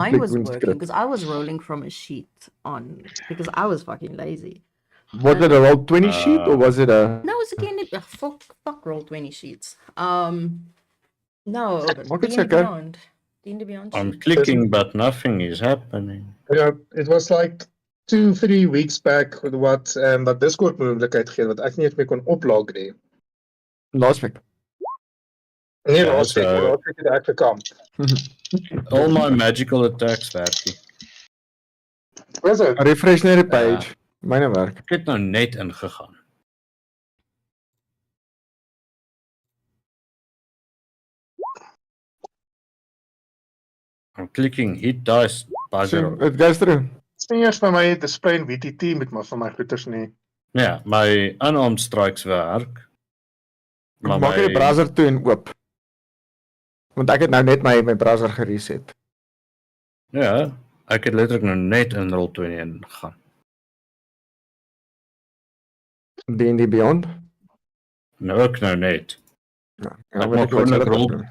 Mine Click was win working script. because I was rolling from a sheet because I was fucking lazy. Was it a Roll20 sheet or was it a... No, it's again fuck roll 20 sheets. No, Maak dit D&D seker. Beyond. D&D Beyond I'm sheet. clicking, but nothing is happening. Ja, it was like 2-3 weeks back wat Discord moontlikheid gee wat ek nie eens meer kon oplaag nie. Last week. Nee, Ja, laasweek, so- laasweek het ek gekamp. All my magical attacks werk nie. Wat is dit? Refresh net die page. Myne werk. Ek het nou net ingegaan. I'm clicking hit dice buzzer. It goes through. Dit is nie eers vir my display en WTT met my van my goeters nie. Ja, my unarmed strikes werk. Maak jy die browser toe en oop. Want ek het nou net my browser gereset. Ja, ek het letterlik nou net in Roll20 ingegaan. D&D Beyond. Nou ook nou net. Ja, Ek weet maak wat gewoon jy ek dat rol. doen.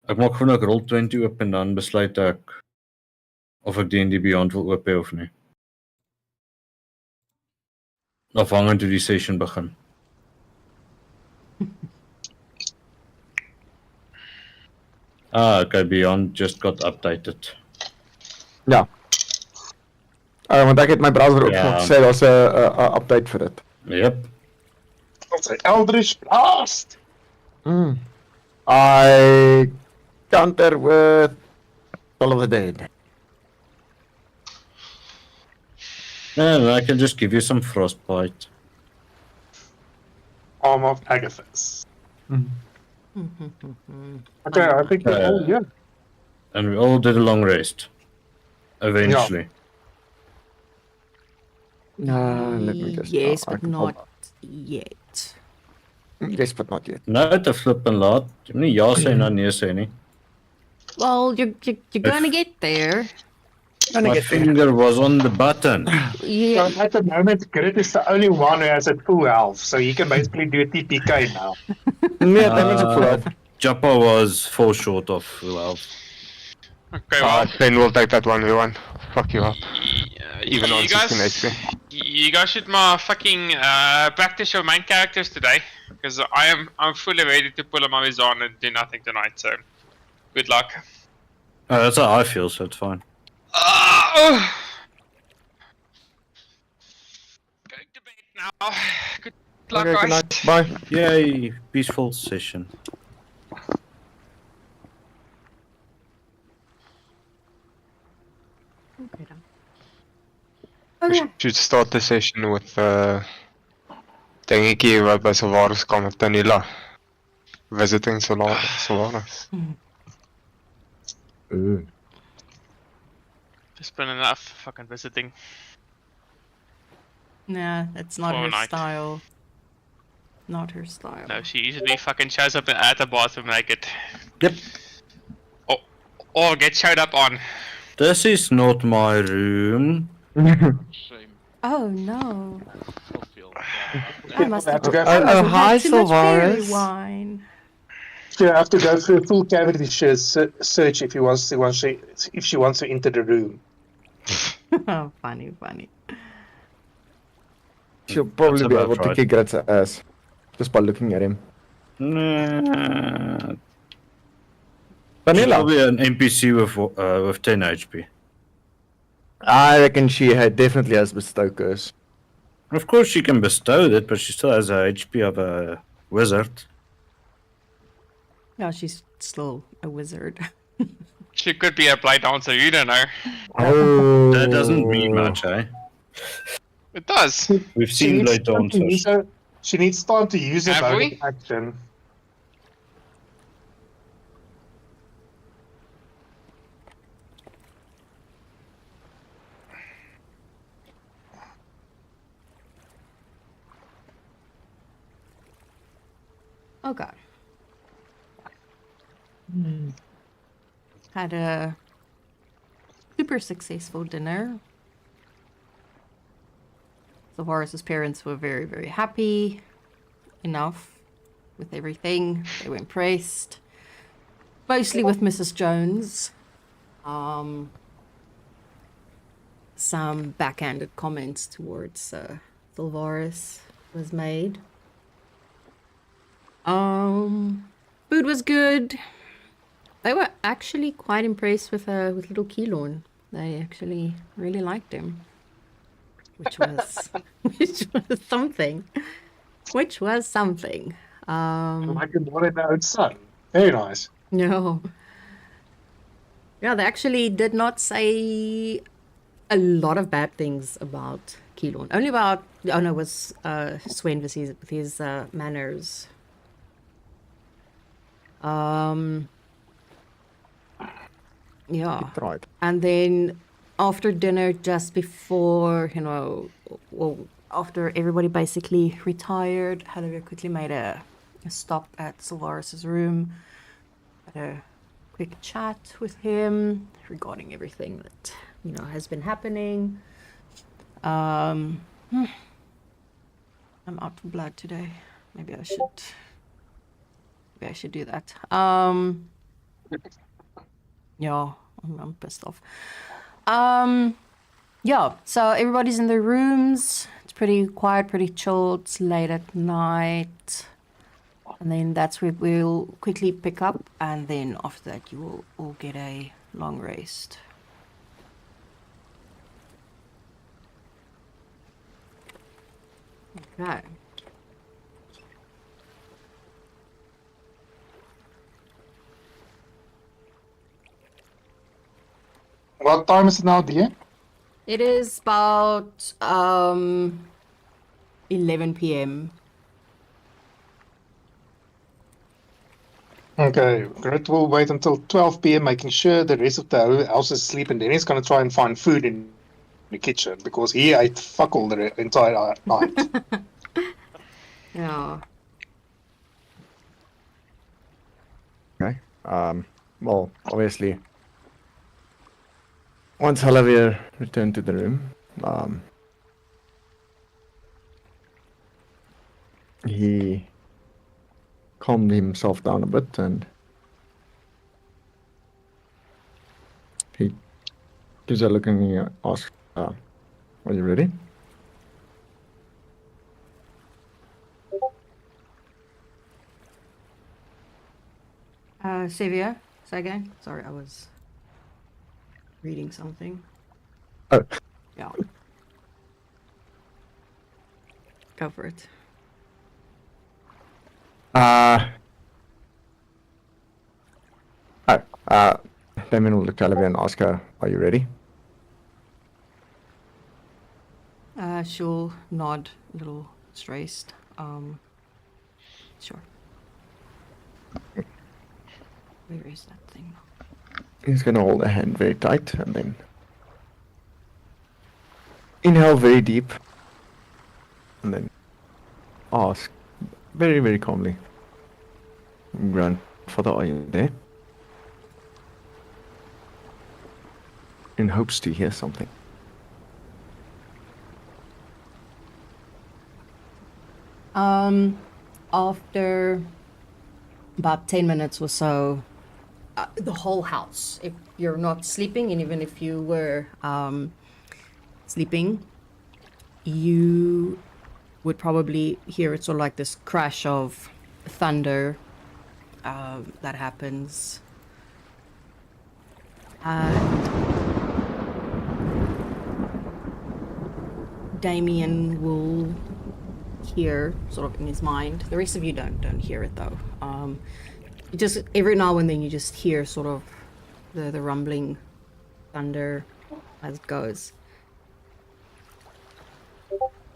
Ek maak gewoon ek Roll20 oop en dan besluit ek of ek D&D Beyond wil oop hê of nie. Afhangend hoe die session begin. Okay, Beyond just got updated. Ja. Want ek het my browser ook Ja. gesê daar's 'n update vir dit. Yep. Ons sê Eldritch Blast. I counter with All of the Dead. And I can just give you some frostbite. Arm of Agathis. Okay, I think we're all here. And we all did a long rest. Eventually. Let me just... Yes, I but can- not yet. Yes, but not yet. Nou te flip en laat. Jy moet nie ja sê en dan nee sê nie. Well, you're gonna get there. My finger was on the button. Yeah. So at the moment, Grit is the only one who has a full health, so he can basically do a TPK now. Nee, dit is ook vooruit. Joppa was fall short of full health. Okay, well, Then we'll take that 1v1. Fuck you up. Even on you 16 guys, HP. you guys should fucking practice your main characters today, because I'm fully ready to pull my on and do nothing tonight. So, good luck. That's how I feel, so it's fine. Going to bed now. Good luck, Okay, good guys. night. Bye. Yay, peaceful session. Okay dan. We should start the session with dingetjie wat by Solaris kom met Tanila. Visiting Solaris. There's been enough fucking visiting. Nah, that's not For a her night. style. Not her style. No, she usually fucking shows up at the bathroom naked. Yep. Or get showed up on. This is not my room. Shame. Oh no. Still feel I must have, Okay. I must have hi, had too much berry Sylvaris. wine. So you have to go through a full cavity search if she wants to enter the room. Oh, funny, funny. She'll probably That's be about able to right. kick Grit's ass. Just by looking at him. Nah. Vanilla. Probably an NPC with 10 HP. I reckon she definitely has bestow curse. Of course she can bestow it, but she still has a HP of a wizard. No, she's still a wizard. She could be a blade dancer, you don't know. Oh. That doesn't mean much, eh? It does. We've She seen needs blade time to use dancers. she needs time to use her Have bonus we? action. Okay. Had a super successful dinner. So Horace's parents were very, very happy enough with everything. They were impressed. Mostly with Mrs. Jones. some backhanded comments towards Sylvaris was made. Food was good. They were actually quite impressed with little Keylorn. They actually really liked him, which was something. Which was something. Like a boy and old son. Very nice. No. Yeah, they actually did not say a lot of bad things about Keylorn. Only about, oh no, it was Swen with his manners. Yeah. Right. And then after dinner, just before, well, after everybody basically retired, Halivir quickly made a stop at Sylvaris's room. Had a quick chat with him regarding everything that, has been happening. I'm out of blood today. Maybe I should do that. Yeah, I'm pissed off. Yeah, so everybody's in their rooms. It's pretty quiet, pretty chilled. It's late at night. And then that's where we'll quickly pick up. And then after that, you will all get a long rest. Okay. What time is it now, dear? It is about 11 p.m. Okay, Grit will wait until 12 p.m. making sure the rest of the house is asleep, and then he's going to try and find food in the kitchen because he ate fuck all the entire night. Yeah. Okay. Well, obviously, once Halivir returned to the room, he calmed himself down a bit and he gives a look and he asks, are you ready? Xavier, say again? Sorry, I was reading something. Oh, Yeah. Go for it. Damien will look to Halivir and ask her, are you ready? She'll nod, a little stressed. Sure. Where is that thing? He's going to hold her hand very tight and then inhale very deep and then ask very, very calmly, Grandfather, are you there? In hopes to hear something. After about 10 minutes or so, the whole house, if you're not sleeping, and even if you were sleeping, you would probably hear it sort of like this crash of thunder that happens. And Damien will hear sort of in his mind. The rest of you don't hear it though. You just every now and then you just hear sort of the rumbling thunder as it goes.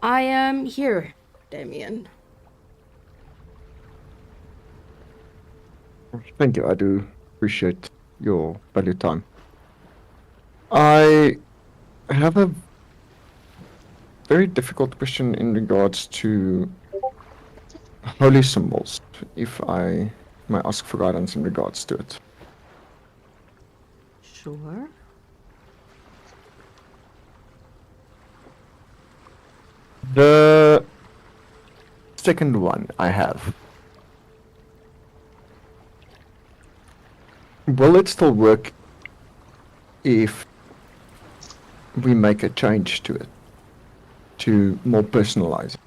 I am here, Damien. Thank you, I do appreciate your valued time. I have a very difficult question in regards to holy symbols, if I may ask for guidance in regards to it. Sure. The second one I have. Will it still work if we make a change to it to more personalize it.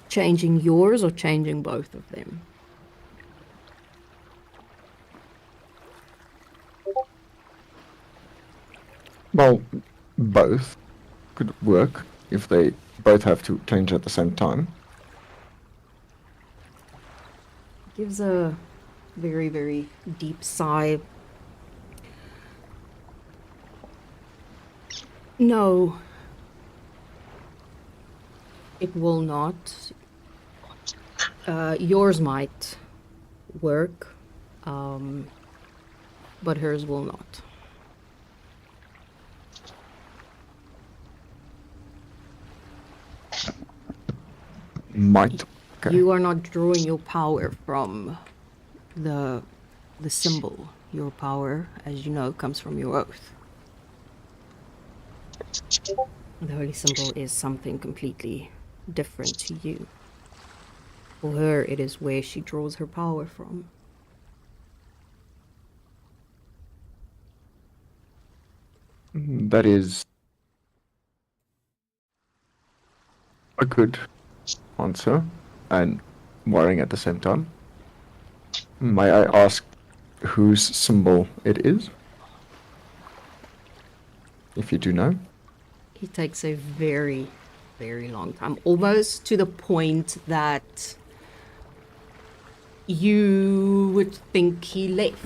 Changing yours or changing both of them? Well, both could work if they both have to change at the same time. Gives a very, very deep sigh. No. It will not. Yours might work, but hers will not. Might. Okay. You are not drawing your power from the symbol. Your power, as you know, comes from your oath. The holy symbol is something completely different to you. For her, it is where she draws her power from. That is a good answer and worrying at the same time. May I ask whose symbol it is? If you do know. He takes a very, very long time, almost to the point that you would think he left.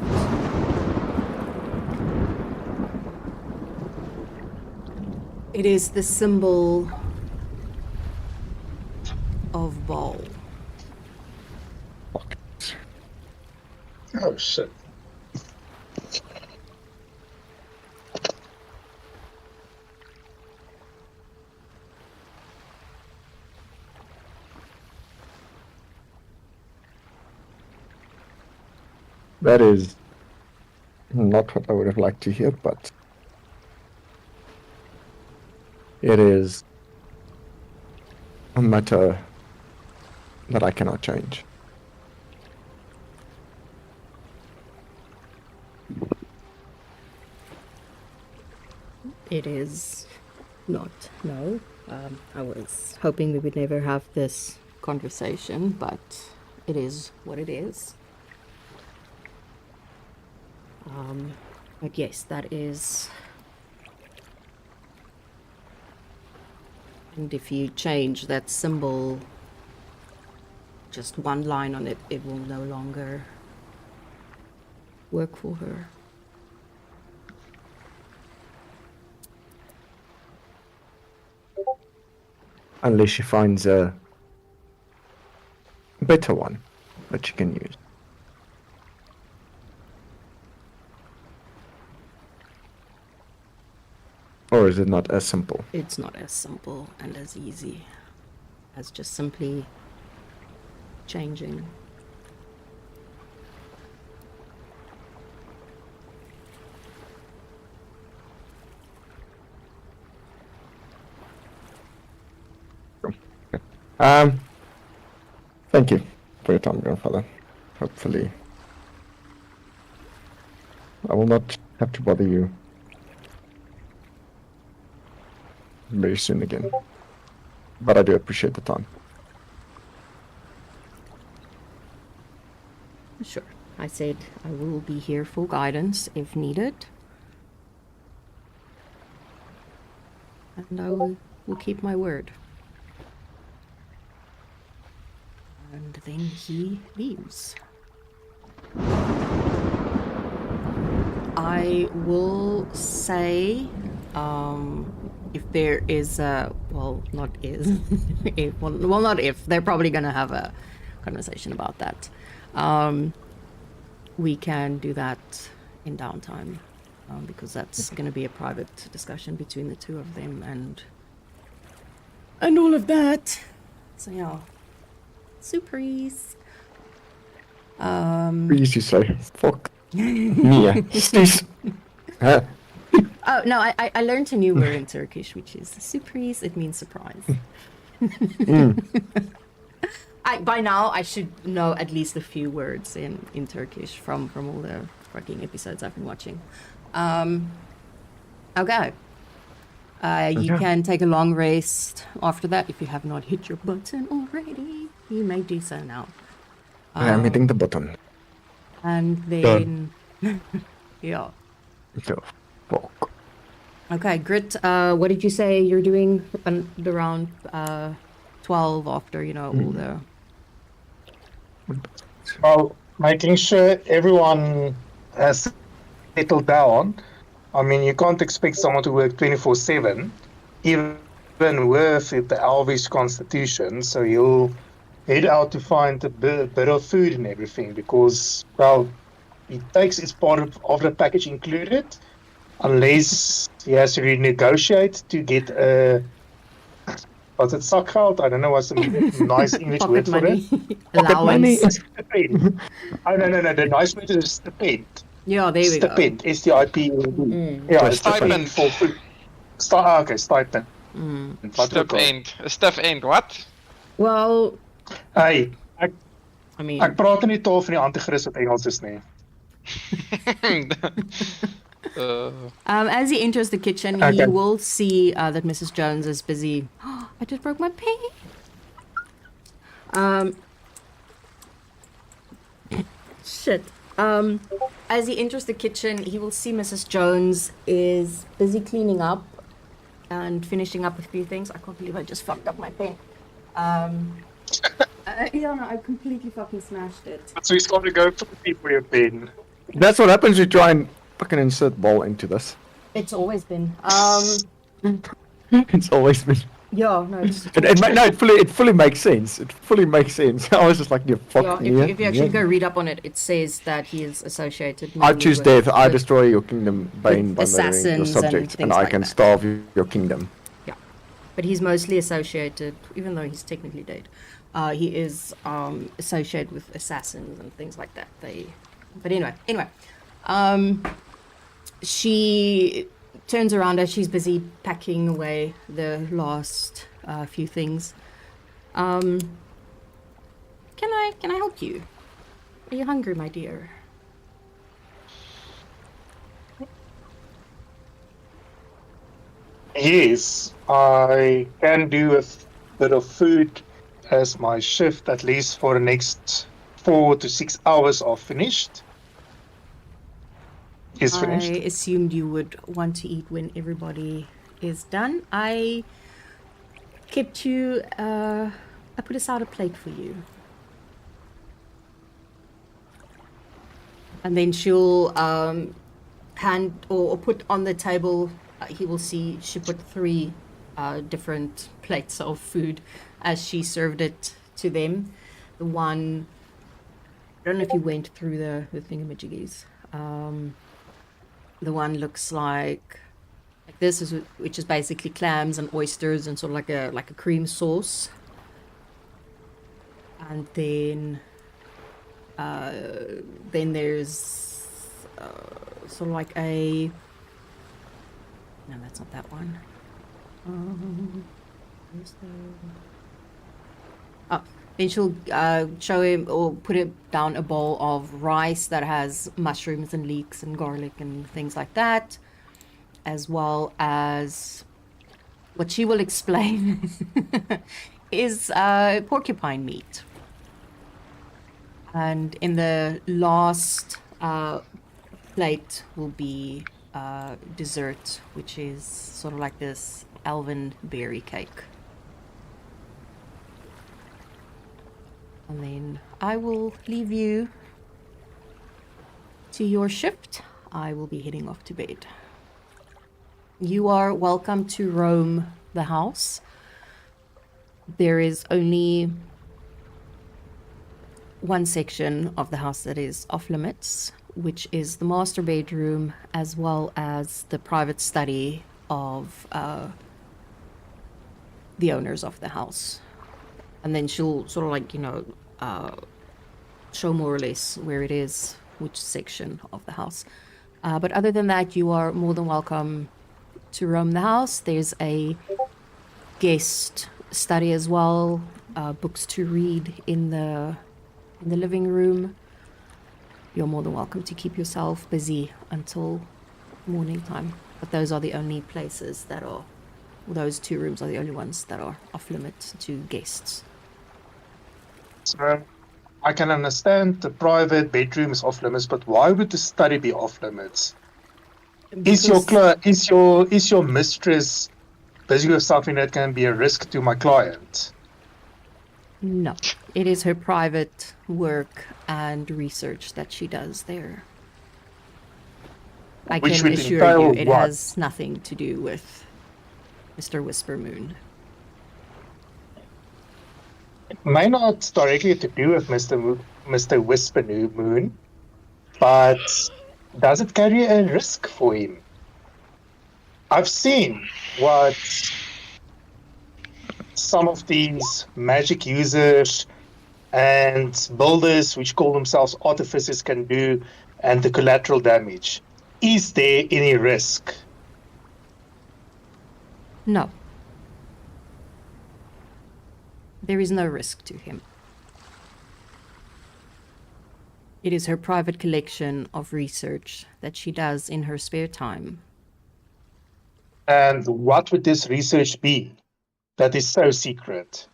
It is the symbol of Baal. Oh shit. That is not what I would have liked to hear, but it is a matter that I cannot change. It is not, no. I was hoping we would never have this conversation, but it is what it is. But yes, that is... And if you change that symbol, just one line on it, it will no longer work for her. Unless she finds a better one that she can use. Or is it not as simple? It's not as simple and as easy as just simply changing. Thank you for your time, grandfather. Hopefully, I will not have to bother you very soon again. But I do appreciate the time. Sure. I said I will be here for guidance if needed. And I will keep my word. And then he leaves. I will say, if there is a, well, not is, if, well, not if, they're probably going to have a conversation about that. We can do that in downtime, because that's going to be a private discussion between the two of them and all of that. So yeah, surprise. Please, you say, fuck. Mia, sis. Huh? Oh no, I learned a new word in Turkish, which is surprise. It means surprise. By now I should know at least a few words in Turkish from all the fucking episodes I've been watching. Okay. You Okay. can take a long rest after that if you have not hit your button already. You may do so now. I am hitting the button. And then, yeah. The fuck. Okay, Grit. What did you say you're doing around 12 after all the? Well, making sure everyone has settled down. I mean, you can't expect someone to work 24/7, even with the Elvish constitution. So you'll head out to find a bit of food and everything because, well, it takes its part of the package included, unless he has to renegotiate to get a. What's it, zakgeld? I don't know what's the nice English Pocket word for money it. Pocket money allowance. is Stipend. Oh, no. The nice word is stipend. Yeah, there we go. Stipend. STIPEND. Yeah, Stipend. for food. Okay, stipend. Wat Step ook al. end. Step end, what? Well, Hey, ek I mean, ek praat nie taal van die anti-Christ wat Engels is nie. as he enters the kitchen, he Okay. will see that Mrs. Jones is busy. I just broke my pen. Shit. As he enters the kitchen, he will see Mrs. Jones is busy cleaning up and finishing up a few things. I can't believe I just fucked up my pen. Yeah, no, I completely fucking smashed it. So he's got to go for the people you've been. That's what happens. You try and fucking insert ball into this. It's always been. It's always been. Yeah, no, it's It fully makes sense. It fully makes sense. I was just like, you fuck yeah, me. if you actually go read up on it, it says that he is associated. I mainly choose with- death. I with- destroy your kingdom, Bane, by murdering your assassins and subjects, and things I like can that. starve your kingdom. But he's mostly associated, even though he's technically dead. He is associated with assassins and things like that. But anyway, she turns around as she's busy packing away the last few things. Can I help you? Are you hungry, my dear? Yes, I can do a bit of food as my shift, at least for the next 4 to 6 hours, are finished. Is finished. I assumed you would want to eat when everybody is done. I kept you, I put aside a plate for you. And then she'll hand or put on the table, he will see she put 3 different plates of food as she served it to them. The one, I don't know if you went through the thingamajiggies. The one looks like this, which is basically clams and oysters and sort of like a cream sauce. And then there's sort of like a, no, that's not that one. Where's the, oh, then she'll show him or put it down a bowl of rice that has mushrooms and leeks and garlic and things like that, as well as what she will explain is porcupine meat. And in the last plate will be dessert, which is sort of like this elven berry cake. And then I will leave you to your shift. I will be heading off to bed. You are welcome to roam the house. There is only one section of the house that is off limits, which is the master bedroom as well as the private study of the owners of the house. And then she'll sort of like, show more or less where it is, which section of the house. But other than that, you are more than welcome to roam the house. There's a guest study as well, books to read in the living room. You're more than welcome to keep yourself busy until morning time. But those are the only places that are, those 2 rooms are the only ones that are off limit to guests. So I can understand the private bedroom is off limits, but why would the study be off limits? Is your mistress busy with something that can be a risk to my client? No, it is her private work and research that she does there. I Which can would assure entail you it what? has nothing to do with Mr. Whispermoon. It may not directly to do with Mr. Whisper Moon, but does it carry a risk for him? I've seen what some of these magic users and builders, which call themselves artificers, can do, and the collateral damage. Is there any risk? No. There is no risk to him. It is her private collection of research that she does in her spare time. And what would this research be that is so secret?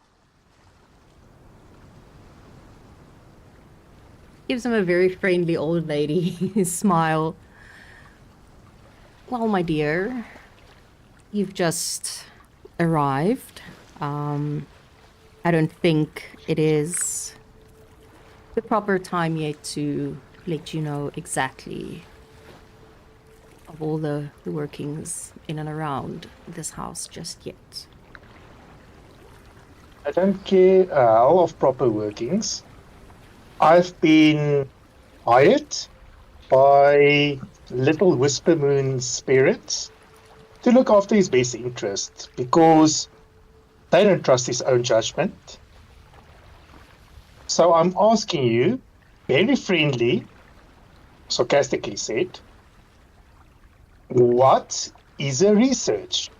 Gives him a very friendly old lady smile. Well, my dear, you've just arrived. I don't think it is the proper time yet to let you know exactly of all the workings in and around this house just yet. I don't care how of proper workings. I've been hired by Little Whisper Moon Spirit to look after his best interest because they don't trust his own judgment. So I'm asking you, very friendly, sarcastically said, what is a research?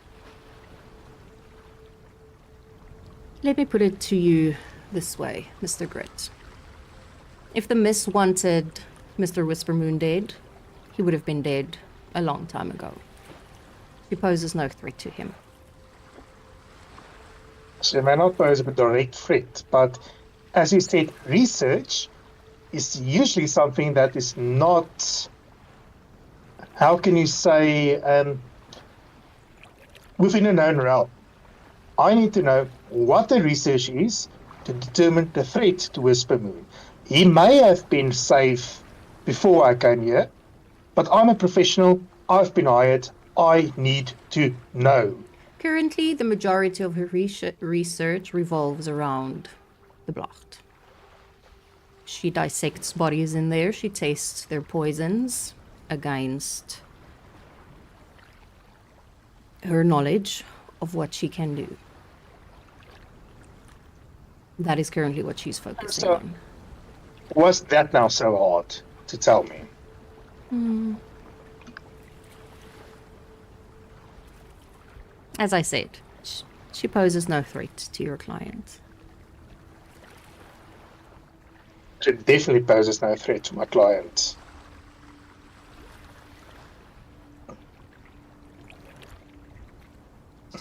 Let me put it to you this way, Mr. Grit. If the Miss wanted Mr. Whispermoon dead, he would have been dead a long time ago. She poses no threat to him. She may not pose a direct threat, but as you said, research is usually something that is not, how can you say, within a known realm. I need to know what the research is to determine the threat to Whispermoon. He may have been safe before I came here, but I'm a professional. I've been hired. I need to know. Currently, the majority of her research revolves around the Blacht. She dissects bodies in there. She tastes their poisons against her knowledge of what she can do. That is currently what she's focusing So- on. Was that now so hard to tell me? As I said, she poses no threat to your client. It definitely poses no threat to my client.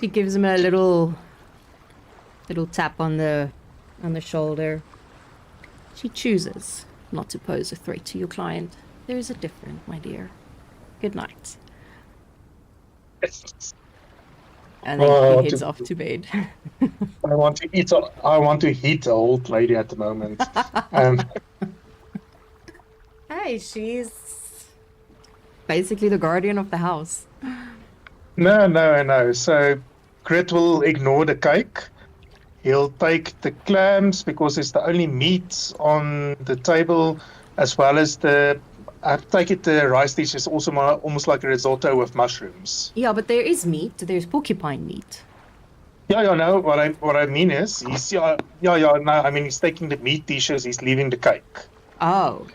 She gives him a little tap on the shoulder. She chooses not to pose a threat to your client. There is a difference, my dear. Good night. And then Oh, he heads to- off to bed. I want to hit the old lady at the moment. Hey, she's basically the guardian of the house. No. So Grit will ignore the cake. He'll take the clams because it's the only meat on the table, as well as I take it the rice dish is also almost like a risotto with mushrooms. Yeah, but there is meat. There's porcupine meat. Yeah, no. What I mean is, he's no. I mean, he's taking the meat dishes. He's leaving the cake. Oh,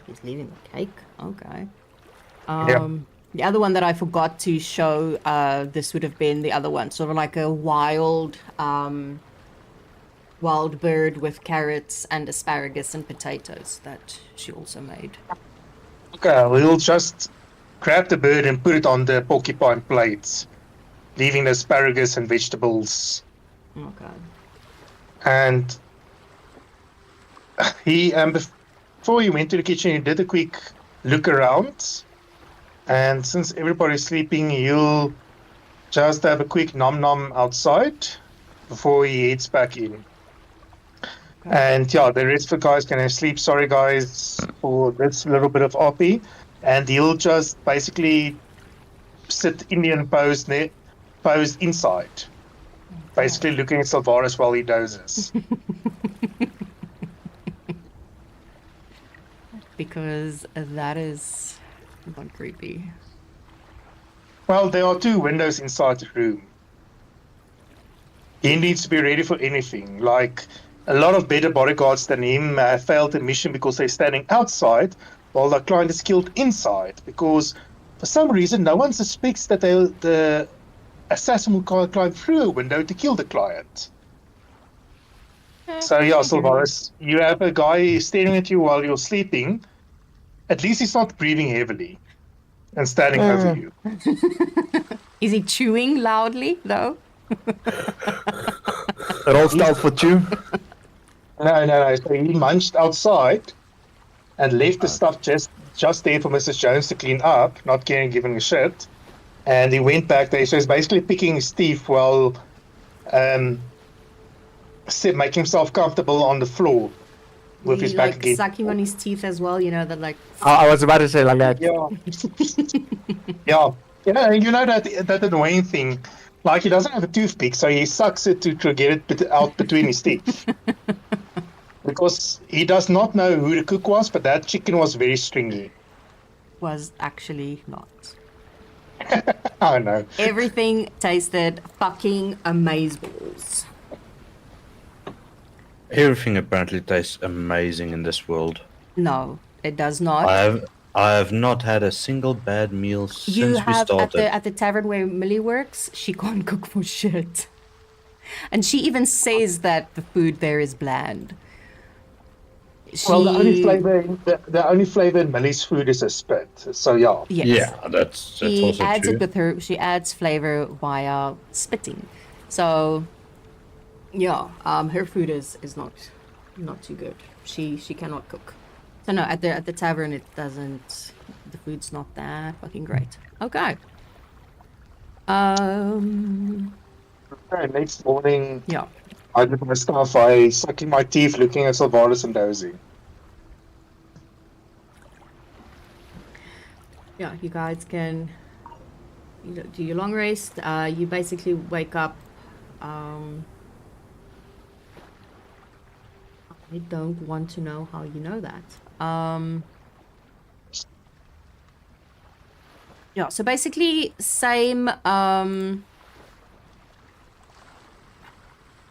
he's leaving the cake. Okay. Yeah. The other one that I forgot to show, this would have been the other one, sort of like a wild bird with carrots and asparagus and potatoes that she also made. Okay, we'll just grab the bird and put it on the porcupine plate, leaving the asparagus and vegetables. Okay. And he, before he went to the kitchen, he did a quick look around. And since everybody's sleeping, he'll just have a quick nom nom outside before he heads back in. And yeah, the rest of the guys can have sleep. Sorry, guys, for this little bit of RP. And he'll just basically sit Indian pose inside, basically looking at Sylvanas while he dozes. Because that is not creepy. Well, there are 2 windows inside the room. He needs to be ready for anything. Like, a lot of better bodyguards than him have failed the mission because they're standing outside while the client is killed inside. Because for some reason, no one suspects that the assassin will climb through a window to kill the client. So yeah, Sylvanas, you have a guy staring at you while you're sleeping. At least he's not breathing heavily and standing over you. Is he chewing loudly though? Roll stealth for you. No. So he munched outside and left the stuff just there for Mrs. Jones to clean up, not caring, giving a shit. And he went back there. So he's basically picking his teeth while making himself comfortable on the floor with his back like against. sucking on his teeth as well, you know, that like I was about to say like that. Yeah. Yeah, and you know that annoying thing. Like, he doesn't have a toothpick, so he sucks it to get it out between his teeth. Because he does not know who the cook was, but that chicken was very stringy. was actually not. I know. Everything tasted fucking amazeballs. Everything apparently tastes amazing in this world. No, it does not. I have not had a single bad meal You since we have started. at the tavern where Millie works, she can't cook for shit. And she even says that the food there is bland. Well, the only flavor in Millie's food is a spit. So yeah. Yes. Yeah, that's She also adds true. it with her. She adds flavor via spitting. So, yeah, her food is not too good. She cannot cook. So no, at the tavern it doesn't. The food's not that fucking great. Okay. Next morning, Yeah. I did my stuff. I sucking my teeth, looking at Sylvanas and dozing. Yeah, you guys can do your long rest. You basically wake up. I don't want to know how you know that. Yeah, so basically same.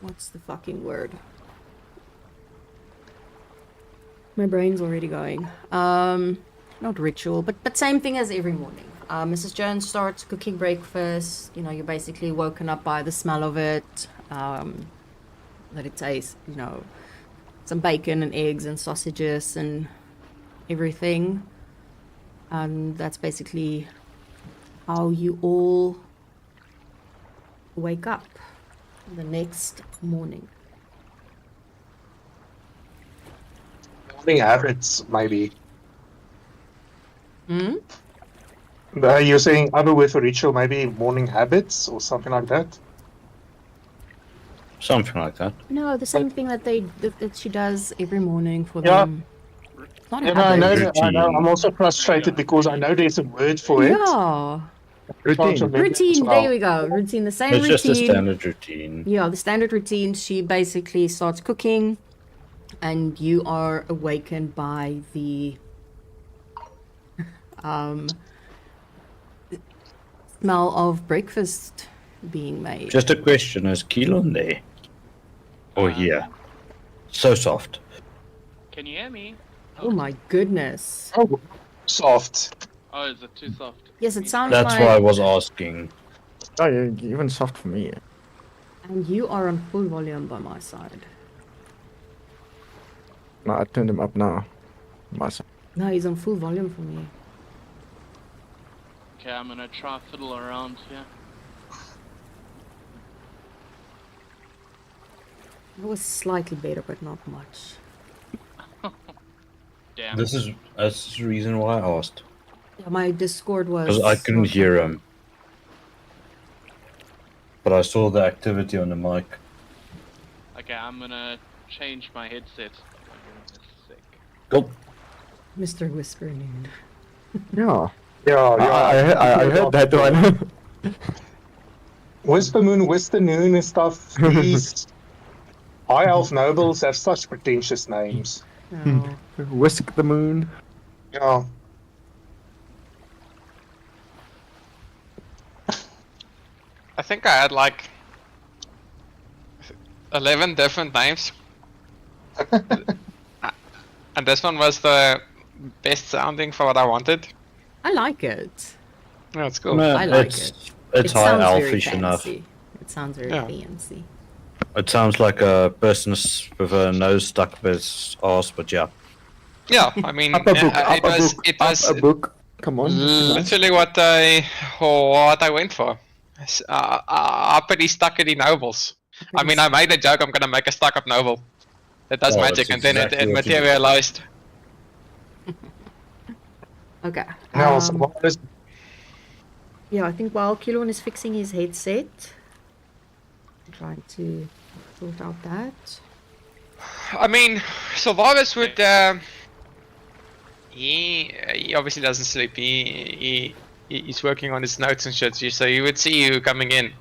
What's the fucking word? My brain's already going. Not ritual, but same thing as every morning. Mrs. Jones starts cooking breakfast. You know, you're basically woken up by the smell of it. That it tastes, you know, some bacon and eggs and sausages and everything. And that's basically how you all wake up the next morning. Morning habits, maybe. Hmm? You're saying other word for ritual, maybe morning habits or something like that? Something like that. No, the same thing that that she does every morning for Yeah. them. It's not a Yeah, no, I know, habit. I know. I'm also frustrated because I know there's a word for it. Yeah. Can't remember it as Routine, well. there we go. Routine, the same It's just a routine. standard routine. Yeah, the standard routine. She basically starts cooking, and you are awakened by the smell of breakfast being made. Just a question: is Keelan there? Or here? So soft. Can you hear me? Oh my goodness. Oh, soft. Oh, is it too soft? Yes, it sounds That's like. why I was asking. Oh, you're even soft for me. And you are on full volume by my side. No, I turned him up now. Massa. No, he's on full volume for me. Okay, I'm gonna try fiddle around here. It was slightly better, but not much. Damn. That's the reason why I asked. Yeah, my Discord was. Because I couldn't not hear that him. But I saw the activity on the mic. Okay, I'm gonna change my headset. Give me a sec. Go. good. Mr. Whisper Noon. Yeah. Yeah, I heard that one. Whisper Moon, Whisper Noon and stuff. These high elf nobles have such pretentious names. Oh. Whisk the moon. Yeah. I think I had like 11 different names. And this one was the best sounding for what I wanted. I like it. Yeah, it's cool. No, I like it's, it. It's It high sounds very elfish enough. fancy. It sounds very Yeah. fancy. It sounds like a person with a nose stuck up his arse, but yeah. Yeah, I mean, Up a book, it was up a book. Come on. literally what I went for. Uppity stuckity nobles. I mean, I made a joke. I'm gonna make a stuck up noble. It does Oh, magic, that's and then exactly it what you did. materialized. Okay. Now, so what is Yeah, I think while Kilon is fixing his headset, I'm trying to sort out that. I mean, Sylvanas would. He obviously doesn't sleep. He's working on his notes and shit. So he would see you coming in.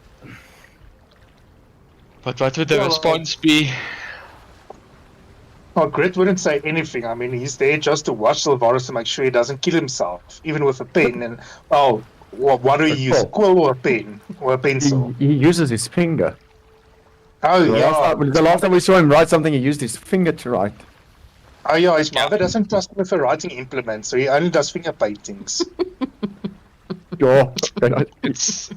But what would the Well, response be? Oh, Grit wouldn't say anything. I mean, he's there just to watch Sylvanas to make sure he doesn't kill himself, even with a pen. And what do you use? A quill or a pen or a pencil? He uses his finger. Oh yeah. The last time we saw him write something, he used his finger to write. Oh yeah. His mother doesn't trust him with a writing implement, so he only does finger paintings. Yeah. It's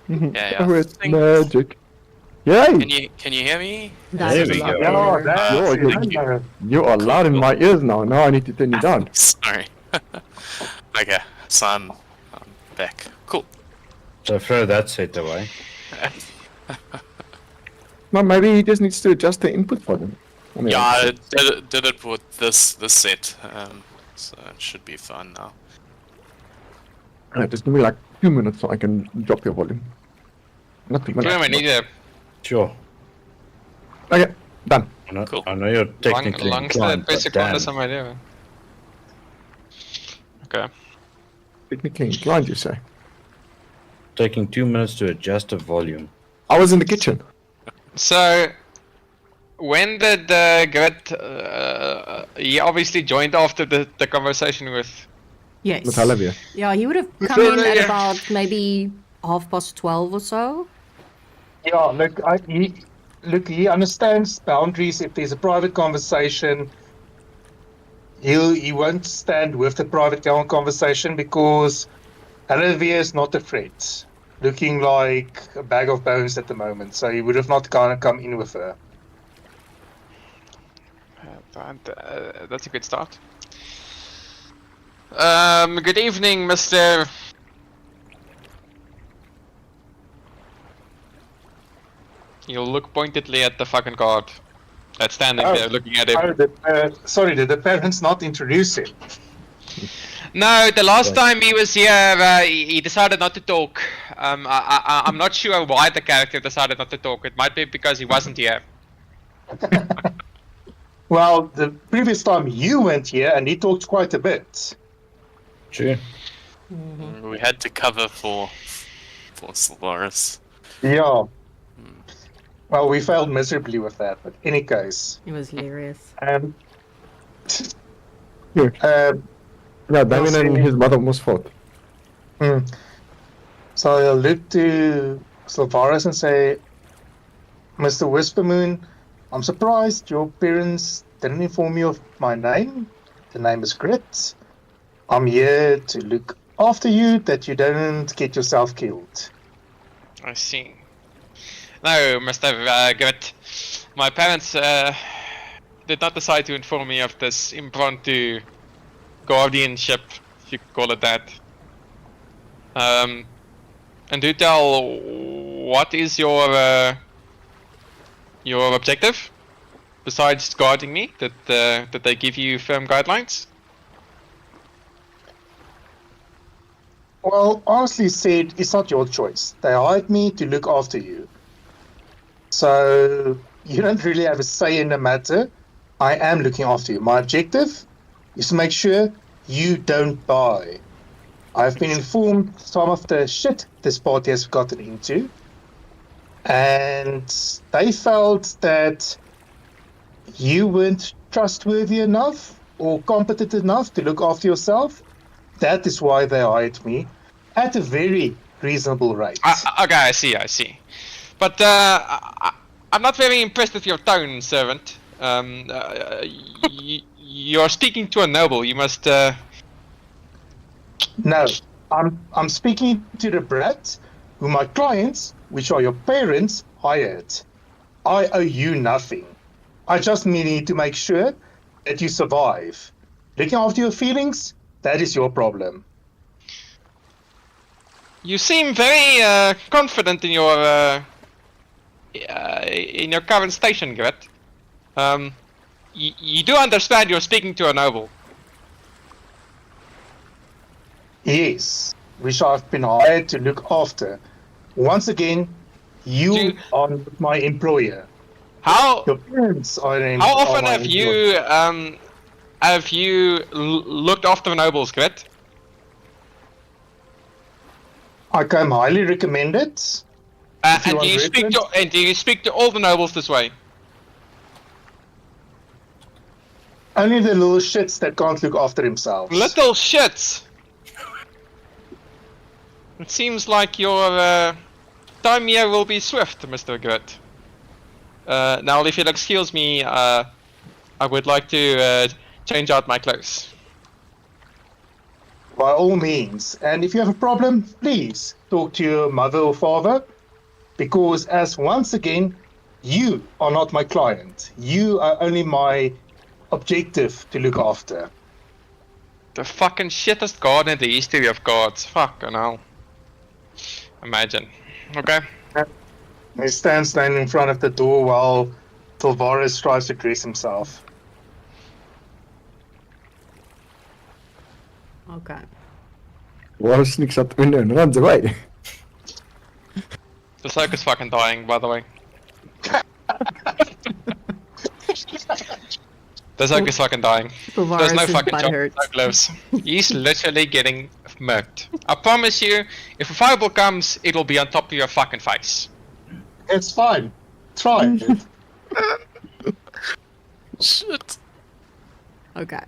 Yeah, Oh, it's Thank- magic. Yay! Can you hear me? That's There a we lot go. Yeah, better. that's Yo, it. you- You are loud in my ears now. Now I need to turn you down. Sorry. Okay, so I'm back. Cool. So throw that set away. No, maybe he just needs to adjust the input for them. I mean, Yeah, I did it with this set, so it should be fine now. just give me like 2 minutes so I can drop your volume. Not 2 we minutes. need a Sure. Okay, done. Cool. I know you're technically langste inclined, but basic damn. one in my leven. Okay. Technically inclined, you say. Taking 2 minutes to adjust the volume. I was in the kitchen. So, when did Grit? He obviously joined after the conversation with. Yes. With Olivia. Yeah, he would have come Sure, in at yeah. about maybe 12:30 or so. Yeah, look, he understands boundaries. If there's a private conversation, he won't stand with the private conversation because Olivia is not a threat, looking like a bag of bones at the moment. So he would have not kind of come in with her. That's a good start. Good evening, Mr. He'll look pointedly at the fucking guard that's standing Oh. there looking at him. Sorry, did the parents not introduce him? No, the last time he was here, he decided not to talk. I'm not sure why the character decided not to talk. It might be because he wasn't here. Well, the previous time you went here and he talked quite a bit. True. We had to cover for Solaris. Yeah. Well, we failed miserably with that, but in any case. It was hilarious. Um, Here. Yeah, Damien I'll and say- his mother almost fought. So I'll look to Sylvanas and say, Mr. Whispermoon, I'm surprised your parents didn't inform you of my name. The name is Grit. I'm here to look after you that you don't get yourself killed. I see. No, Mr. Grit. My parents did not decide to inform me of this impromptu guardianship if you could call it that. And do tell, what is your objective? Besides guarding me, that they give you firm guidelines? Well, honestly said, it's not your choice. They hired me to look after you. So you don't really have a say in the matter. I am looking after you. My objective is to make sure you don't die. I've been informed some of the shit this party has gotten into, and they felt that you weren't trustworthy enough or competent enough to look after yourself. That is why they hired me at a very reasonable rate. Okay, I see. But I'm not very impressed with your tone, servant. You're speaking to a noble. You must. No, I'm speaking to the brat who my clients, which are your parents, hired. I owe you nothing. I just need to make sure that you survive. Looking after your feelings, that is your problem. You seem very confident in your current station, Gret. You do understand you're speaking to a noble. Yes, which I've been hired to look after. Once again, you are my employer. How Your parents are an how often my have employer. you looked after nobles, Gret? I come highly recommended. If you And want reference. do you speak to all the nobles this way? Only the little shits that can't look after themselves. Little shits. It seems like your time here will be swift, Mr. Gret. Now, if you'll excuse me, I would like to change out my clothes. By all means. And if you have a problem, please talk to your mother or father. Because as once again, you are not my client. You are only my objective to look after. The fucking shittest god in the history of gods. Fucking hell. Imagine. Okay. He stands then in front of the door while Tavares tries to dress himself. Okay. War sneaks out the window and runs away. The soak is fucking dying, by the way. The soak is fucking dying. There's no Tavares' fucking butt job. hurts. No gloves. He's literally getting murked. I promise you, if a fireball comes, it'll be on top of your fucking face. It's fine. Try it. Shit. Okay.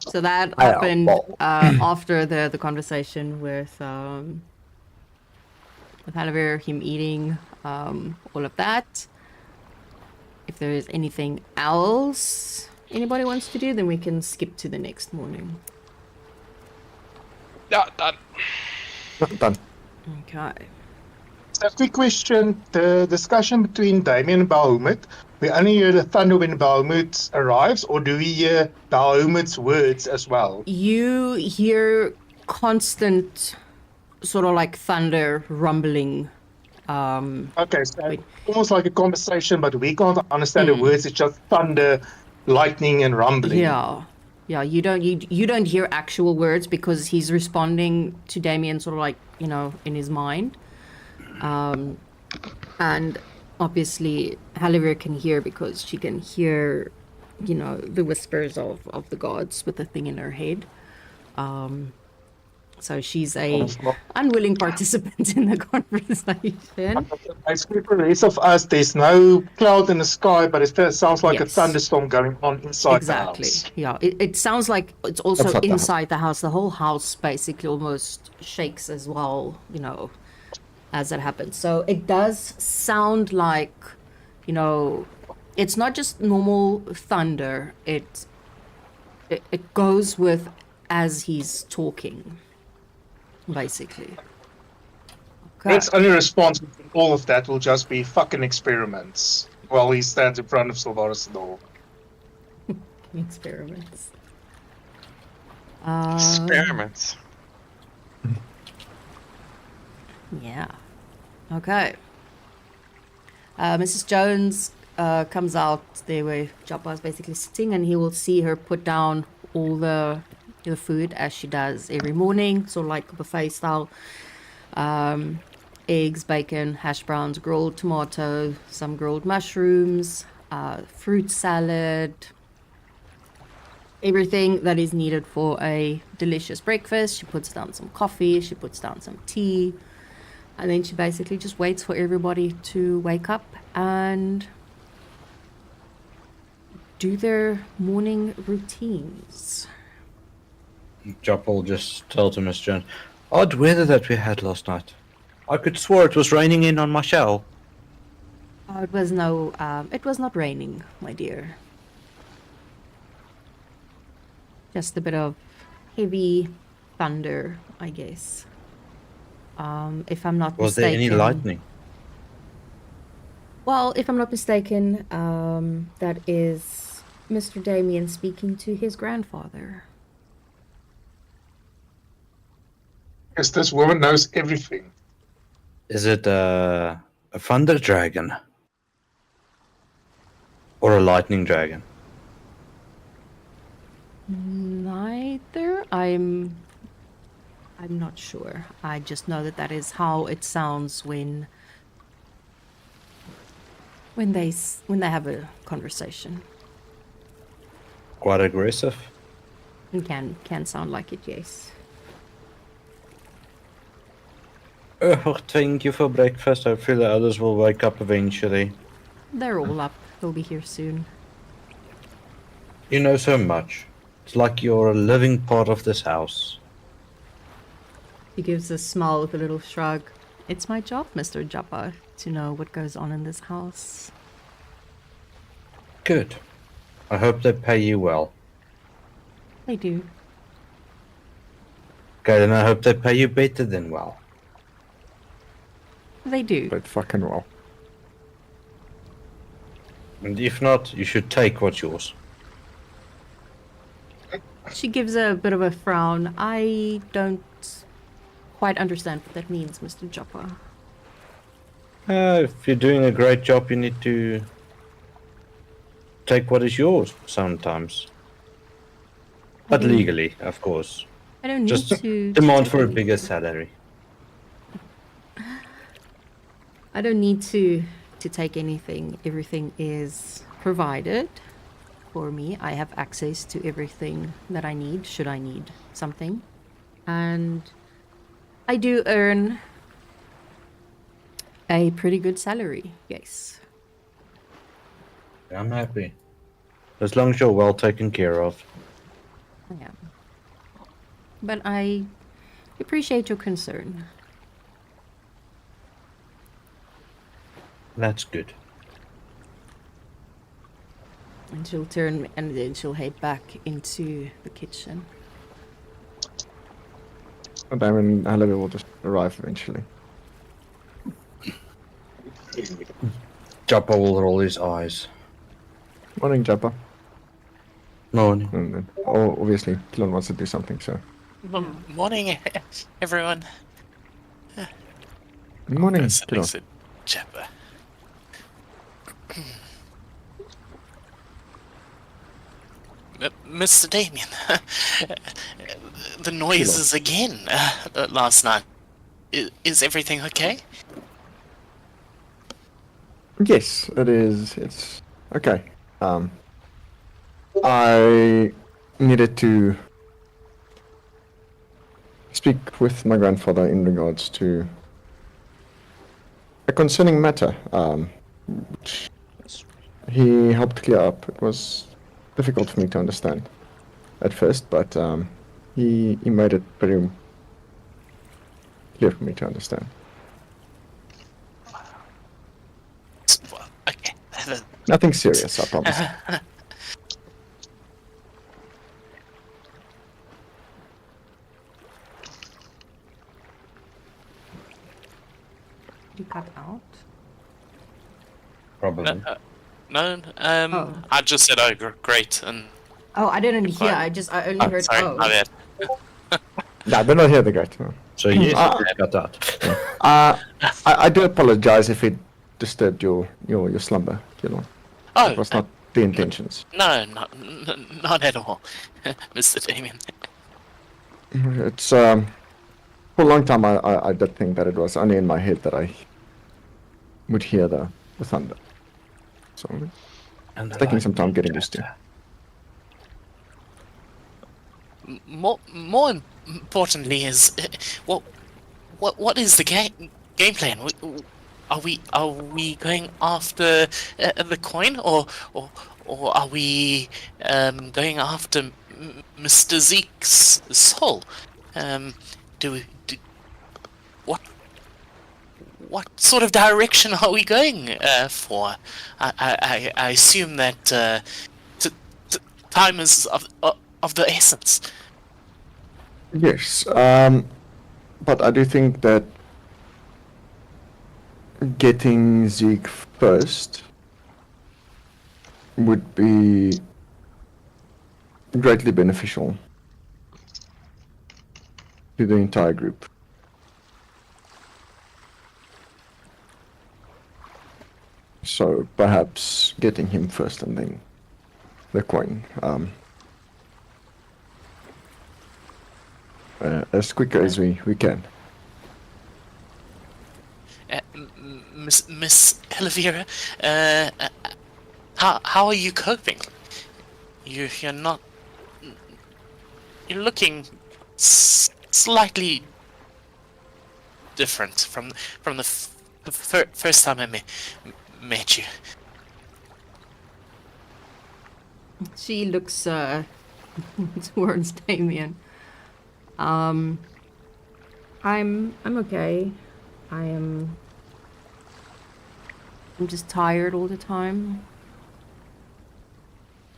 So that I happened know. after the conversation with Halivir, him eating, all of that. If there is anything else anybody wants to do, then we can skip to the next morning. Yeah, done. Done. Okay. So, quick question. The discussion between Damien and Bahamut, we only hear the thunder when Bahamut arrives, or do we hear Bahamut's words as well? You hear constant sort of like thunder rumbling. Okay, so Wait. almost like a conversation, but we can't understand the words. It's just thunder, lightning, and rumbling. Yeah, you don't hear actual words because he's responding to Damien sort of like, you know, in his mind. And obviously Halivir can hear because she can hear, you know, the whispers of the gods with the thing in her head. So she's a unwilling participant in the conversation. Basically, for the rest of us, there's no cloud in the sky, but it sounds like a Yes. thunderstorm going on inside Exactly. the house. Yeah, it sounds like it's also Outside the house. inside the house. The whole house basically almost shakes as well, you know, as it happens. So it does sound like, you know, it's not just normal thunder. It goes with as he's talking, basically. Okay. Its only response to all of that will just be fucking experiments while he stands in front of Sylvanas' door. Experiments. Experiments. Yeah. Okay. Mrs. Jones comes out there where Joppa is basically sitting, and he will see her put down all the food as she does every morning, sort of like buffet style. Eggs, bacon, hash browns, grilled tomato, some grilled mushrooms, fruit salad, everything that is needed for a delicious breakfast. She puts down some coffee, she puts down some tea, and then she basically just waits for everybody to wake up and do their morning routines. Joppa will just tell to Miss Jones, odd weather that we had last night. I could swear it was raining in on my shell. Oh, it was not raining, my dear. Just a bit of heavy thunder, I guess. If I'm not Was there mistaken. any lightning? Well, if I'm not mistaken, that is Mr. Damien speaking to his grandfather. Yes, this woman knows everything. Is it a thunder dragon? Or a lightning dragon? Neither. I'm not sure. I just know that is how it sounds when they have a conversation. Quite aggressive. It can sound like it, yes. Oh, thank you for breakfast. Hopefully the others will wake up eventually. They're all up. They'll be here soon. You know so much. It's like you're a living part of this house. He gives a smile with a little shrug. It's my job, Mr. Joppa, to know what goes on in this house. Good. I hope they pay you well. They do. Okay, then I hope they pay you better than well. They do. But fucking well. And if not, you should take what's yours. She gives a bit of a frown. I don't quite understand what that means, Mr. Joppa. If you're doing a great job, you need to take what is yours sometimes. But do. legally, of course. I don't need Just to demand take for a anything. bigger salary. I don't need to take anything. Everything is provided for me. I have access to everything that I need, should I need something. And I do earn a pretty good salary, yes. I'm happy. As long as you're well taken care of. I am. But I appreciate your concern. That's good. And she'll turn and then she'll head back into the kitchen. And Diamond and Halabi will just arrive eventually. Joppa will roll his eyes. Morning, Joppa. Morning. And then, oh, obviously, Kilon wants to do something, so. Morning, everyone. Morning, Something Kilon. said Joppa. Mr. Damien, the noises again last night. Is everything okay? Yes, it is. It's okay. I needed to speak with my grandfather in regards to a concerning matter, which he helped clear up. It was difficult for me to understand at first, but he made it very clear for me to understand. Well, okay. Nothing serious, I promise. You cut out? Probably. No, Oh. I just said, oh, great, and Oh, I didn't hear. Fine. I only heard sorry, oh. my bad. No, they're not here, the great. No. So yes, Ah. I got that. I do apologize if it disturbed your slumber, Kilon. Oh, It was not the intentions. no, not at all, Mr. Damien. It's for a long time I did think that it was only in my head that I would hear the thunder. So And it's taking some time getting used to. More importantly is what is the game plan? Are we going after the coin, or are we going after Mr. Zeke's soul? What sort of direction are we going for? I assume that time is of the essence. Yes, but I do think that getting Zeke first would be greatly beneficial to the entire group. So perhaps getting him first and then the coin. As quick as we can. Miss Elvira, how are you coping? You're not. You're looking slightly different from the first time I met you. She looks towards Damien. I'm okay. I'm just tired all the time.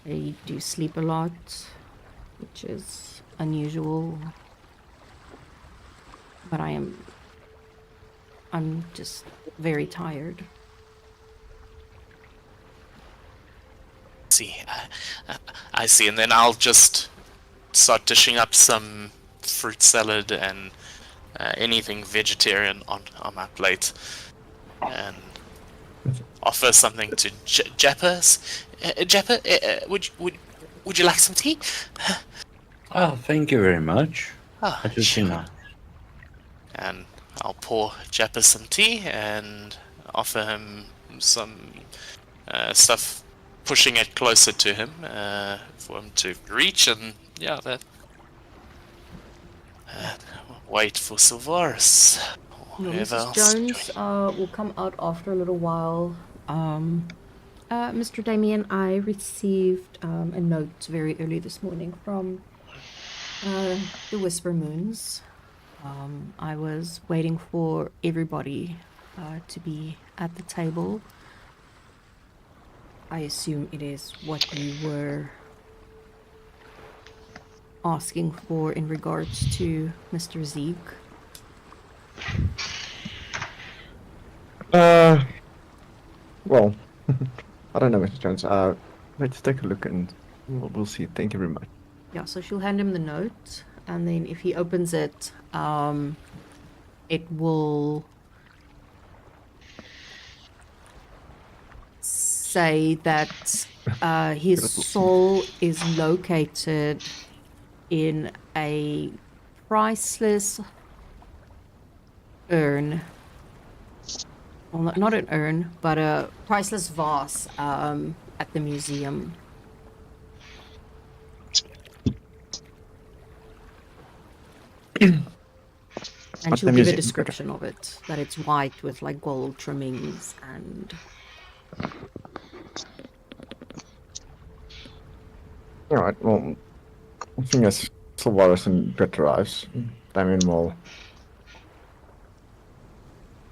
I do sleep a lot, which is unusual. But I'm just very tired. I see, and then I'll just start dishing up some fruit salad and anything vegetarian on my plate, and offer something to Jeppers. Jepper, would you like some tea? Oh, thank you very much. Oh, That would be nice. And I'll pour Jepper some tea and offer him some stuff, pushing it closer to him for him to reach, and yeah, that. Wait for Silvarus. No, Whoever Mrs. else Jones will come out after a little while. Mr. Damien, I received a note very early this morning from the Whisper Moons. I was waiting for everybody to be at the table. I assume it is what you were asking for in regards to Mr. Zeke. Well, I don't know, Mr. Jones. Let's take a look and we'll see. Thank you very much. Yeah, so she'll hand him the note, and then if he opens it, it will say that his soul is located in a priceless urn. Well, not an urn, but a priceless vase at the museum. And she'll give a description of it, that it's white with like gold trimmings and... Alright, well, as soon as Silvarus and Brett arrives, Damien will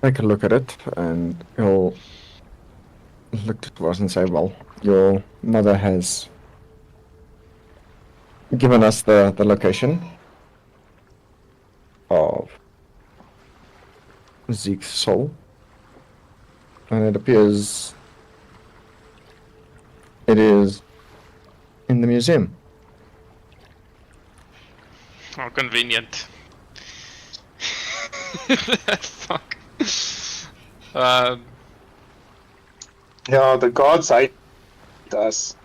take a look at it, and he'll look to us and say, well, your mother has given us the location of Zeke's soul, and it appears it is in the museum. Oh, convenient. Fuck. Yeah, the gods hate us.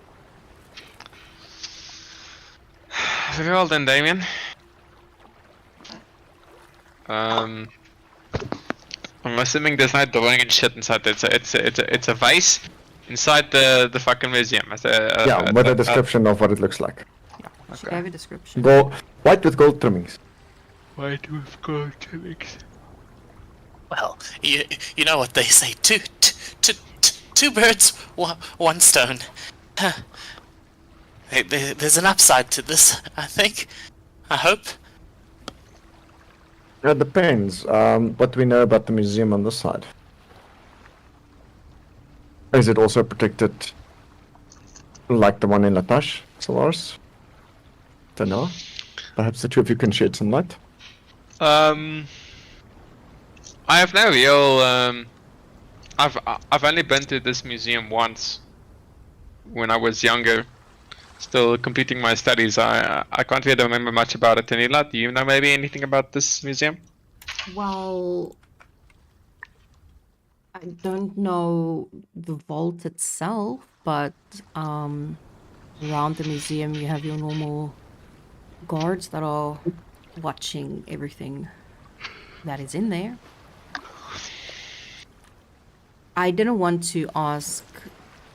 Very well then, Damien. I'm assuming there's no drawing and shit inside. It's a vase inside the fucking museum. Yeah, with a description of what it looks like. She gave a description. White with gold trimmings. White with gold trimmings. Well, you know what they say, two birds, one stone. Huh. There's an upside to this, I think. I hope. It depends. What do we know about the museum on this side? Is it also protected like the one in Latash, Solaris? Don't know. Perhaps the two of you can shed some light. I have no real. I've only been to this museum once when I was younger, still completing my studies. I can't really remember much about it. Tanila, do you know maybe anything about this museum? Well, I don't know the vault itself, but around the museum you have your normal guards that are watching everything that is in there. I didn't want to ask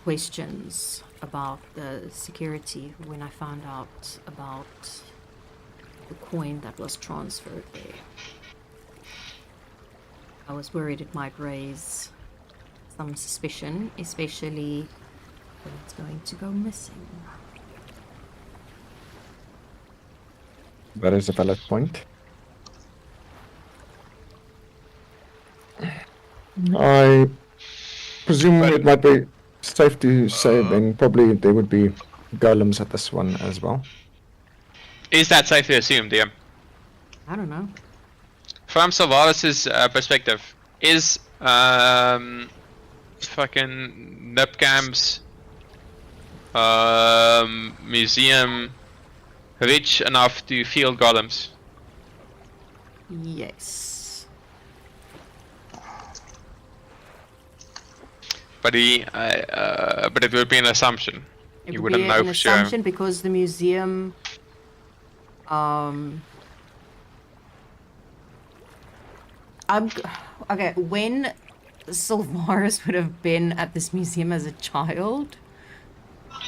questions about the security when I found out about the coin that was transferred there. I was worried it might raise some suspicion, especially when it's going to go missing. That is a valid point. I presume it might be safe to say then probably there would be golems at this one as well. Is that safe to assume, DM? I don't know. From Solaris's perspective, is fucking Nipcam's museum rich enough to field golems? Yes. But it would be an assumption. It You would wouldn't be know an for sure. assumption because the museum okay, when Sylvaris would have been at this museum as a child,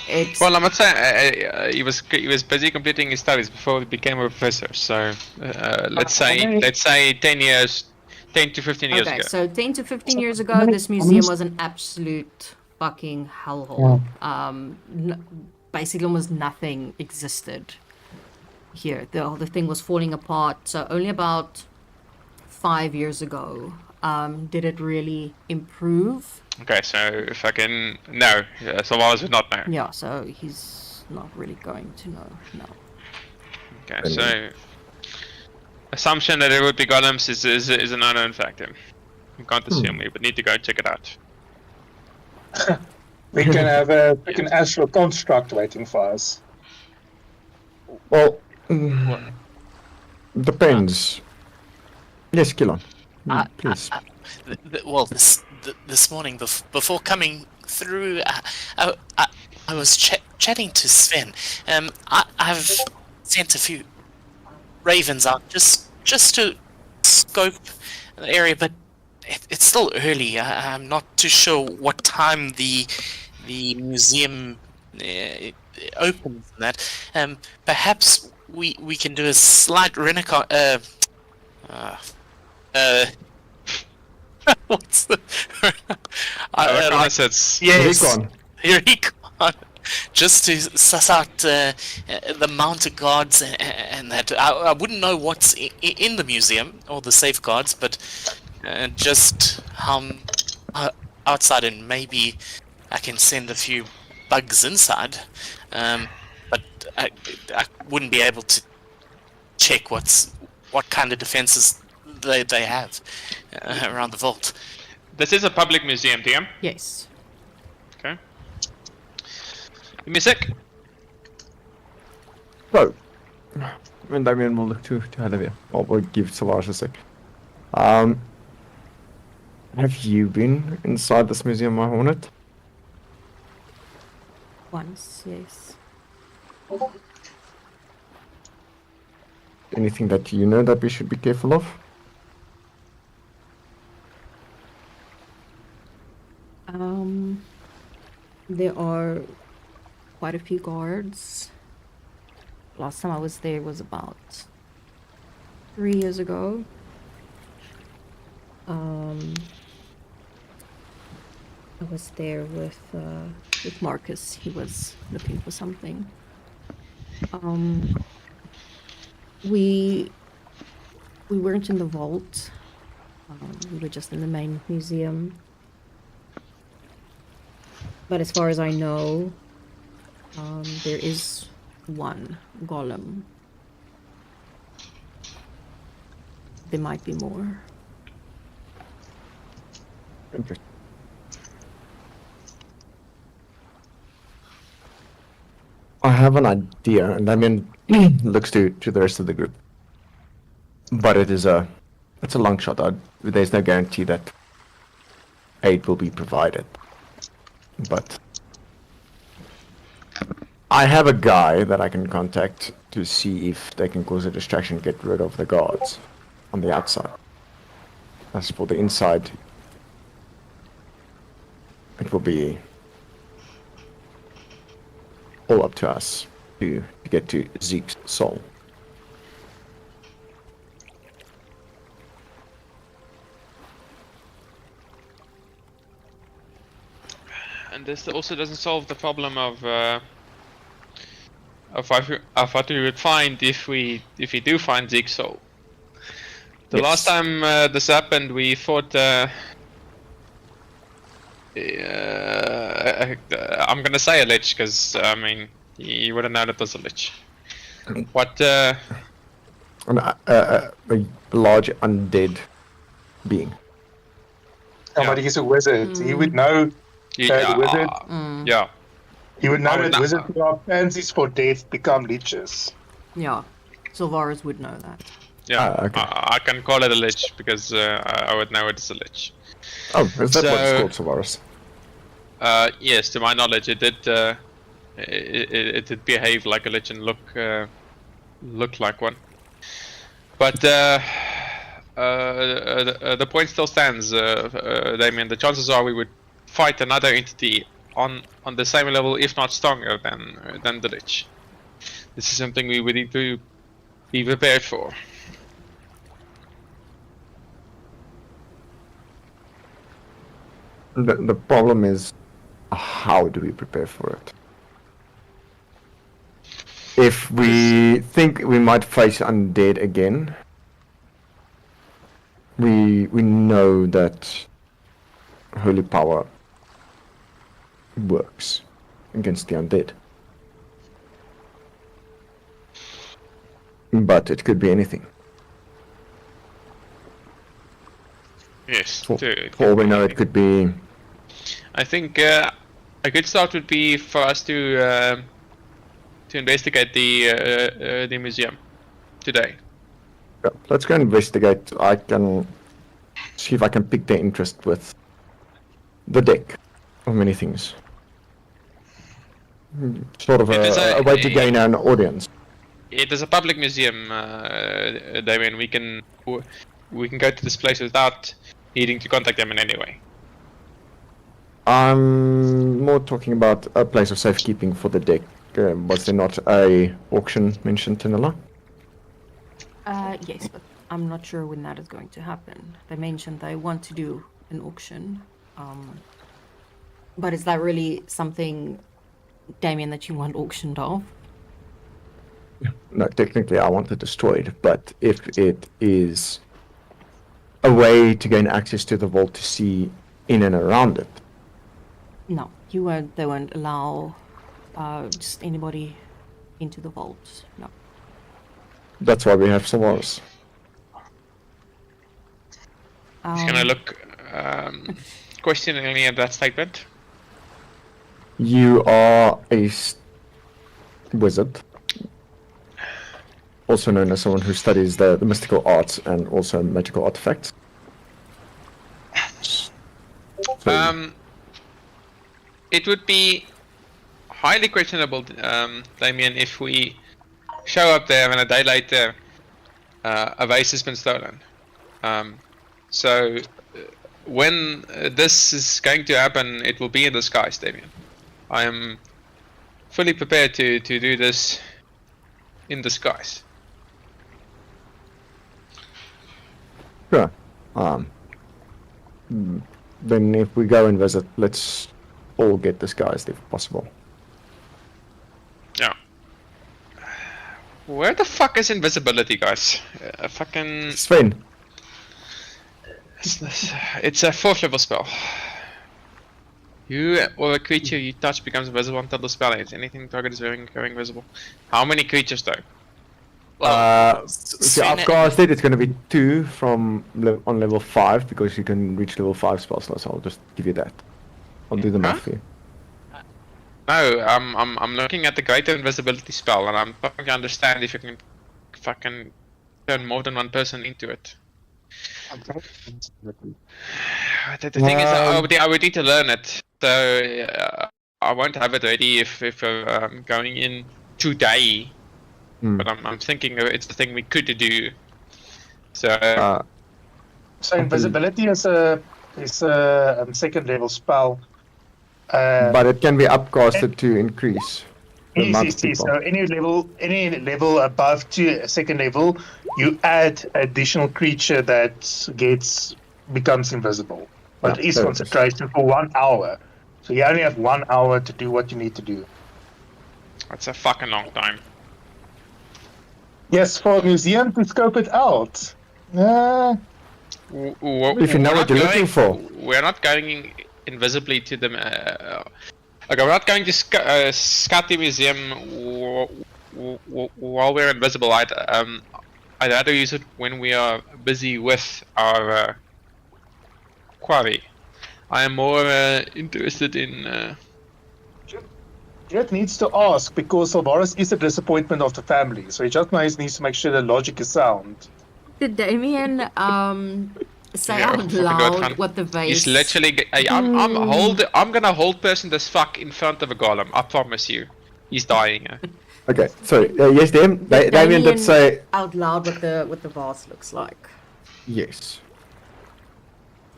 it's Well, I'm not saying he was busy completing his studies before he became a professor. So let's say 10 to 15 years okay, ago. so 10 to 15 years ago, this museum was an absolute fucking hellhole. Basically, almost nothing existed here. The thing was falling apart. So only about 5 years ago did it really improve. Okay, so fucking no, Solaris would not know. Yeah, so he's not really going to know. No. Okay, so assumption that it would be golems is an unknown factor. You can't assume. We would need to go check it out. We can have a freaking astral construct waiting for us. Well, depends. Yes, kill on. Please. Well, this morning before coming through, I was chatting to Sven. I've sent a few ravens out just to scope the area, but it's still early. I'm not too sure what time the museum opens and that. Perhaps we can do a slight what's the Reconnaissance. yes, Recon. recon, just to suss out the mounted guards and that. I wouldn't know what's in the museum or the safeguards, but just outside, and maybe I can send a few bugs inside. But I wouldn't be able to check what kind of defenses they have around the vault. This is a public museum, DM. Yes. Okay. Give me a sec. So, And Damien will look to Halavia. Or we'll give Solaris a sec. Have you been inside this museum, my Hornet? Once, yes. Anything that you know that we should be careful of? There are quite a few guards. Last time I was there was about 3 years ago. I was there with Marcus. He was looking for something. We weren't in the vault. We were just in the main museum. But as far as I know, there is one golem. There might be more. Interesting. I have an idea, and Damien looks to the rest of the group. But it's a long shot. There's no guarantee that aid will be provided. But I have a guy that I can contact to see if they can cause a distraction, get rid of the guards on the outside. As for the inside, it will be all up to us to get to Zeke's soul. And this also doesn't solve the problem of what we would find if we do find Zeke's soul. The last time this happened, we fought. I'm gonna say a lich because I mean you wouldn't know that was a lich. What? A large undead being. Somebody is a wizard. He would know that wizard. Yeah. He would know I would that not wizards who are pansies for death become leeches. Yeah, Sylvaris would know that. Yeah, okay. I can call it a lich because I would know it's a lich. Oh, is that what it's So- called, Solaris? Yes, to my knowledge, it did. It did behave like a lich and look like one. But the point still stands, Damien. The chances are we would fight another entity on the same level, if not stronger than the lich. This is something we would need to be prepared for. The problem is, how do we prepare for it? If we think we might face undead again, we know that holy power works against the undead. But it could be anything. Yes. For all we know, it could be. I think a good start would be for us to investigate the museum today. Yeah, let's go investigate. I can see if I can pick their interest with the deck of many things. Sort of It is a way to gain an audience. It is a public museum, Damien. We can go to this place without needing to contact them in any way. I'm more talking about a place of safekeeping for the deck. Was there not a auction mentioned, Tanilla? Yes, but I'm not sure when that is going to happen. They mentioned they want to do an auction. But is that really something, Damien, that you want auctioned off? No, technically I want it destroyed, but if it is a way to gain access to the vault to see in and around it. No, they won't allow just anybody into the vault. No. That's why we have Solaris. Can I look questioningly at that statement? You are a wizard. also known as someone who studies the mystical arts and also magical artifacts. So, It would be highly questionable, Damien, if we show up there and a day later a vase has been stolen. So when this is going to happen, it will be in disguise, Damien. I am fully prepared to do this in disguise. sure. Then if we go and visit, let's all get disguised if possible. Yeah. Where the fuck is invisibility, guys? Fucking... Sven, It's a 4th level spell. You or a creature you touch becomes invisible until the spell ends. Anything target is going invisible. How many creatures though? see, I've casted, it's going to be 2 from on level 5 because you can reach level 5 spell slots. So I'll just give you that. I'll do the math for you. No, I'm looking at the greater invisibility spell and I'm trying to understand if you can fucking turn more than one person into it. The thing is, I would need to learn it, so I won't have it ready if I'm going in today. But I'm thinking it's the thing we could do. So So invisibility is a second level spell. But it can be upcasted to increase the amount of people. So any level above to second level, you add additional creature that becomes invisible. But it is concentration for 1 hour. So you only have 1 hour to do what you need to do. That's a fucking long time. Yes, for a museum to scope it out. If you know what you're looking for. We're not going invisibly to them. Okay, we're not going to scout the museum while we're invisible. I'd rather use it when we are busy with our quarry. I am more interested in. Jet needs to ask because Silvaris is a disappointment of the family, so he just needs to make sure the logic is sound. Did Damien say out loud what the vase? He's literally. I'm gonna hold person this fuck in front of a golem. I promise you. He's dying. Okay, so yes, Damien did say out loud what the vase looks like. yes.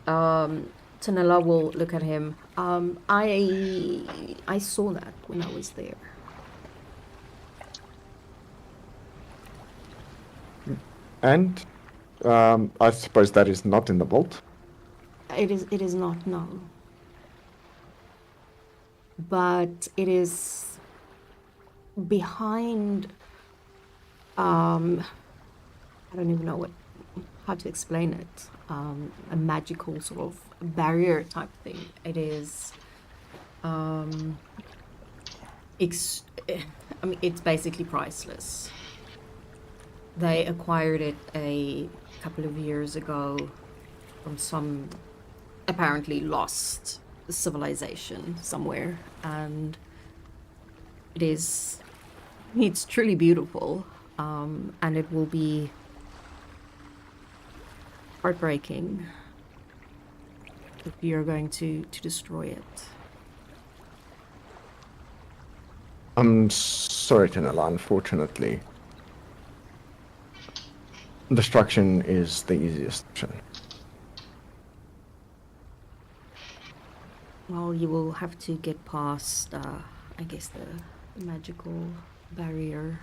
Tanilla will look at him. I saw that when I was there. And I suppose that is not in the vault. It is not, no. But it is behind I don't even know how to explain it. A magical sort of barrier type thing. It is it's basically priceless. They acquired it a couple of years ago from some apparently lost civilization somewhere, and it's truly beautiful, and it will be heartbreaking if you're going to destroy it. I'm sorry, Tanilla, unfortunately. Destruction is the easiest option. Well, you will have to get past, I guess, the magical barrier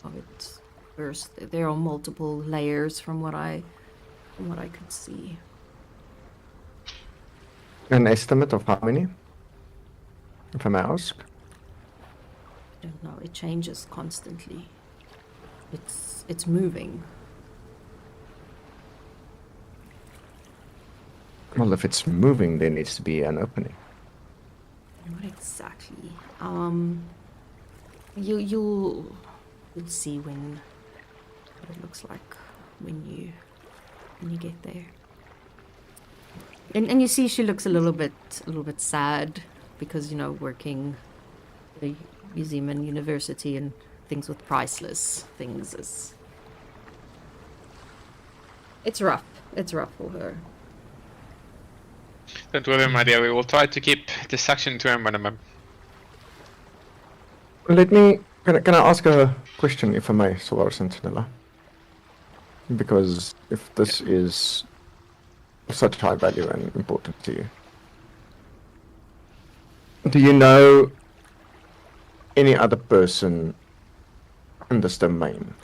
of it first. There are multiple layers from what I could see. An estimate of how many? If I may ask? I don't know. It changes constantly. It's moving. Well, if it's moving, there needs to be an opening. Not exactly. You'll see what it looks like when you get there. And you see she looks a little bit sad because, working at the museum and university and things with priceless things is... It's rough. It's rough for her. Don't worry, my dear. We will try to keep this section to a minimum. Let me. Can I ask a question, if I may, Solaris and Tanilla? Because if this is of such high value and important to you, do you know any other person in this domain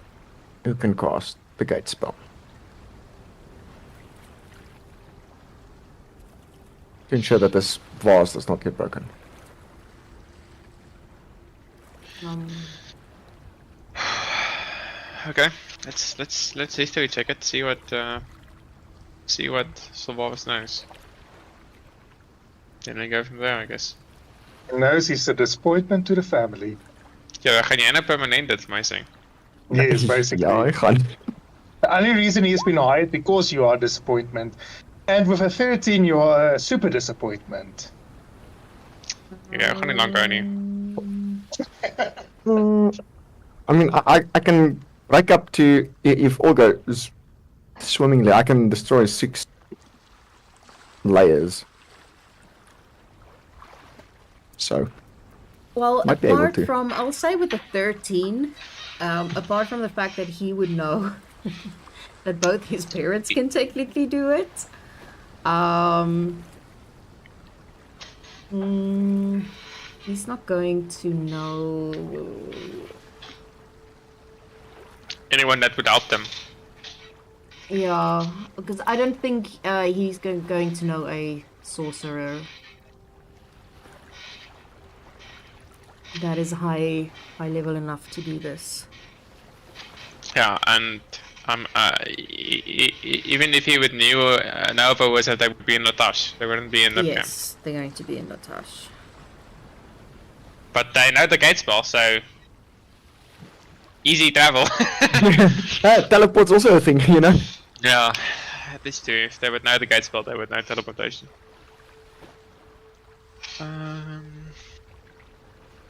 who can cast the gate spell? To ensure that this vase does not get broken. Okay, let's history check it. See what Sylvanas knows. Then we go from there, I guess. He knows he's a disappointment to the family. Ja, dan gaan jy nou permanent dit vir my sê. Yes, basically. Ja, ek gaan. The only reason he's been hired because you are a disappointment. And with a 13, you are a super disappointment. Ja, gaan nie lank hou nie. I mean, I can break up to, if all goes swimmingly, I can destroy 6 layers. So, Well, might be able apart to. from, I'll say with the 13, apart from the fact that he would know that both his parents can technically do it, he's not going to know. Anyone that would help them. Yeah, because I don't think he's going to know a sorcerer that is high level enough to do this. Yeah, and even if he would know about was that they would be in Latash, they wouldn't be in the camp. Yes, they're going to be in Latash. But they know the gate spell, so easy travel. Teleport's also a thing, you know? Yeah, this too. If they would know the gate spell, they would know teleportation.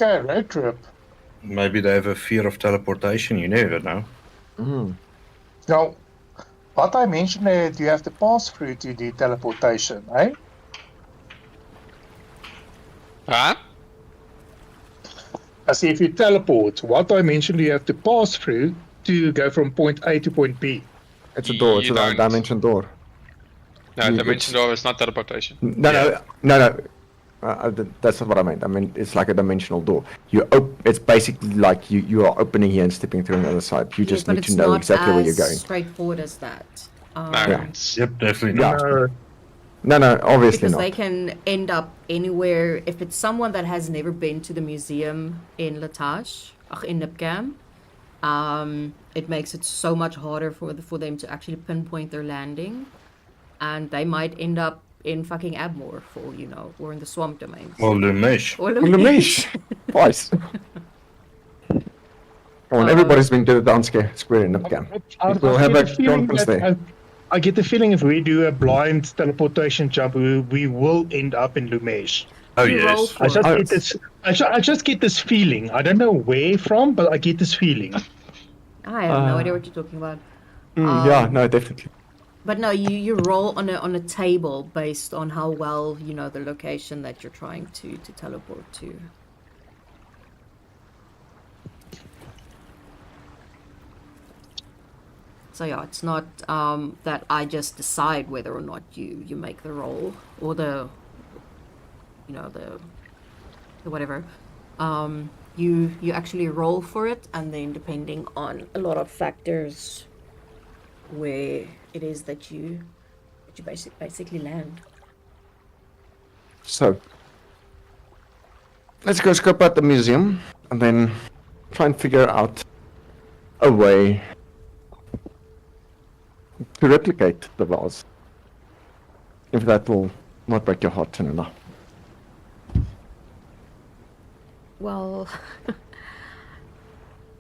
Okay, road trip. Maybe they have a fear of teleportation, you never know. Now, what I mentioned that you have to pass through to the teleportation, eh? Huh? I see if you teleport, what I mentioned you have to pass through to go from point A to point B. It's a door, it's You a don't. dimension door. No, You- dimension door is not teleportation. No. That's not what I meant. I mean, it's like a dimensional door. It's basically like you are opening here and stepping through on the other side. You just but need to it's know not exactly where you're as going. straightforward as that. No, Yeah. it's, Yep, definitely Yeah. not. No, obviously Because not. they can end up anywhere. If it's someone that has never been to the museum in Latash, in Nipcam, it makes it so much harder for them to actually pinpoint their landing, and they might end up in fucking Abmore, for all you know, or in the swamp domains. Or Lumish. Or Lumish! Twice. Come on, everybody's been to the dance square in Nipcam. We'll have a conference there. I get the feeling if we do a blind teleportation jump, we will end up in Lumesh. Oh, You roll yes. for I just it. get this. I just get this feeling. I don't know where from, but I get this feeling. I have no idea what you're talking about. Yeah, no, definitely. But no, you roll on a table based on how well you know the location that you're trying to teleport to. So yeah, it's not that I just decide whether or not you make the roll or the whatever. You actually roll for it, and then depending on a lot of factors, where it is that you basically land. So, let's go scope out the museum and then try and figure out a way to replicate the vase. If that will not break your heart, Tanilla. Well,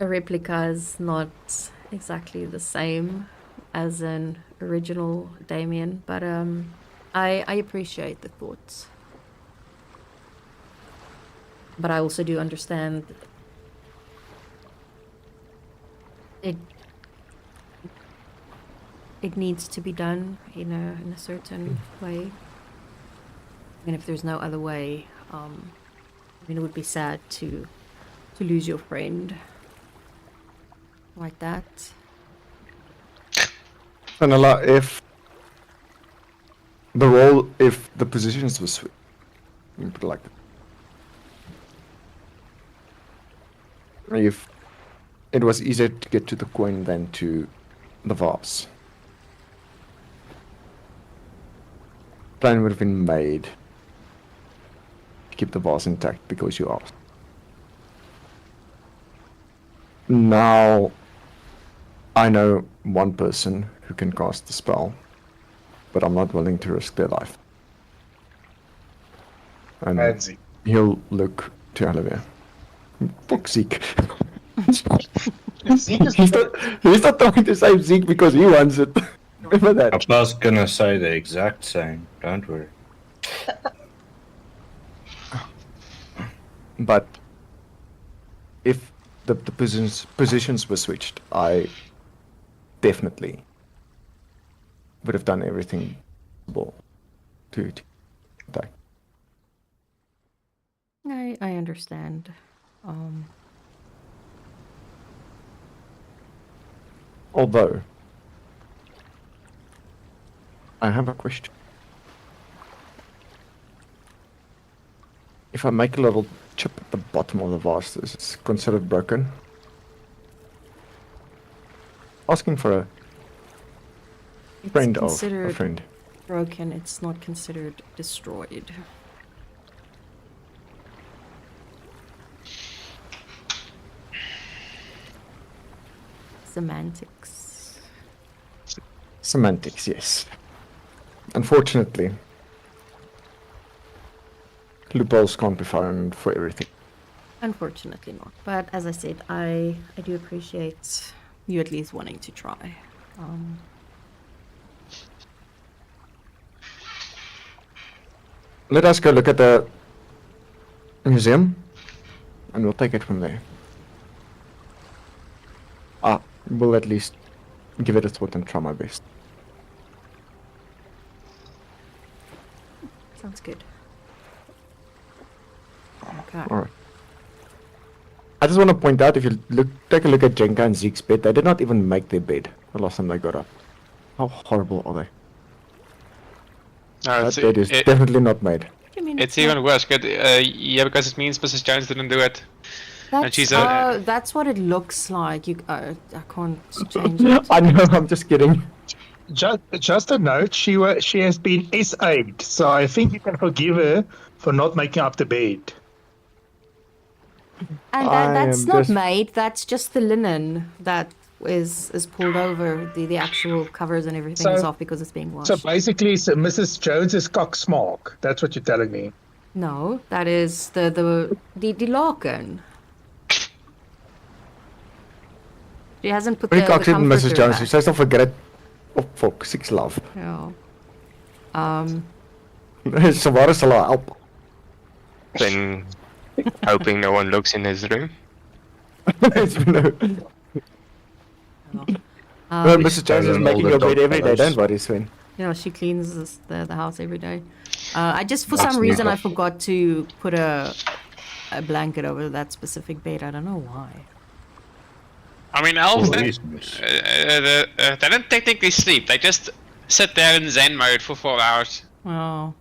a replica is not exactly the same as an original Damien, but I appreciate the thoughts. But I also do understand It needs to be done in a certain way. And if there's no other way, I mean, it would be sad to lose your friend like that. Vanilla, if the positions were switched, let me put it like that. If it was easier to get to the coin than to the vase, plan would have been made to keep the vase intact because you asked. Now, I know one person who can cast the spell, but I'm not willing to risk their life. And Fancy. he'll look to Olivia. Fuck Zeke. Zeke is- he's not trying to save Zeke because he wants it. Remember that. I was gonna say the exact same. Don't worry. But if the positions were switched, I definitely would have done everything possible to attack. I understand. Although, I have a question. If I make a little chip at the bottom of the vase, is it considered broken? Asking for a It's friend of a considered friend. broken. It's not considered destroyed. Semantics. Semantics, yes. Unfortunately, loopholes can't be found for everything. Unfortunately not. But as I said, I do appreciate you at least wanting to try. Let us go look at the museum, and we'll take it from there. We'll at least give it a thought and try my best. Sounds good. Okay. Alright. I just want to point out, if you take a look at Jenka and Zeke's bed, they did not even make their bed the last time they got up. How horrible are they? No, That bed is definitely not made. I mean, it's not- even worse. Yeah, because it means Mrs. Jones didn't do it. That's, she's that's what it looks like. I can't change it. I know, I'm just kidding. Just a note, she has been SA'd, so I think you can forgive her for not making up the bed. And I that's am not just- made. That's just the linen that is pulled over. The actual covers and everything is So- off because it's being washed. So basically, it's Mrs. Jones's cocksmark. That's what you're telling me. No, that is the Larkin. She hasn't put Pretty the cocked in Mrs. comforter Jones. You back. say don't forget it. Oh fuck, 6 love. Yeah. Savaris will help. Then hoping no one looks in his room. Mrs. Jones is and making all your the bed dog every day, fellows. don't worry, Sven. You know, she cleans the house every day. I just, for That's some reason, I neat. forgot to put a blanket over that specific bed. I don't know why. I mean, elves, For they reasons. don't technically sleep. They just sit there in Zen mode for 4 hours. Oh.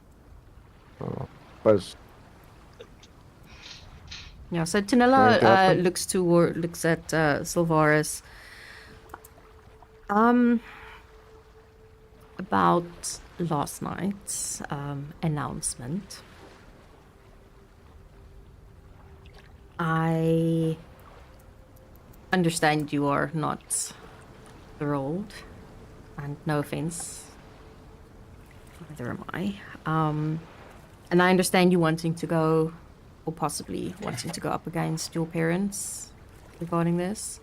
Buzz. Yeah, so Going to Tanilla happen? looks at Sylvaris. About last night's announcement. I understand you are not thrilled, and no offense, neither am I. And I understand you wanting to go, or possibly wanting to go up against your parents regarding this.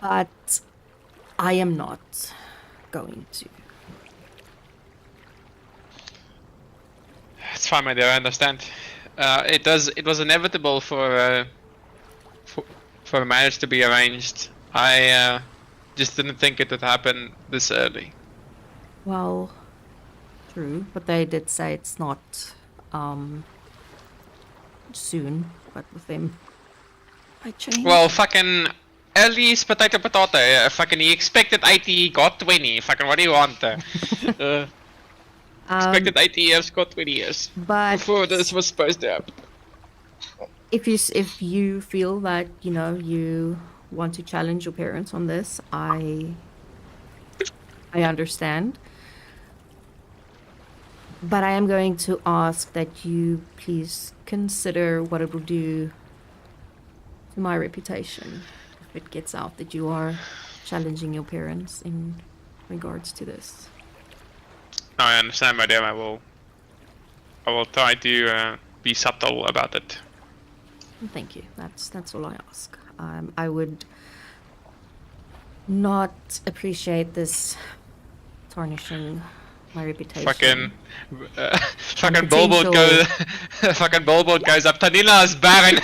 But I am not going to. It's fine, my dear. I understand. It was inevitable for for a marriage to be arranged. I just didn't think it would happen this early. Well, true, but they did say it's not soon, but with them I changed. Well, fucking early is potato. Fucking he expected 80, he got 20. Fucking what do you want? Expected 80 years, got 20 years. But Before this was supposed to happen. if you feel that, you know, you want to challenge your parents on this, I understand. But I am going to ask that you please consider what it will do to my reputation if it gets out that you are challenging your parents in regards to this. I understand, my dear. I will try to be subtle about it. Thank you. That's all I ask. I would not appreciate this tarnishing my reputation. Fucking billboard goes. Fucking billboard goes up. Tanila is barren.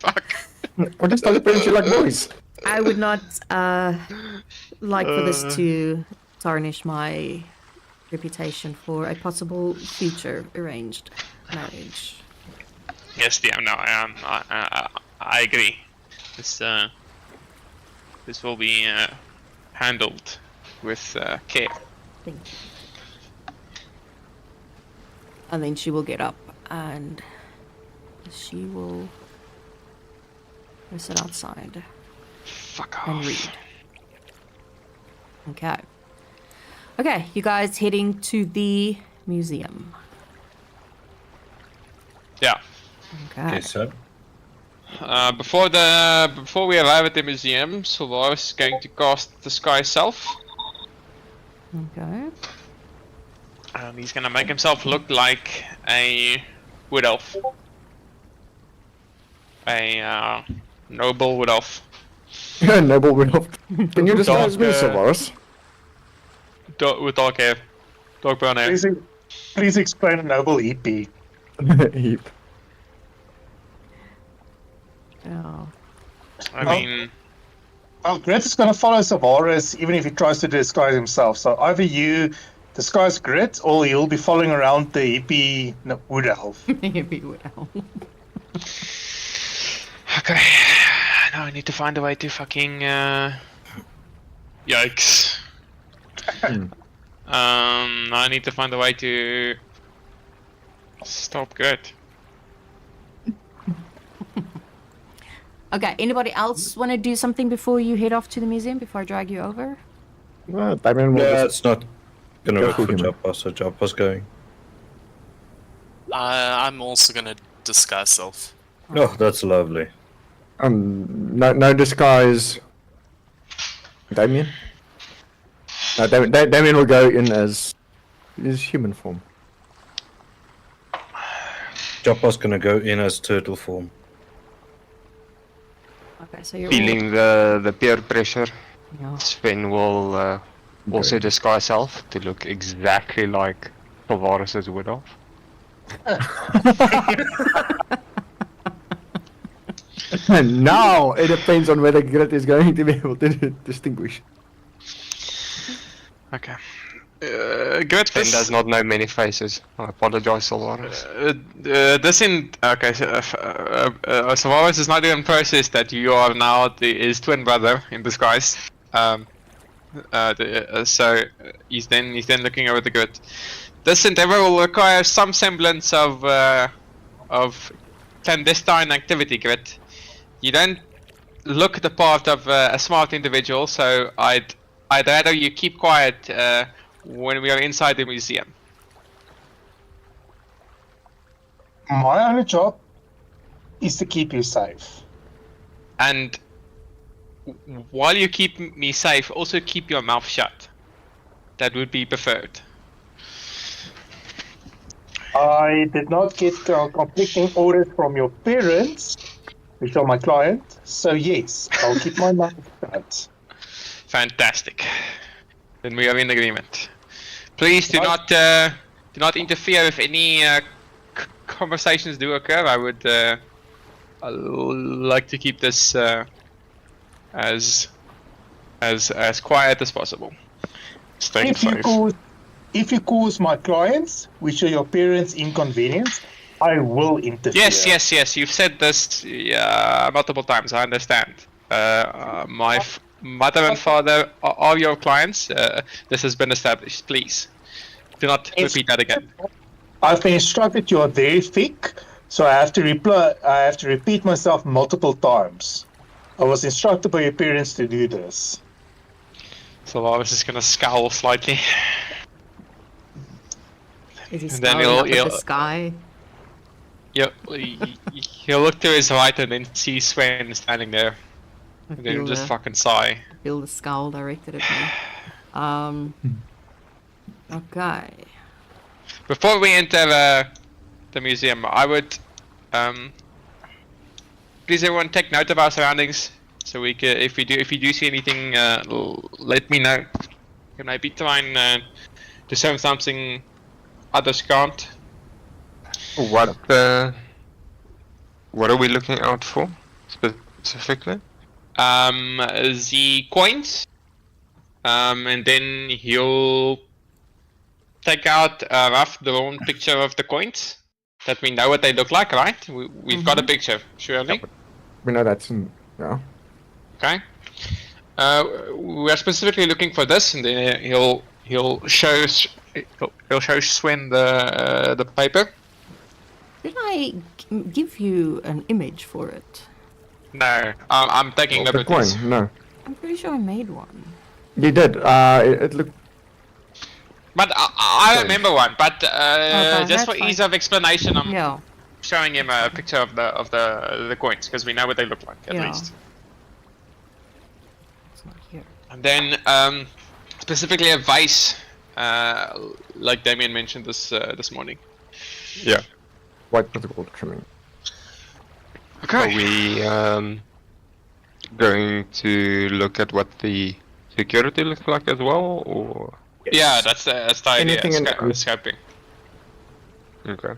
Fuck. Or just other parents you like boys. I would not like for this to tarnish my reputation for a possible future arranged marriage. Yes, dear. No, I agree. This will be handled with care. Thank you. And then she will get up and she will go sit outside Fuck and off. read. Okay. Okay, you guys heading to the museum. Yeah. Okay. Okay, so Before we arrive at the museum, Solaris is going to cast the Sky Self. Okay. He's gonna make himself look like a wood elf. A noble wood elf. Noble Rudolph. Can you describe me, Solaris? With dark hair. Dark brown hair. Please explain a noble EP. Heap. Oh. I mean, Well, Grit is going to follow Savaris even if he tries to disguise himself. So either you disguise Grit or you'll be following around the hippie wood elf. Hippie wood elf. okay. Now I need to find a way to fucking yikes. I need to find a way to stop Grit. Okay, anybody else want to do something before you head off to the museum, before I drag you over? Well, Damien will no, just... it's not gonna Go work for for him. Joppa, so Joppa's going. I'm also gonna disguise self. Oh, that's lovely. No disguise. Damien? No, Damien will go in as his human form. Joppa's gonna go in as turtle form. Okay, so you're Feeling the peer pressure, all... Sven will also disguise self to look exactly like Tavares' would have. Now it depends on whether Grit is going to be able to distinguish. Okay. Grit, Sven this does not know many faces. I apologize, Tavares. this in okay. So, Savaris is not even processed that you are now his twin brother in disguise. So he's then looking over the Grit. This endeavor will require some semblance of clandestine activity, Grit. You don't look the part of a smart individual, so I'd rather you keep quiet when we are inside the museum. My only job is to keep you safe. And while you keep me safe, also keep your mouth shut. That would be preferred. I did not get conflicting orders from your parents, which are my client. So yes, I'll keep my mouth shut. Fantastic. Then we are in agreement. Please do Right. not interfere if any conversations do occur. I would like to keep this as quiet as possible. Staying If you cause my clients, which are your parents, inconvenience, I will interfere. Yes. You've said this multiple times. I understand. My mother and father are your clients. This has been established. Please, do not repeat that again. I've been instructed you are very thick, so I have to repeat myself multiple times. I was instructed by your parents to do this. So I was just gonna scowl slightly. Is he And then scowling up at he'll- the sky? He'll look to his right and then see Sven standing there. I And then feel, just the, fucking sigh. feel the scowl directed at me. Okay. Before we enter the museum, I would please everyone take note of our surroundings. So we can, if you do see anything, let me know. Can maybe try and discern something others can't. What are we looking out for specifically? The coins, and then he'll take out a rough drawn picture of the coins, that we know what they look like, right? We've got a picture, surely. We know that's in. Yeah. Okay. We're specifically looking for this, and then he'll show Sven the paper. Did I give you an image for it? No, I'm taking The liberties. coin. No. I'm pretty sure I made one. You did. It looked. But I remember one. But Okay, just for that's ease fine. of explanation, I'm Yeah. showing him a picture of the coins because we know what they look like at Yeah. least. It's not here. And then specifically a vase, like Damien mentioned this morning. Yeah. White protocol trimming. Are we going to look at what the security looks like as well, or? Yeah, that's the idea. Anything in- Scoping. Okay.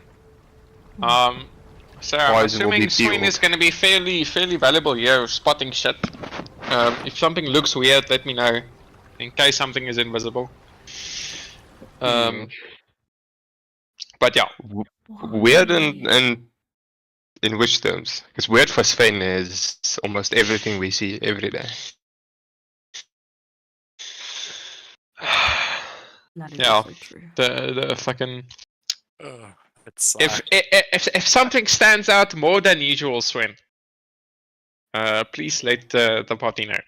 So Why I'm is it will be assuming Swing peeled? is going to be fairly valuable here, spotting shit. If something looks weird, let me know, in case something is invisible. But yeah, Weird and in which terms? Because weird for Sven is almost everything we see every day. That is Yeah. also true. the fucking It's if something stands out more than usual, Sven, please let the party know.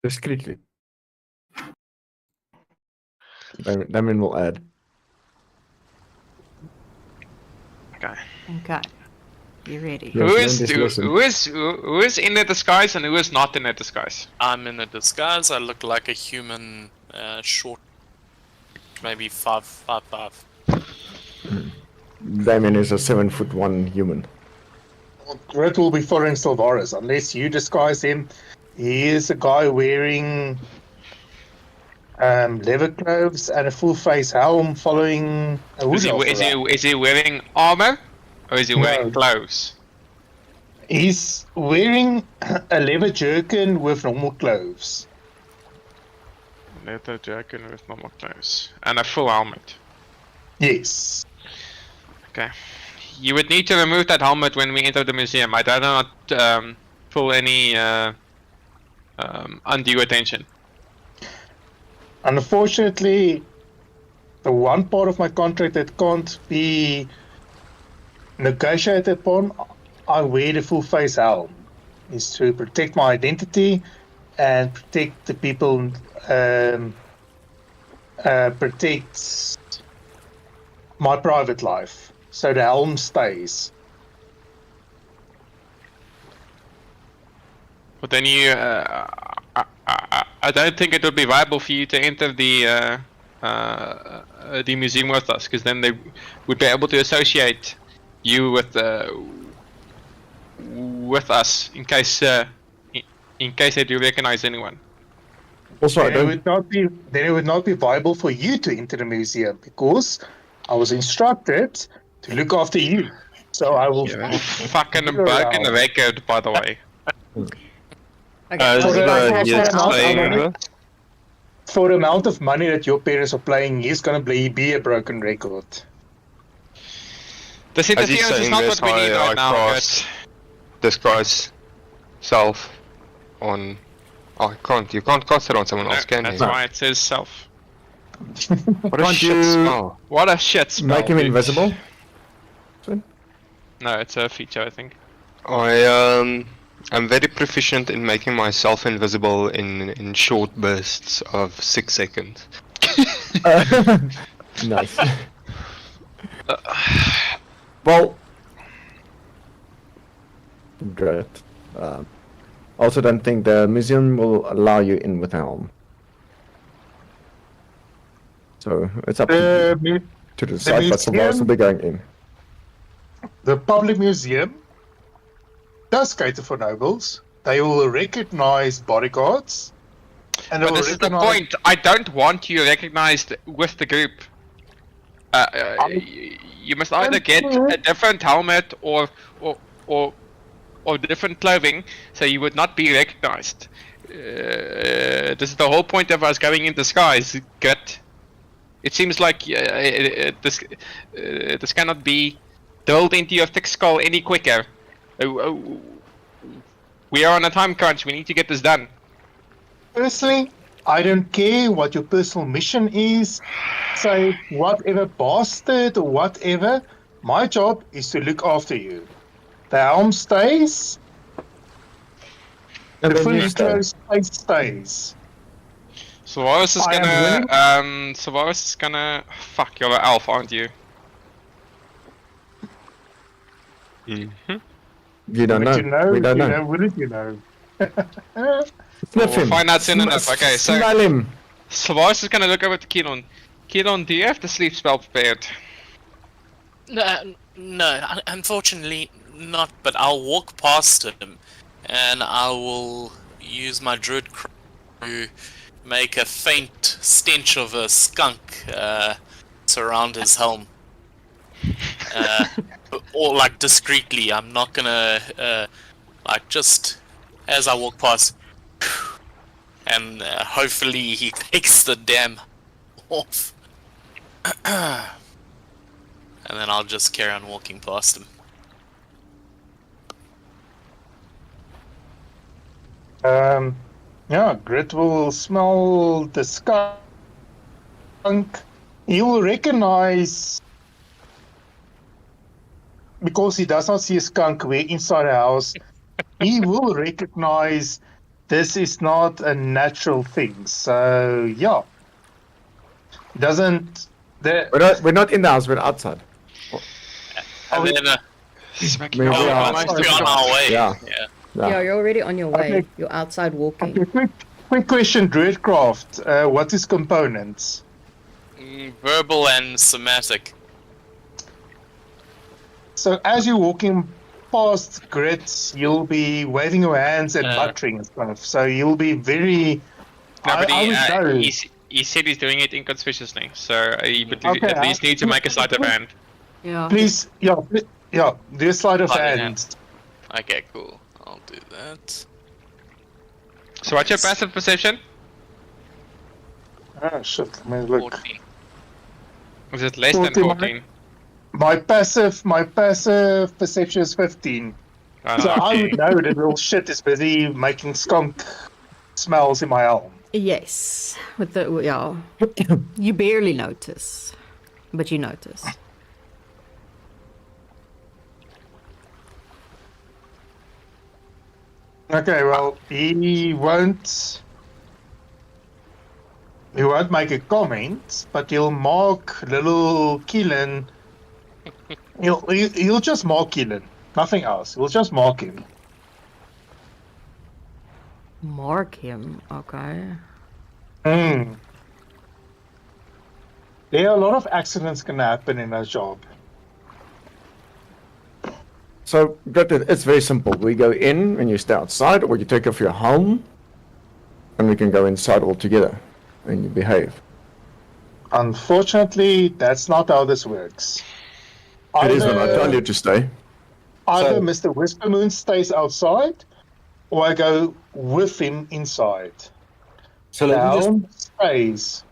Discreetly. Damien will add. Okay. Okay. You ready? Yes, learn this lesson. Who is in the disguise and who is not in the disguise? I'm in a disguise. I look like a human, short, maybe 5'5". Damien is a 7'1" human. Grit will be following Sylvaris unless you disguise him. He is a guy wearing leather clothes and a full face helm, following a Is hood. he wearing armor or is he wearing No. clothes? He's wearing a leather jerkin with normal clothes. Leather jacket with normal clothes and a full helmet. Yes. Okay. You would need to remove that helmet when we enter the museum. I'd rather not pull any undue attention. Unfortunately, the one part of my contract that can't be negotiated upon, I wear the full face helm, is to protect my identity and protect the people, protect my private life. So the helm stays. But then you, I don't think it would be viable for you to enter the museum with us, because then they would be able to associate you with us in case they do recognize anyone. Also, I Then it don't. would not be viable for you to enter the museum because I was instructed to look after you. So I will. Fucking figure broken out. record, by the way. Okay, so the- you guys hash yes, that out. saying- Okay. For the amount of money that your parents are playing, he's gonna be a broken record. This As he's interference is saying not this, what we need I right now, cast this guy's self on. Oh, you can't cast it on someone else, can That's you? why it says self. What a Can't shit you spell. What a shit spell. make him dude. invisible? No, it's a feature, I think. I'm very proficient in making myself invisible in short bursts of 6 seconds. Nice. Well, great. Also, don't think the museum will allow you in with helm. So it's up to you to decide, but Sylvanas will be going in. The public museum does cater for nobles. They will recognize bodyguards. And they But will this is the recognize- point. I don't want you recognized with the group. You must either get a different helmet or different clothing, so you would not be recognized. This is the whole point of us going in disguise. It seems like this cannot be drilled into your thick skull any quicker. We are on a time crunch. We need to get this done. Personally, I don't care what your personal mission is. Say whatever bastard or whatever. My job is to look after you. The helm stays. And The then you fully stay. closed space stays. Sylvanas is I am gonna. Sylvanas is gonna. Fuck, you're an elf, aren't you? Mm-hmm. You don't know. Would you know? We don't you know. Wouldn't you know? Sniff We'll him. find out soon enough. Okay, so Smell him. Sylvanas is gonna look over to Keelan. Keelan, do you have the sleep spell prepared? No, unfortunately not. But I'll walk past him, and I will use my druid cry to make a faint stench of a skunk surround his helm. Or like discreetly. I'm not gonna like just as I walk past, and hopefully he takes the damn off. And then I'll just carry on walking past him. Yeah, Grit will smell the skunk. He will recognize, because he does not see a skunk we're inside a house, he will recognize this is not a natural thing. So, yeah. Doesn't... We're not in the house. We're outside. And then We are we're on our way. Yeah. Yeah. Yeah, you're already on your way. Okay. You're outside walking. Okay, quick question, Druidcraft. What is components? Verbal and somatic. So as you're walking past Grit, you'll be waving your hands and Uh. muttering and stuff. So you'll be very... No, but I would know. he said he's doing it inconspicuously, so he would Okay, at least need to make a sleight of hand. Yeah. Please, do a sleight of Sleight of hand. Okay, cool. I'll do that. So what's your passive perception? Oh shit, let me look. 14. Is it less than 14? 14? My passive perception is 15. Oh, So no, I okay. would know that little shit is busy making skunk smells in my helm. Yes. With the yeah. You barely notice, but you notice. Okay, well, he won't make a comment, but he'll mark little Keelan. He'll just mark Keelan, nothing else. He'll just mark him. Mark him. Okay. Hmm. There are a lot of accidents gonna happen in our job. So, it's very simple. We go in and you stay outside, or you take off your helm, and we can go inside all together, and you behave. Unfortunately, that's not how this works. It is when I Either- tell you to stay. either So- Mr. Whispermoon stays outside, or I go with him inside. So The let me just helm stays.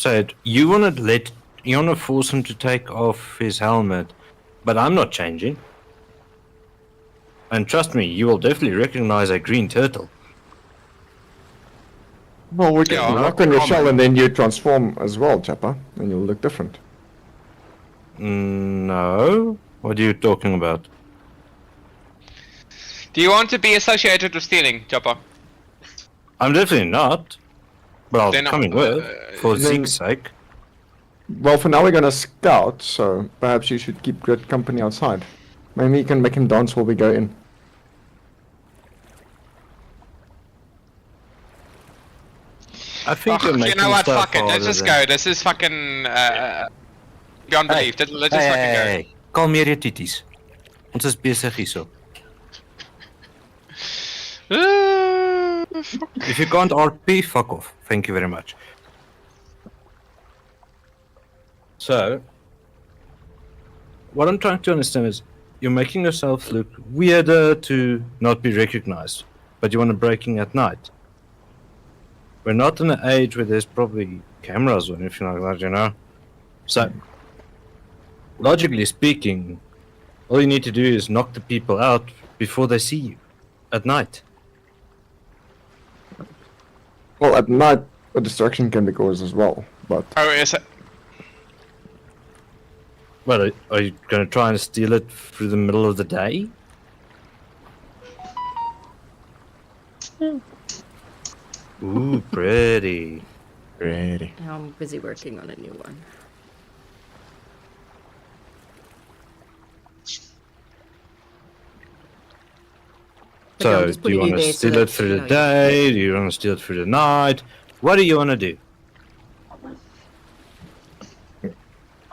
say it. You wanna force him to take off his helmet, but I'm not changing. And trust me, you will definitely recognize a green turtle. Well, we can Yeah. knock on your shell and then you transform as well, Chopper, and you'll look different. No. What are you talking about? Do you want to be associated with stealing, Chopper? I'm definitely not. But I'll Then, be coming with, for then- Zeke's sake. Well, for now we're gonna scout, so perhaps you should keep good company outside. Maybe you can make him dance while we go in. I think you're You making know what? stuff Fuck it. Let's harder just than- go. This is fucking beyond Hey, belief. Let's just fucking go. Hey, kalmeer je titties. Ons is besig hierso. If you can't RP, fuck off. Thank you very much. So, what I'm trying to understand is, you're making yourself look weirder to not be recognized, but you want to breaking at night. We're not in an age where there's probably cameras or anything like that, you know? So, logically speaking, all you need to do is knock the people out before they see you at night. Well, at night a distraction can be caused as well, but Oh, is it? Well, are you going to try and steal it through the middle of the day? Ooh, pretty. ready. I'm busy working on a new one. But no, So, just do you putting want it to there so steal that, it through you the know, you- day? Do you want to steal it through the night? What do you want to do?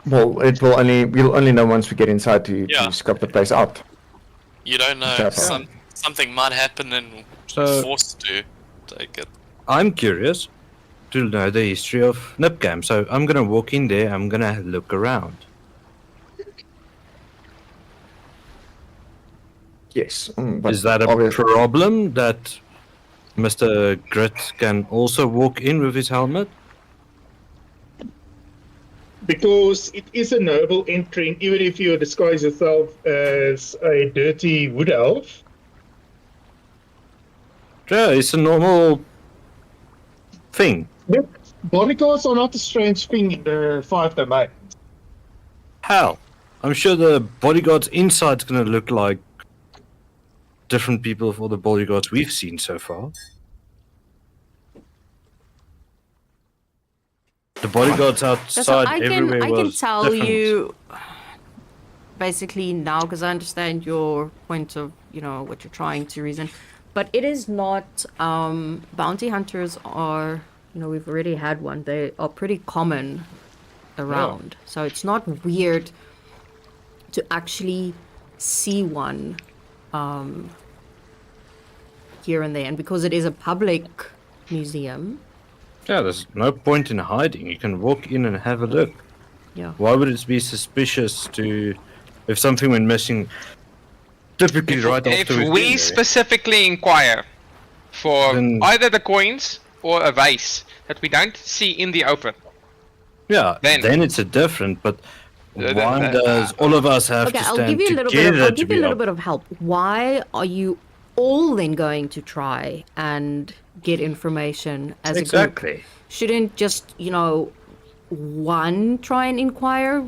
Well, we'll only know once we get inside to Yeah. scope the place out. You don't know. Chopper. Something might happen and So- you're forced to take it. I'm curious to know the history of Nipcam, so I'm going to walk in there, I'm going to look around. Yes. But Is that a obviously- problem that Mr. Grit can also walk in with his helmet? Because it is a noble entry, even if you disguise yourself as a dirty wood elf. Yeah, it's a normal thing. Bodyguards are not a strange thing in the 5 domain. How? I'm sure the bodyguards inside's gonna look like different people for the bodyguards we've seen so far. The bodyguards So outside everywhere I can was tell different. you basically now because I understand your point of what you're trying to reason, but it is not. Bounty hunters are we've already had one. They are pretty common around, so it's not weird to actually see one here and there, and because it is a public museum. Yeah, there's no point in hiding. You can walk in and have a look. Yeah. Why would it be suspicious if something went missing? Typically, right If after we've we been there. specifically inquire for Then- either the coins or a vase that we don't see in the open, Yeah, Then- then it's a different. But then- why does all of us have Okay, to I'll stand give you a little together bit. I'll to give be you a little up? bit of help. Why are you all then going to try and get information as a group? Exactly. Shouldn't just one try and inquire?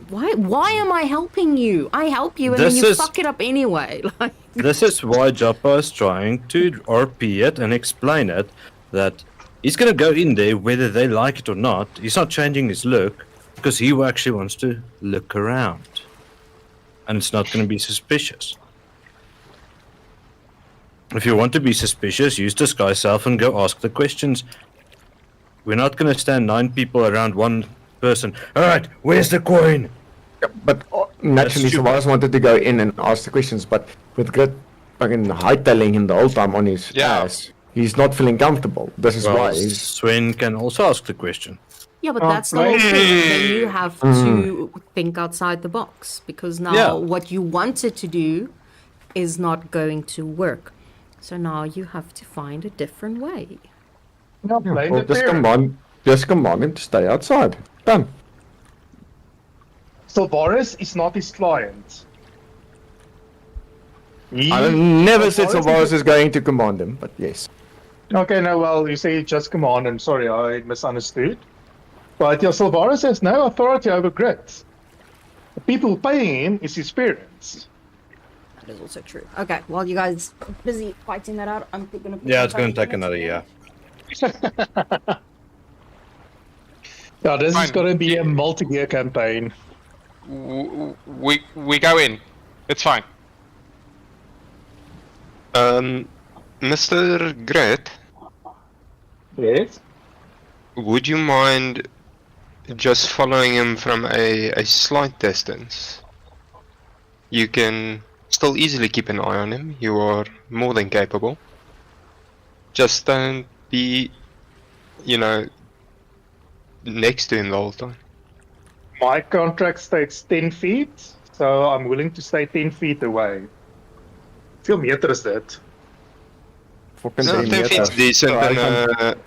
Why am I helping you? I help you and This then you is- fuck it up anyway. Like, This is why Joppa is trying to RP it and explain it that he's gonna go in there whether they like it or not. He's not changing his look because he actually wants to look around, and it's not gonna be suspicious. If you want to be suspicious, use disguise self and go ask the questions. We're not gonna stand 9 people around one person. All right, where's the coin? But naturally, stupid. Savalas wanted to go in and ask the questions, but with Grit fucking hightailing him the whole time on his Yeah. ass, he's not feeling comfortable. This is why Well, he's... Sven can also ask the question. Yeah, but that's the whole Right. thing. Then you have to think outside the box because now Yeah. what you wanted to do is not going to work. So now you have to find a different way. No, Yeah, blame well, the parent. just command him to stay outside. Done. Sylvaris is not his client. I never said Sylvaris Sylvaris is going to command him, but yes. Okay, no, well, you say just command him. Sorry, I misunderstood. But yeah, Sylvaris has no authority over Grit. The people paying him is his parents. That is also true. Okay, while you guys are busy fighting that out, I'm gonna. put Yeah, my it's going to phone take in another again. year. Yeah, this is Fine. going to be a multi-year campaign. We go in. It's fine. Mr. Gret, Yes? would you mind just following him from a slight distance? You can still easily keep an eye on him. You are more than capable. Just don't be, next to him the whole time. My contract states 10 feet, so I'm willing to stay 10 feet away. Hoeveel meter is dit? Fucking No, 10 10 meters. feet's decent So I in can-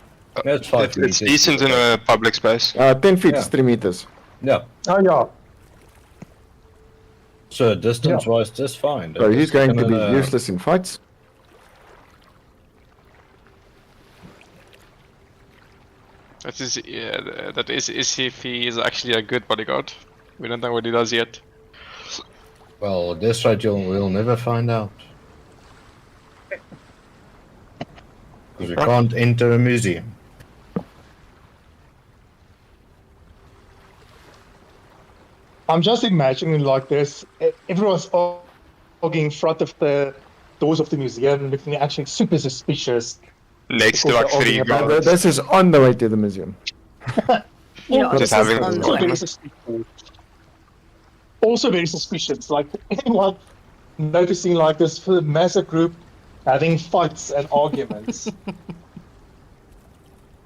That's 5 it's meters. decent in a public space. 10 feet Yeah. is 3 meters. Yeah. Oh ja. So distance-wise, just fine. So he's going to be Gonna- useless in fights. That is if he is actually a good bodyguard. We don't know what he does yet. Well, this right, we'll never find out. Because we can't enter a museum. I'm just imagining like this. Everyone's arguing in front of the doors of the museum, looking actually super suspicious. Next to Because like they're 3 arguing about guards. This is on the way to the museum. You know, Just this is having on a the Also way. very suspicious. Also very suspicious. Like anyone noticing like this massive group having fights and arguments.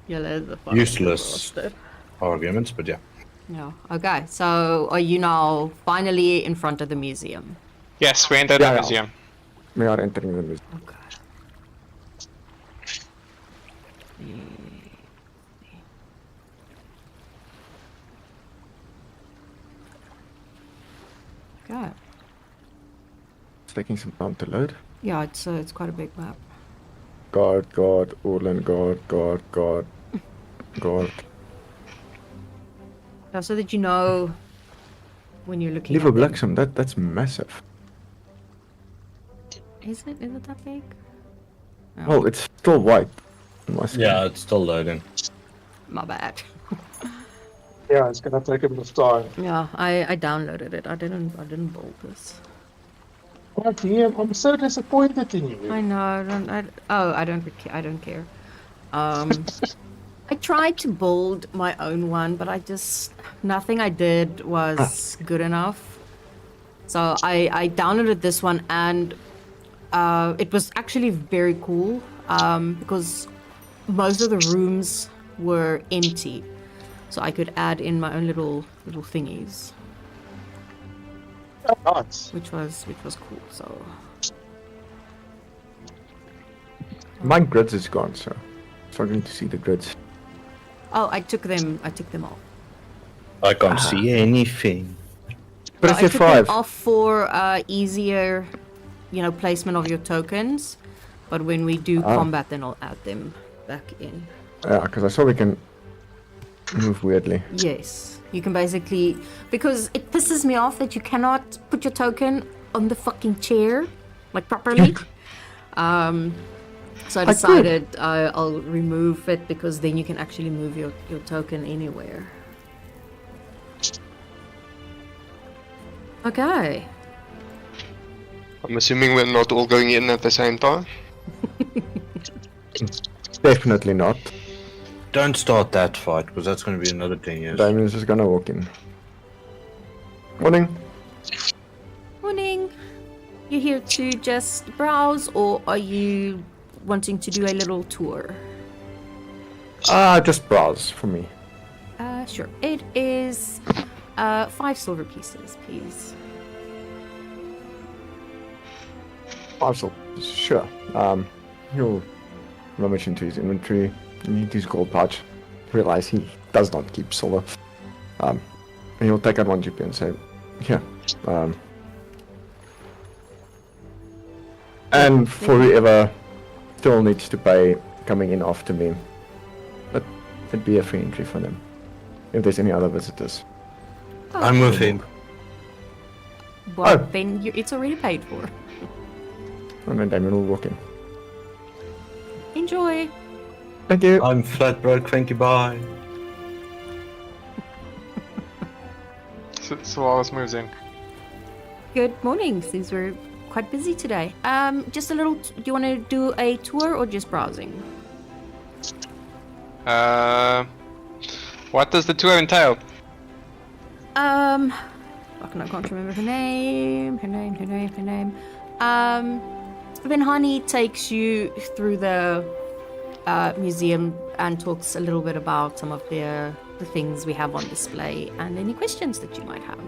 Yeah, that's the fucking Useless. bastard. Arguments, but yeah. Yeah. Okay, so are you now finally in front of the museum? Yes, we entered Yeah, the yeah. museum. We are entering the museum. Okay. Okay. It's taking some time to load. Yeah, it's quite a big map. Guard, Orland, guard. Yeah, so that you know when you're looking Leave a at them. Blacksum, that's massive. Is it that big? Oh, Well, it's still white. on my screen. Yeah, it's still loading. my bad. Yeah, it's gonna take a bit of time. Yeah, I downloaded it. I didn't build this. Oh dear, I'm so disappointed in you. I know. I don't care. I tried to build my own one, but nothing I did was good enough. So I downloaded this one, and it was actually very cool because most of the rooms were empty, so I could add in my own little thingies, Oh, nice. which was cool. So My grids is gone, so struggling to see the grids. I took them off. I can't see anything. Press I took F5. them off for easier, placement of your tokens. But when we do combat, then I'll add them back in. Yeah, because I saw we can move weirdly. Yes, you can basically, because it pisses me off that you cannot put your token on the fucking chair, like properly. So I decided I'll remove it because then you can actually move your token anywhere. Okay. I'm assuming we're not all going in at the same time. Definitely not. Don't start that fight, because that's going to be another 10 years. Damien's just gonna walk in. Morning. Morning. You here to just browse, or are you wanting to do a little tour? Just browse for me. Sure. It is 5 silver pieces, please. 5 silver. Sure. He'll rummage into his inventory, into his gold pouch, realize he does not keep silver. And he'll take out 1 GP and say, "Here." And for whoever still needs to pay coming in after me, but it'd be a free entry for them. If there's any other visitors. I'm with him. Well, Oh. then it's already paid for. And then Damien will walk in. Enjoy. Thank you. I'm flat broke, thank you, bye. So I was moving. Good morning. Seems we're quite busy today. Just a little. Do you want to do a tour or just browsing? What does the tour entail? Fucking, I can't remember her name. Vinhani takes you through the museum and talks a little bit about some of the things we have on display and any questions that you might have.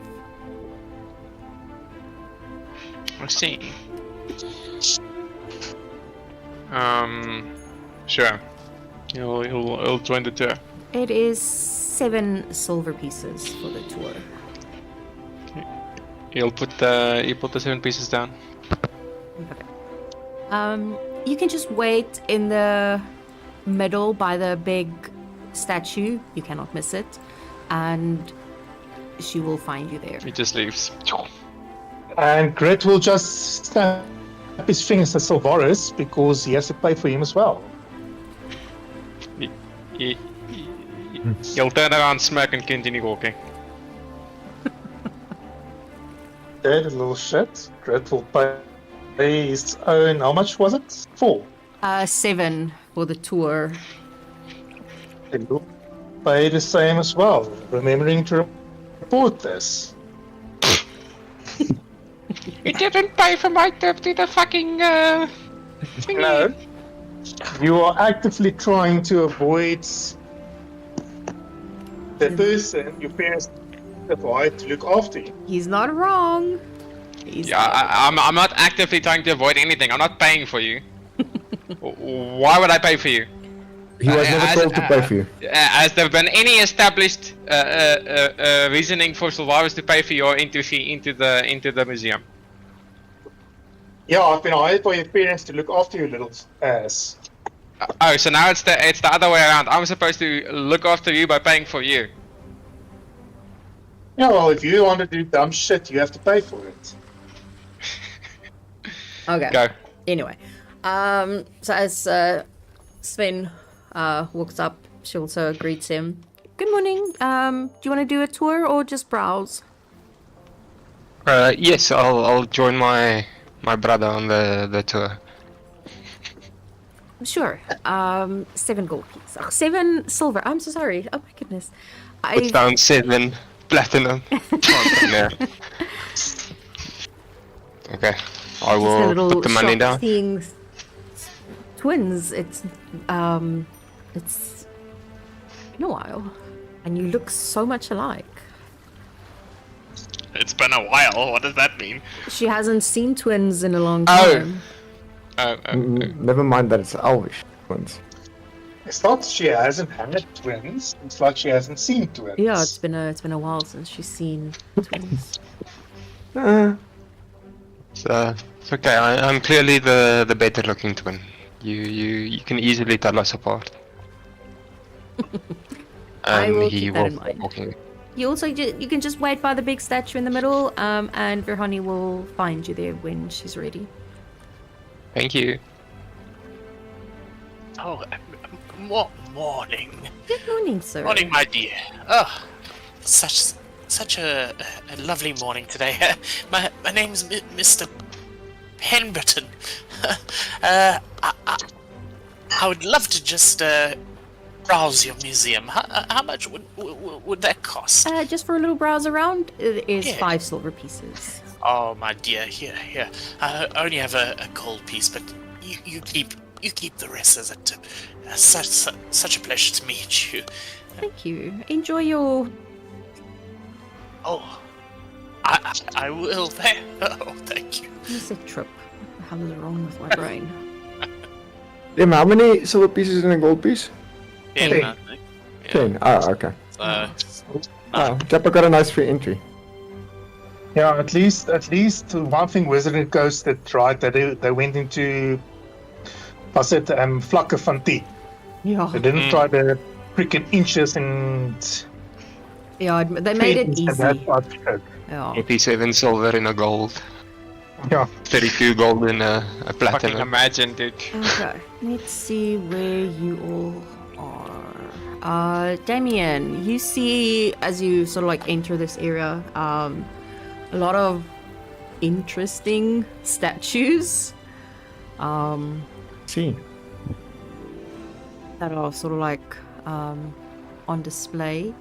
I see. Sure. He'll join the tour. It is 7 silver pieces for the tour. He'll put the 7 pieces down. You can just wait in the middle by the big statue. You cannot miss it. And she will find you there. He just leaves. And Grit will just snap his fingers at Silvaris because he has to pay for him as well. He'll turn around, smirk, and continue walking. Dead little shit. Grit will pay his own. How much was it? 4. 7 for the tour. He will pay the same as well. Remembering to report this. You didn't pay for my trip to the fucking thingy. No. You are actively trying to avoid the person your parents provide to look after you. He's not wrong. He's Yeah, I'm not actively trying to avoid anything. I'm not paying for you. Why would I pay for you? He was never told to pay for you. Has there been any established reasoning for Sylvaris to pay for your entry fee into the museum? Yeah, I've been hired by your parents to look after your little ass. Oh, so now it's the other way around. I'm supposed to look after you by paying for you. Yeah, well, if you want to do dumb shit, you have to pay for it. Okay. Go. Anyway, so as Sven walks up, she also greets him. Good morning. Do you want to do a tour or just browse? Yes, I'll join my brother on the tour. Sure. 7 gold pieces. Oh, 7 silver. I'm so sorry. Oh my goodness. Puts down 7 platinum. No. Okay, I will put the money down. Seeing twins. It's been a while, and you look so much alike. It's been a while. What does that mean? She hasn't seen twins in a long time. Never mind that it's Elvish twins. It's not she hasn't had twins, it's like she hasn't seen twins. Yeah, it's been a while since she's seen twins. So it's okay. I'm clearly the better looking twin. You can easily tell us apart. I will he keep that in mind. Okay. You also you can just wait by the big statue in the middle, and Virhani will find you there when she's ready. Thank you. Oh, morning. Good morning, sir. Morning, my dear. Oh, such a lovely morning today. My name's Mr. Pemberton. I would love to just browse your museum. How much would that cost? Just for a little browse around, it is Yeah. 5 silver pieces. Oh, my dear, here. I only have a gold piece, but you keep you keep the rest of it. Such a pleasure to meet you. Thank you. Enjoy your... Oh, I will. Oh, thank you. I said trip. What the hell is wrong with my brain? Dim, how many silver pieces in a gold piece? 10, Hey. I think. Yeah. 10. Ah, okay. So, Oh, Japa got a nice free entry. Yeah, at least one thing Wizarding Coast did right. They went into, was it Vlakkefontein. Yeah. They didn't try the freaking inches and Yeah, they made it feet and that easy. type of shit. Yeah. 87 silver in a gold. Yeah. 32 gold in a Fucking platinum. imagine, dude. Okay, let's see where you all are. Damien, you see as you sort of like enter this area, a lot of interesting statues See. that are sort of like on display.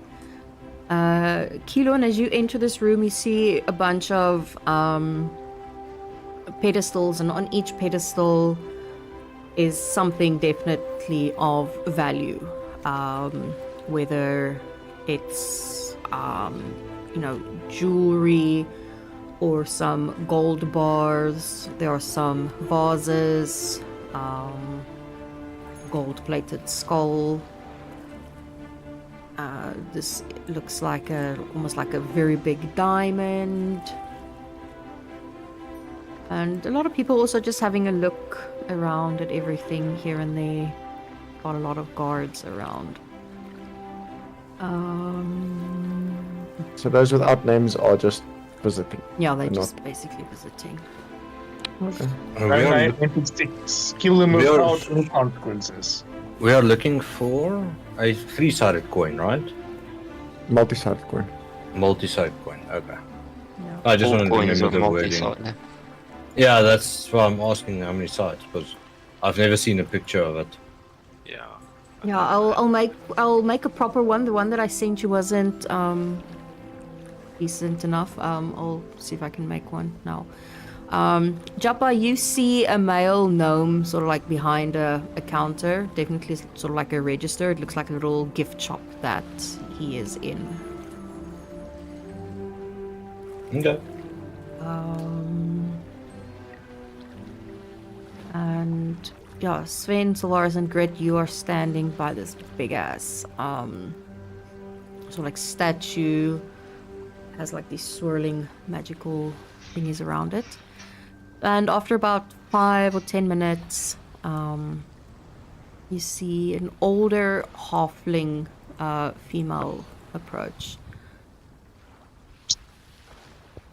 Keelan, as you enter this room, you see a bunch of pedestals, and on each pedestal is something definitely of value. Whether it's, jewelry or some gold bars. There are some vases, gold-plated skull. This looks like almost like a very big diamond. And a lot of people also just having a look around at everything here and there. Got a lot of guards around. So those without names are just visiting. Yeah, they're They're just basically visiting. Okay. We are, Kill them we are- without any consequences. we are looking for a 3-sided coin, right? Multi-sided coin. Multi-sided coin. Okay. Yeah. I just All want to coins remember are the wording. multi-sided. Yeah, that's why I'm asking how many sides, because I've never seen a picture of it. Yeah. Yeah, I'll make a proper one. The one that I sent you wasn't decent enough. I'll see if I can make one now. Japa, you see a male gnome sort of like behind a counter, definitely sort of like a register. It looks like a little gift shop that he is in. Okay. And yeah, Sven, Solaris, and Grit, you are standing by this big ass sort of like statue. Has like these swirling magical thingies around it. And after about 5 or 10 minutes, you see an older halfling female approach.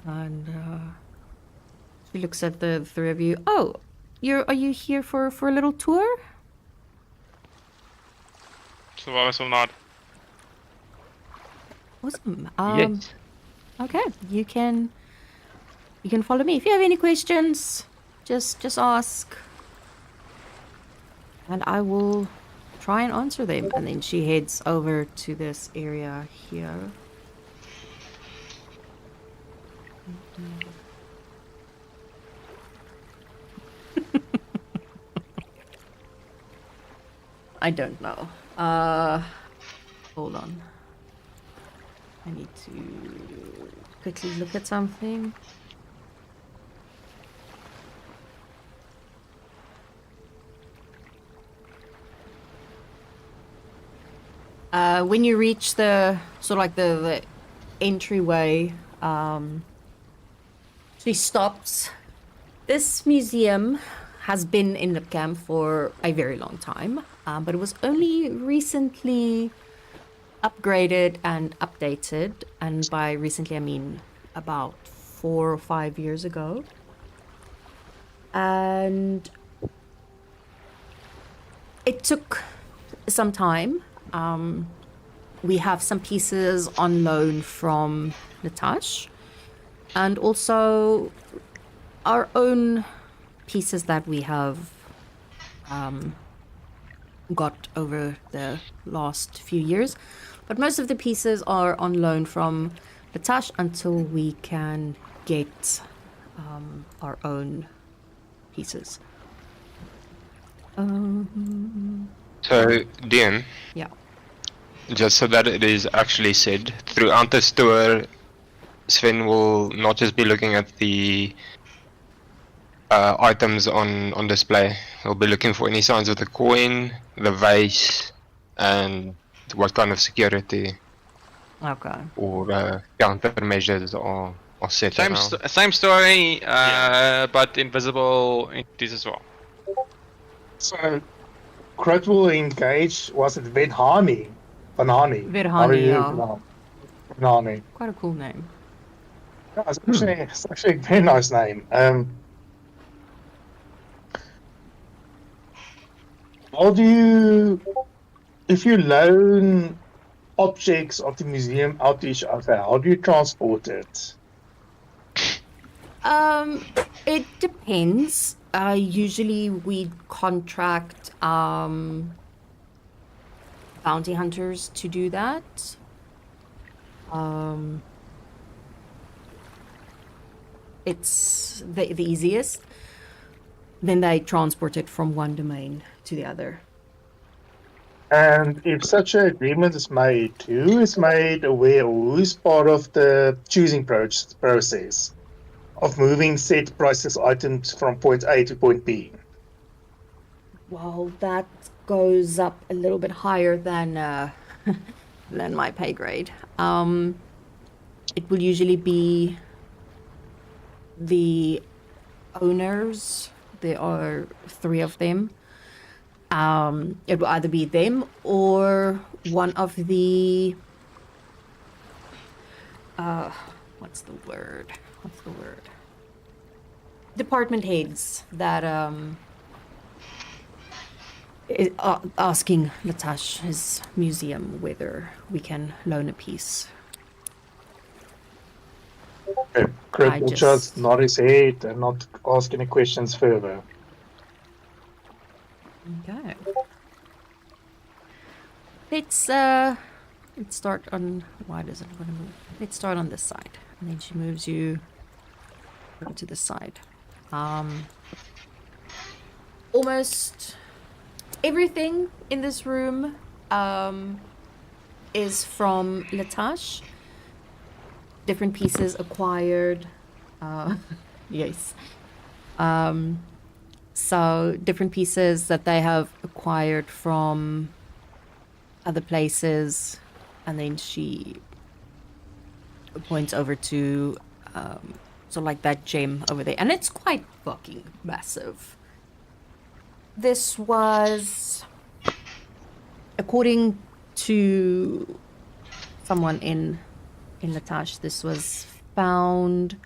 And she looks at the three of you. Oh, are you here for a little tour? Solaris will nod. Awesome. Yes. Okay, you can follow me. If you have any questions, just ask. And I will try and answer them. And then she heads over to this area here. I don't know. Hold on. I need to quickly look at something. When you reach the sort of like the entryway, she stops. This museum has been in Lipcamp for a very long time, but it was only recently upgraded and updated, and by recently I mean about 4 or 5 years ago. And it took some time. We have some pieces on loan from Natash, and also our own pieces that we have got over the last few years. But most of the pieces are on loan from Natash until we can get our own pieces. So, Dean, Yeah. just so that it is actually said, throughout this tour, Sven will not just be looking at the items on display. He'll be looking for any signs of the coin, the vase, and what kind of security Okay. or countermeasures are set around. Same story, but invisible entities as well. So, Kurt will engage, was it Vedhani? Vanani? Vedhani, How do you yeah. pronounce it? Vanani. Quite a cool name. Yeah, it's actually a very nice name. How do you, if you loan objects of the museum out to each other, how do you transport it? It depends. Usually we contract bounty hunters to do that. It's the easiest. Then they transport it from one domain to the other. And if such an agreement is made, who is made aware or who is part of the choosing process of moving said priceless items from point A to point B? Well, that goes up a little bit higher than than my pay grade. It will usually be the owners. There are 3 of them. It will either be them or one of the what's the word? Department heads that is asking Natash's museum whether we can loan a piece. Okay. Kurt I will just- just nod his head and not ask any questions further. Okay. Let's start on, why does it want to move? Let's start on this side. And then she moves you over to this side. Almost everything in this room is from Latash. Different pieces acquired. Yes. So different pieces that they have acquired from other places, and then she points over to so like that gem over there, and it's quite fucking massive. This was, according to someone in Latash, this was found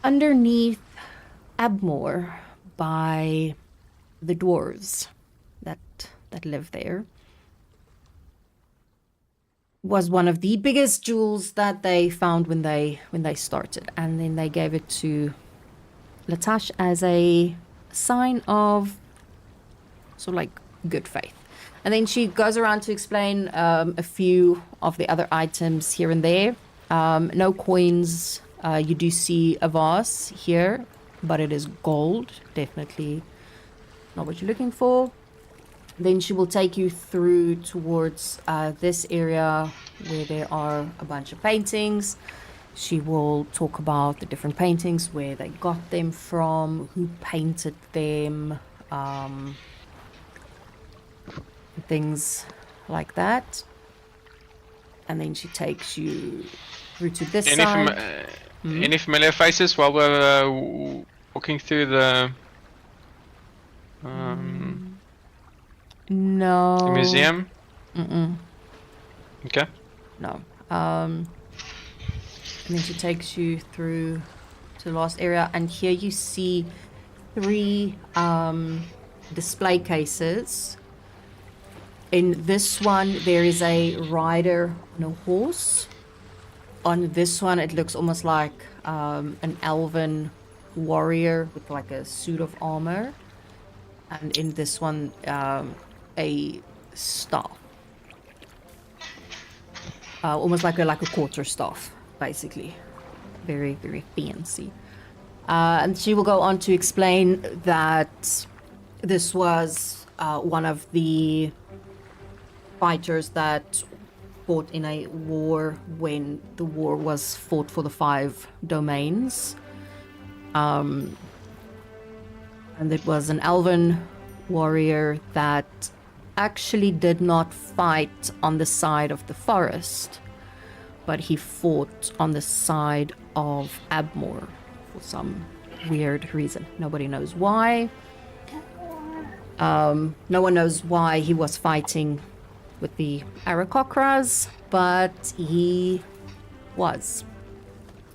underneath Abmore by the dwarves that live there. Was one of the biggest jewels that they found when they started, and then they gave it to Latash as a sign of sort of like good faith. And then she goes around to explain a few of the other items here and there. No coins. You do see a vase here, but it is gold. Definitely not what you're looking for. Then she will take you through towards this area where there are a bunch of paintings. She will talk about the different paintings, where they got them from, who painted them, things like that. And then she takes you through to this side. Any familiar faces while we're walking through the No. the museum? Mm-mm. Okay. No. And then she takes you through to the last area, and here you see 3 display cases. In this one, there is a rider on a horse. On this one, it looks almost like an elven warrior with like a suit of armor. And in this one, a staff. Almost like a quarter staff, basically. Very, very fancy. And she will go on to explain that this was one of the fighters that fought in a war when the war was fought for the 5 domains. And it was an elven warrior that actually did not fight on the side of the forest, but he fought on the side of Abmore for some weird reason. Nobody knows why. No one knows why he was fighting with the Aarakocras, but he was.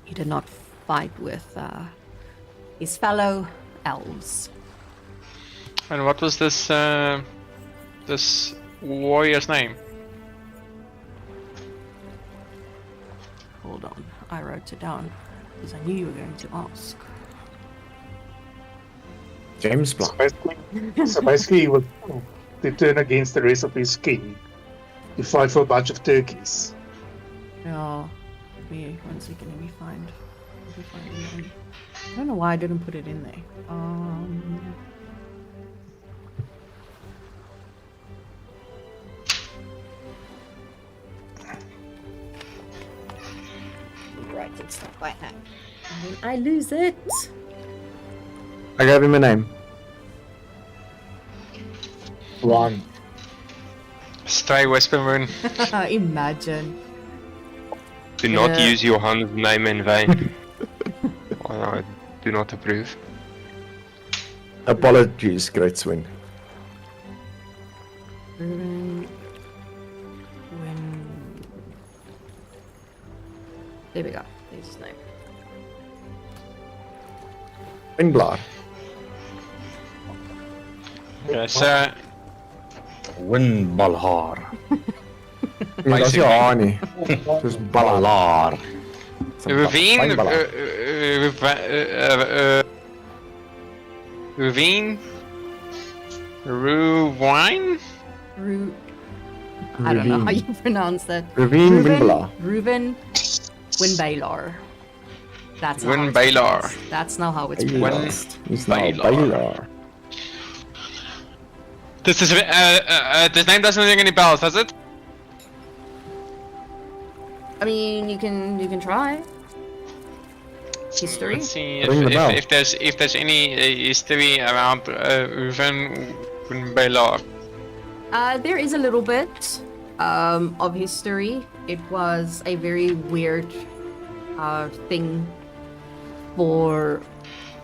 He did not fight with his fellow elves. And what was this this warrior's name? Hold on, I wrote it down because I knew you were going to ask. James So Blunt. basically, he was to turn against the rest of his king. You fight for a bunch of turkeys. Yeah, me 1 second. Let me find the name. I don't know why I didn't put it in there. Writing stuff right now. And then I lose it. I gave him a name. One. Stray Whisper Moon. Imagine. Do not Yeah. use Johan's name in vain. I do not approve. Apologies, Great Swing. When... There we go. There's his name. Windblar. Okay, so Windbalhar. Ja, dat is jou aan nie. Soos Ballar. Ravine, Windballar. Ravine, Ruwine. I don't know how you pronounce that. Ravine Windballar. Reuven Winbalar. That's not how it's Winbalar. pronounced. That's not how it's Win- pronounced. He's now Balar. Balar. This name doesn't ring any bells, does it? I mean, you can try. History. Let's see Ring the bell. if there's any history around Ruven Winbalar. There is a little bit of history. It was a very weird thing for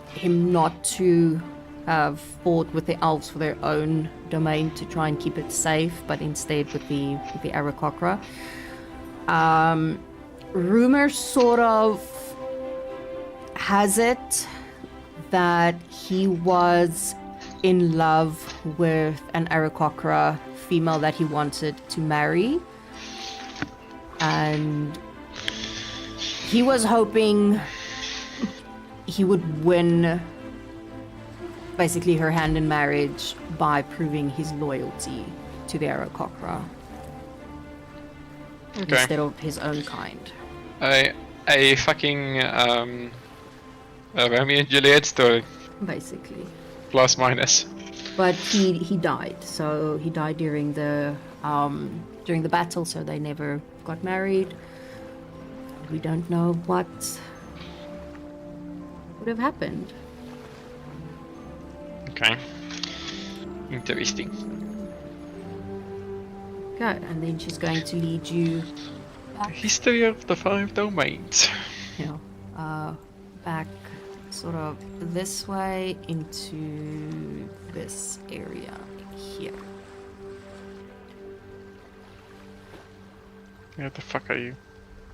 him not to have fought with the elves for their own domain to try and keep it safe, but instead with the Aarakocra. Rumor sort of has it that he was in love with an Aarakocra female that he wanted to marry, and he was hoping he would win basically her hand in marriage by proving his loyalty to the Aarakocra Okay. instead of his own kind. A fucking Romeo and Juliet story, Basically. plus minus. But he died. So he died during the battle, so they never got married. We don't know what would have happened. Okay. Interesting. Okay, and then she's going to lead you History of the 5 domains. back sort of this way into this area here. Where the fuck are you?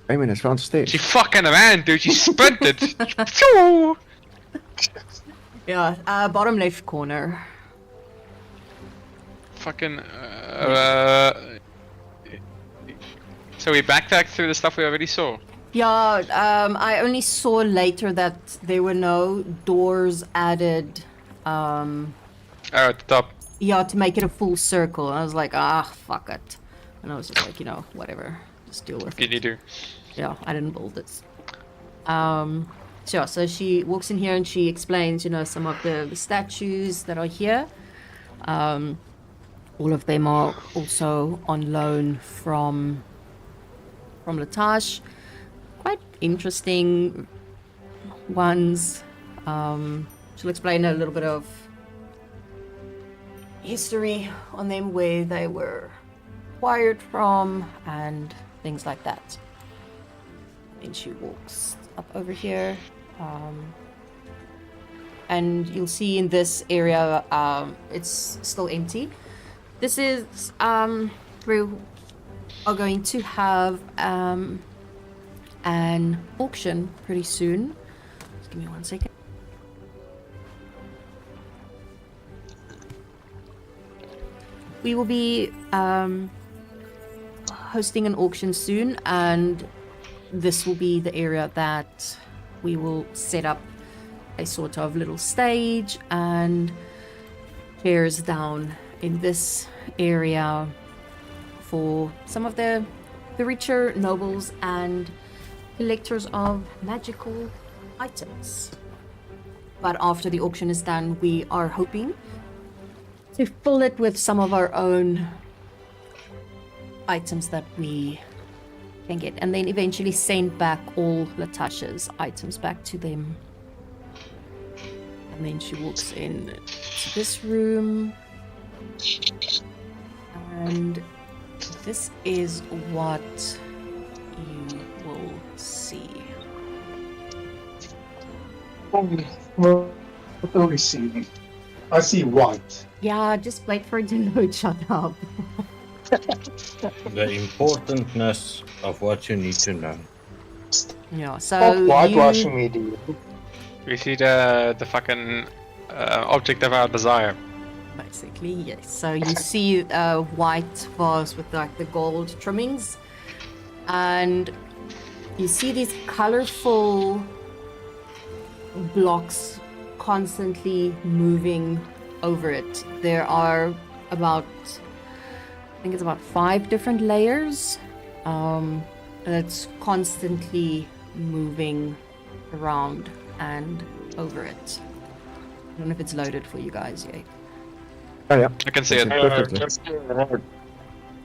1 minute round stage. She fucking ran, dude. She sprinted. Phew. Yeah, bottom left corner. Fucking. So we backtracked through the stuff we already saw. Yeah, I only saw later that there were no doors added. Oh, at the top. Yeah, to make it a full circle. And I was like, fuck it. And I was just like, whatever. Just deal with What did you it. do? Yeah, I didn't build this. So she walks in here and she explains, some of the statues that are here. All of them are also on loan from Latash. Quite interesting ones. She'll explain a little bit of history on them, where they were acquired from, and things like that. And she walks up over here. And you'll see in this area, it's still empty. This is, we are going to have an auction pretty soon. Just give me 1 second. We will be hosting an auction soon, and this will be the area that we will set up a sort of little stage and chairs down in this area for some of the richer nobles and collectors of magical items. But after the auction is done, we are hoping to fill it with some of our own items that we can get, and then eventually send back all Latash's items back to them. And then she walks in to this room, and this is what you will see. What do we see? I see white. Yeah, just wait for it to load. Shut up. The importantness of what you need to know. Yeah, Stop so whitewashing me, dude. We see the fucking object of our desire. Basically, yes. So you see a white vase with like the gold trimmings, and you see these colorful blocks constantly moving over it. There are about, I think it's about 5 different layers, and it's constantly moving around and over it. I don't know if it's loaded for you guys yet. Oh yeah. I can see That's it. perfectly.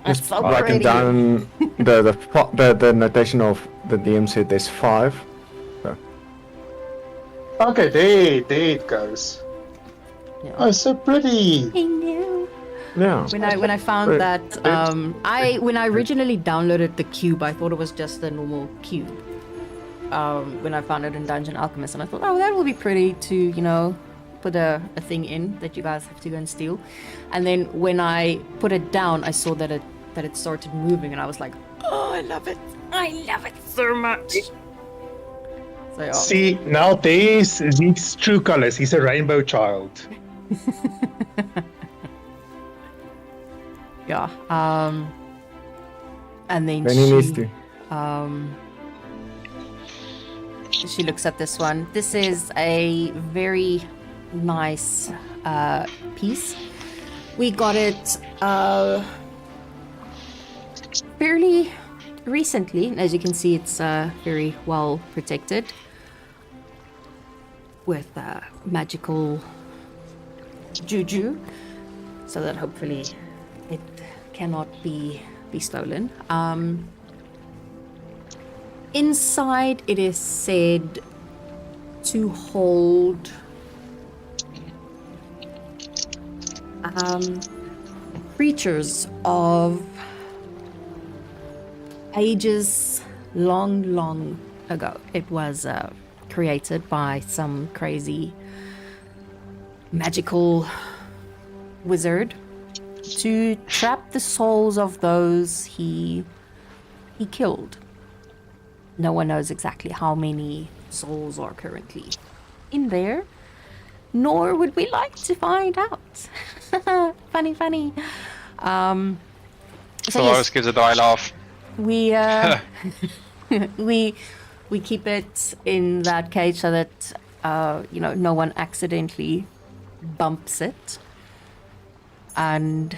That's so Writing pretty. down the notation of the DM said there's 5. Okay, there it goes. Yeah. Oh, so pretty. I know. Yeah. When I found Wait, that, when I originally downloaded the cube, I thought it was just a normal cube. When I found it in Dungeon Alchemist, and I thought, oh, that will be pretty to, you know, put a thing in that you guys have to go and steal. And then when I put it down, I saw that it started moving, and I was like, oh, I love it. I love it so much. So, yeah. See, now there's his true colors. He's a rainbow child. Yeah. And then Then he needs to. she looks at this one. This is a very nice piece. We got it fairly recently. As you can see, it's very well protected with magical juju, so that hopefully it cannot be stolen. Inside, it is said to hold creatures of ages long ago. It was created by some crazy magical wizard to trap the souls of those he killed. No one knows exactly how many souls are currently in there, nor would we like to find out. Funny. So Solaris yes, gives a die laugh. we we keep it in that cage so that you know, no one accidentally bumps it and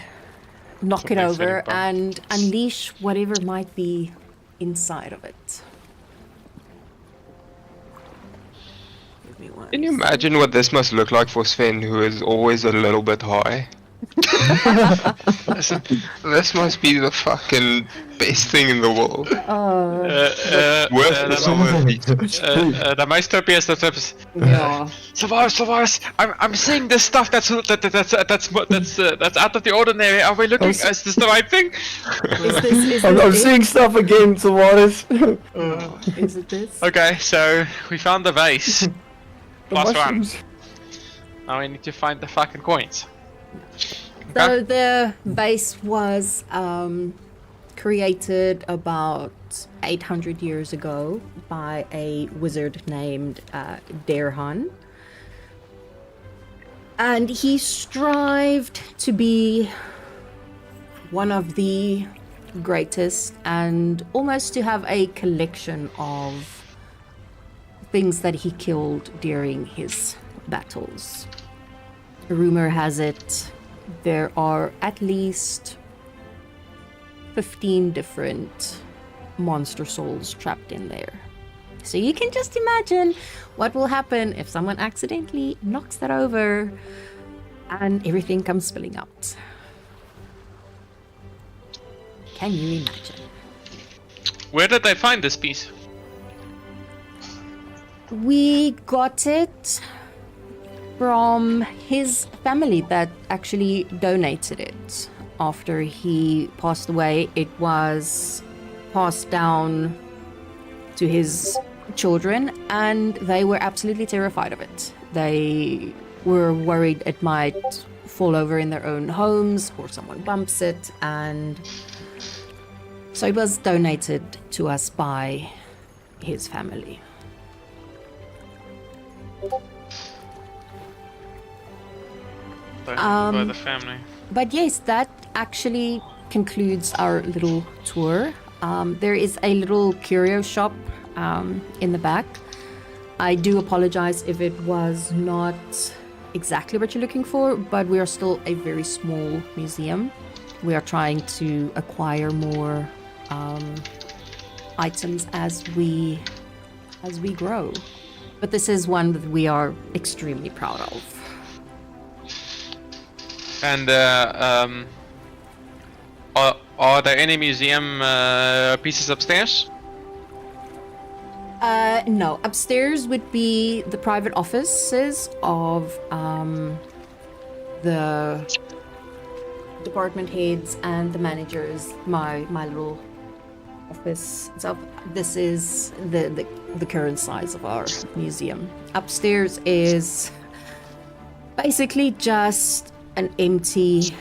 knock it Something's over getting bumped. and unleash whatever might be inside of it. Give me one Can you imagine what this must look like for Sven, who is always a little bit high? This must be the fucking best thing in the world. Worth some of these. The maestropia is the tips. Yeah. Savaris, I'm seeing this stuff that's out of the ordinary. Are we looking? Is this the right thing? Is I'm this seeing stuff again, Tavares. it? Is it this? Okay, so we found the vase. Plus one. Mushrooms. Now we need to find the fucking coins. So the base was created about 800 years ago by a wizard named Derhan. And he strived to be one of the greatest and almost to have a collection of things that he killed during his battles. Rumor has it there are at least 15 different monster souls trapped in there. So you can just imagine what will happen if someone accidentally knocks that over and everything comes spilling out. Can you imagine? Where did they find this piece? We got it from his family that actually donated it. After he passed away, it was passed down to his children, and they were absolutely terrified of it. They were worried it might fall over in their own homes or someone bumps it, and so it was donated to us by his family. By the family. But yes, that actually concludes our little tour. There is a little curio shop in the back. I do apologize if it was not exactly what you're looking for, but we are still a very small museum. We are trying to acquire more items as we grow. But this is one that we are extremely proud of. And are there any museum pieces upstairs? No, upstairs would be the private offices of the department heads and the managers. My little office. So this is the current size of our museum. Upstairs is basically just an empty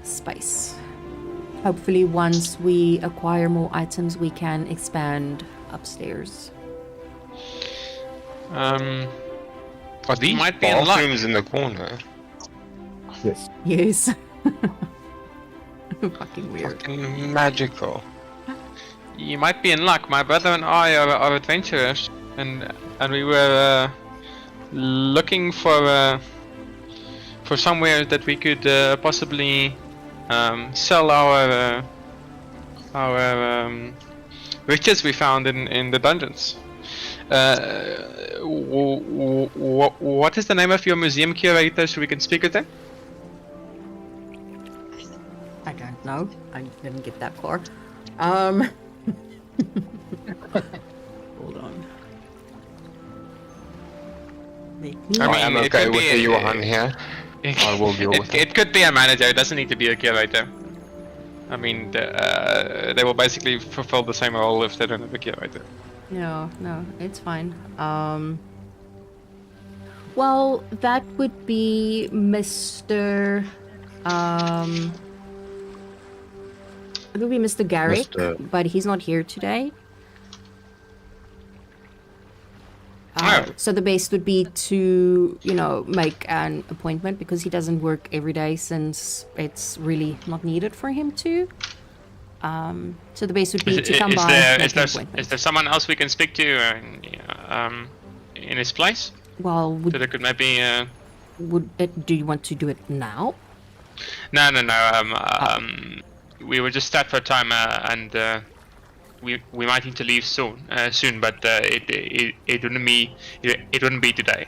space. Hopefully once we acquire more items we can expand upstairs. Are these Might be in luck. bathrooms in the corner? Yes. Yes. Fucking weird. Fucking magical. You might be in luck. My brother and I are adventurers, and we were looking for somewhere that we could possibly sell our riches we found in the dungeons. What is the name of your museum curator so we can speak with them? I don't know. I didn't get that far. Hold on. I'm it okay could with be the a- Johan here. I will deal with it. It could be a manager. It doesn't need to be a curator. I mean, they will basically fulfill the same role if they don't have a curator. No, it's fine. Well, that would be Mr. It would be Mr. Garrick, but he's not here today. So the best would be to, make an appointment because he doesn't work every day since it's really not needed for him to. So the best would be to come by. Is there someone else we can speak to in his place? Well, So they could maybe. do you want to do it now? No. We were just start for a time, and we might need to leave soon. But it wouldn't be today.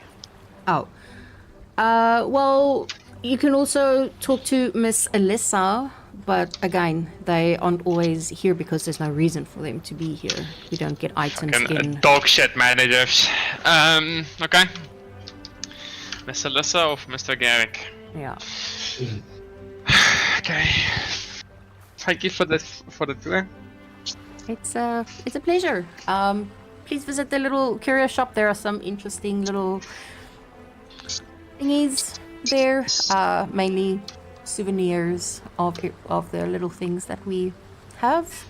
Oh. Well, You can also talk to Miss Alyssa, but again, they aren't always here because there's no reason for them to be here. We don't get items Fucking in. dog shit managers. Okay. Miss Alyssa or Mr. Garrick? Yeah. Okay. Thank you for the tour. It's a pleasure. Please visit the little curio shop. There are some interesting little thingies there. Mainly souvenirs of the little things that we have.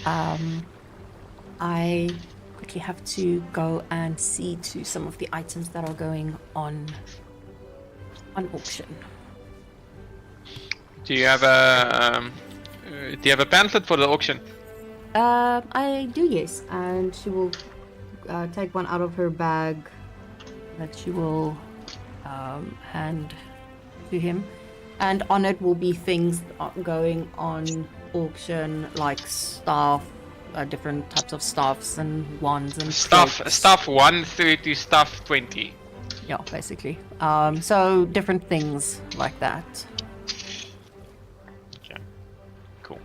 I quickly have to go and see to some of the items that are going on auction. Do you have a pamphlet for the auction? I do, yes. And she will take one out of her bag that she will hand to him. And on it will be things going on auction, like staff, different types of staffs and wands and cloaks. Stuff 1 through to stuff 20. Yeah, basically. So different things like that. Okay, cool.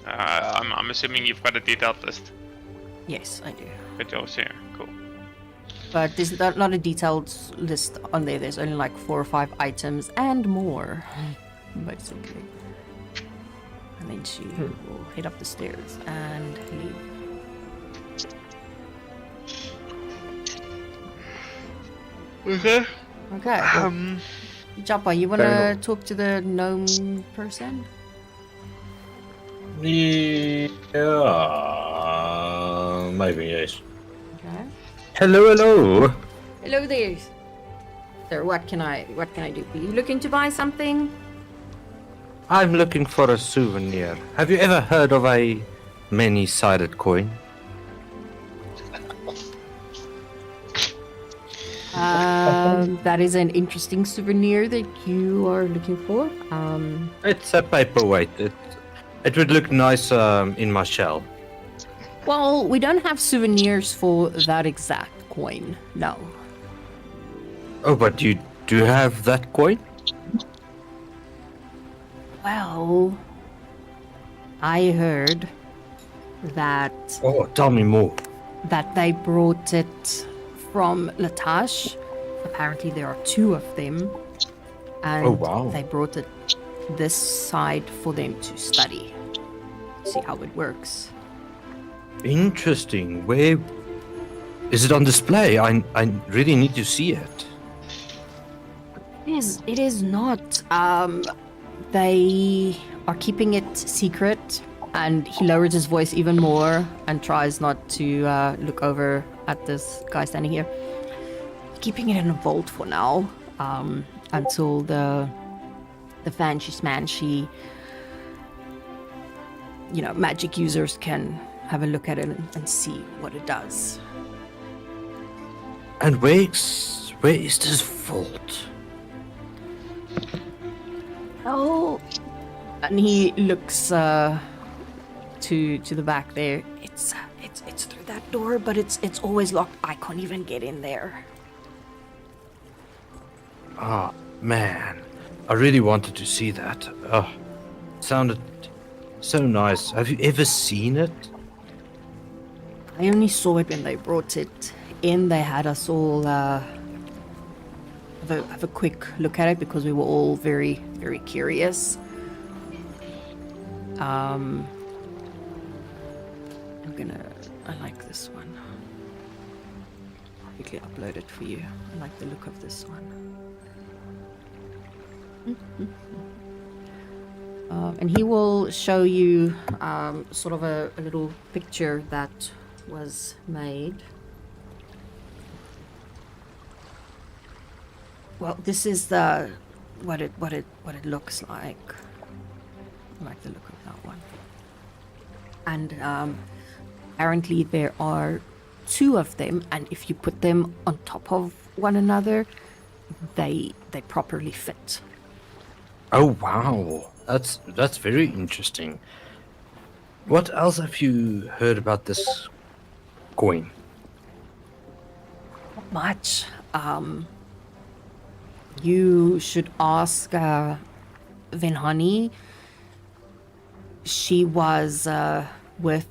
I'm assuming you've got a detailed list. Yes, I do. Good job, here. Cool. But there's not a detailed list on there. There's only like 4 or 5 items and more, basically. And then she will head up the stairs and leave. Okay. Okay. Joppa, you wanna talk to the gnome person? Yeah, maybe yes. Okay. Hello. Hello there. Sir, what can I do for you? Looking to buy something? I'm looking for a souvenir. Have you ever heard of a many-sided coin? That is an interesting souvenir that you are looking for. It's a paperweight. It would look nice in my shell. Well, we don't have souvenirs for that exact coin, no. Oh, but you do have that coin? Well, I heard that Oh, tell me more. they brought it from Latash. Apparently there are 2 of them. And Oh, wow. they brought it this side for them to study. See how it works. Interesting. Where is it on display? I really need to see it. It is not. They are keeping it secret, and he lowers his voice even more and tries not to look over at this guy standing here. Keeping it in a vault for now, until the fancy magic users can have a look at it and see what it does. And where is this vault? Oh, and he looks to the back there. It's through that door, but it's always locked. I can't even get in there. Ah, man. I really wanted to see that. Oh, sounded so nice. Have you ever seen it? I only saw it when they brought it in. They had us all have a quick look at it because we were all very, very curious. I like this one. I'll quickly upload it for you. I like the look of this one. And he will show you sort of a little picture that was made. Well, this is what it looks like. I like the look of that one. And apparently there are 2 of them, and if you put them on top of one another, they properly fit. Oh wow. That's very interesting. What else have you heard about this coin? Not much. You should ask Venhani. She was with.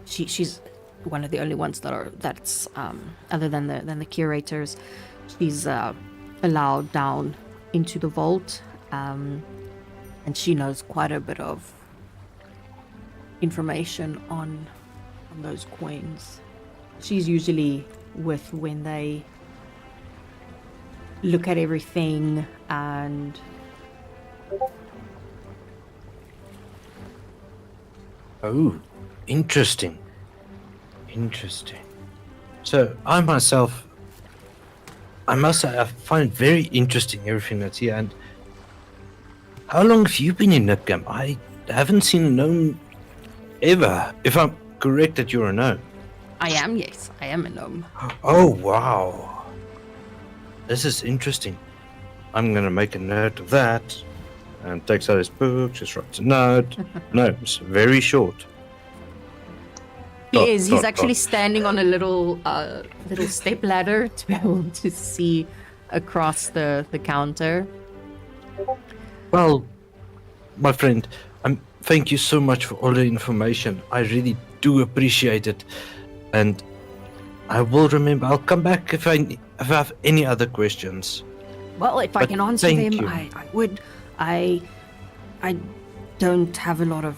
She's one of the only ones that's other than the curators. She's allowed down into the vault, and she knows quite a bit of information on those coins. She's usually with when they look at everything and Oh, interesting. Interesting. So I myself, I must say, I find it very interesting everything that's here. And how long have you been in Nipcamp? I haven't seen a gnome ever. If I'm correct that you're a gnome. yes, I am a gnome. Oh wow, this is interesting. I'm gonna make a note of that. And takes out his book, just writes a note. Gnomes, very short. He's actually standing on a little step ladder to be able to see across the counter. Well, my friend, thank you so much for all the information. I really do appreciate it, and I will remember. I'll come back if I have any other questions. Well, if I But can answer thank them, you. I would. I don't have a lot of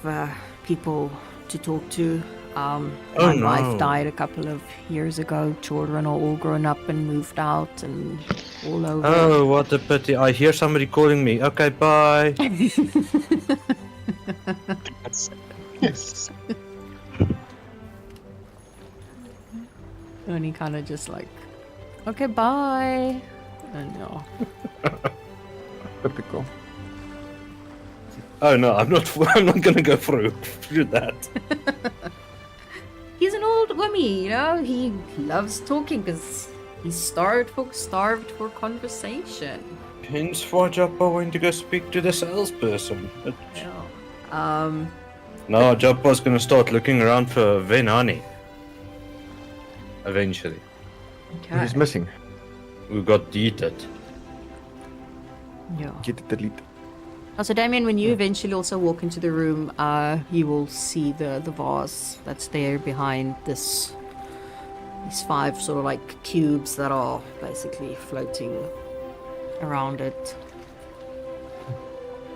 people to talk to. My no. wife died a couple of years ago. Children are all grown up and moved out and all over. Oh, what a pity! I hear somebody calling me. Okay, bye. Yes. And he kind of just like, okay, bye. And no. Typical. Oh no, I'm not. I'm not gonna go through that. He's an old wummy, you know. He loves talking because he's starved for conversation. Hence why Joppa went to go speak to the salesperson. But Yeah. no, Joppa's gonna start looking around for Venani. Eventually, Okay. He's missing. we got deleted. Yeah. Get it delete. So Damien, when you eventually also walk into the room, you will see the vase that's there behind these 5 sort of like cubes that are basically floating around it,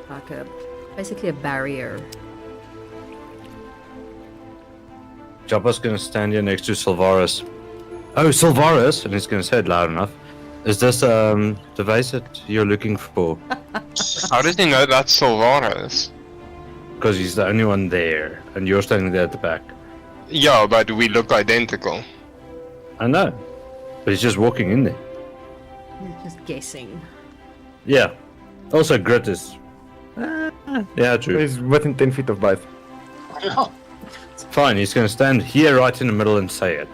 like basically a barrier. Joppa's gonna stand here next to Silvarus. Oh, Silvarus, and he's gonna say it loud enough. Is this the vase that you're looking for? How does he know that's Silvarus? Because he's the only one there, and you're standing there at the back. Yeah, but we look identical. I know, but he's just walking in there. You're just guessing. Yeah. Also, Grit is. Yeah, true. He's within 10 feet of both. Fine, he's gonna stand here right in the middle and say it.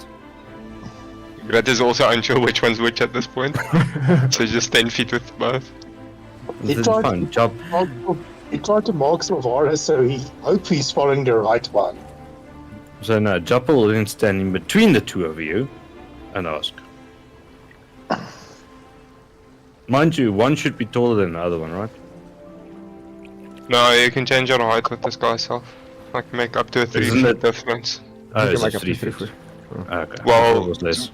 Gret is also unsure which one's which at this point. So just 10 feet with both. He This is tried- fine. Job. He tried to mark Silvara, so he hope he's following the right one. So now, Joppa will then stand in between the two of you and ask. Mind you, one should be taller than the other one, right? No, you can change your height with this guy self. Like make up to a 3 Isn't feet it- difference. Oh, You it's can just make up 3 to feet. 3 foot. Okay. Well- I thought it was less.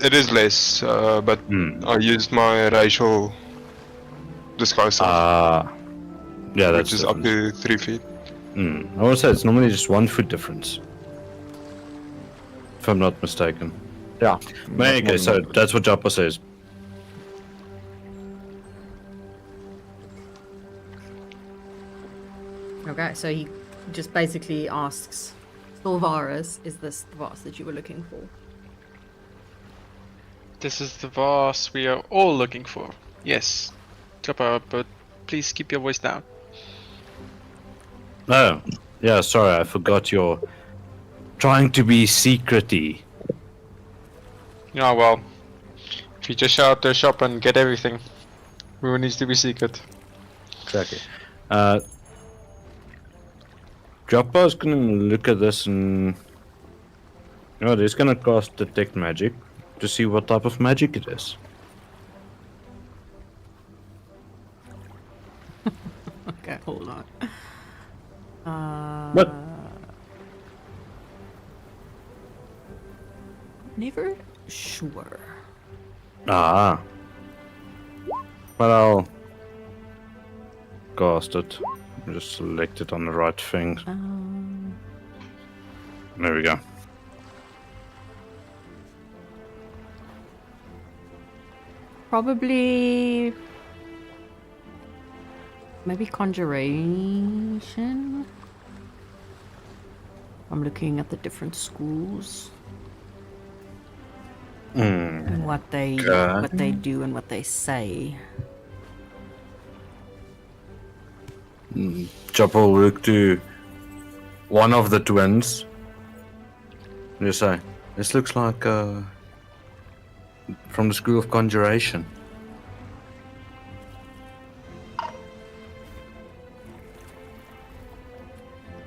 It is less, but I used my racial disguise self, Yeah, that's which is up to 3 feet. I would say it's normally just 1 foot difference. If I'm not mistaken. Yeah. Okay, so that's what Joppa says. Okay, so he just basically asks, Silvarus, is this the vase that you were looking for? This is the vase we are all looking for. Yes. Chopper, but please keep your voice down. Oh, yeah, sorry, I forgot you're trying to be secrety. Yeah, well, if you just show up to a shop and get everything, who needs to be secret? Exactly. Joppa's gonna look at this and... he's gonna cast Detect Magic to see what type of magic it is. Hold on. What? Never sure. Ah. Well, I'll cast it. Just select it on the right thing. There we go. Probably maybe conjuration. I'm looking at the different schools and what they do and what they say. Chopper will look to one of the twins. And you say, this looks like from the School of Conjuration.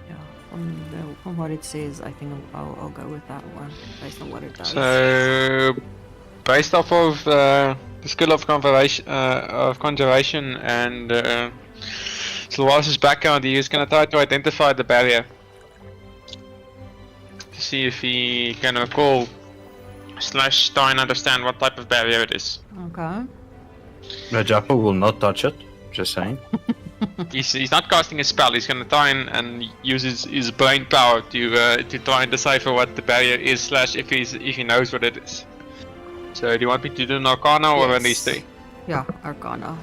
Yeah, from what it says, I think I'll go with that one based on what it does. So, based off of the skill of conjuration and Sylvanas' background, he is going to try to identify the barrier to see if he can recall / try and understand what type of barrier it is. Okay. The Jappa will not touch it, just saying. He's not casting a spell. He's going to try and use his brain power to try and decipher what the barrier is / if he knows what it is. So do you want me to do an Arcana or Yes. at least three? Yeah, Arcana.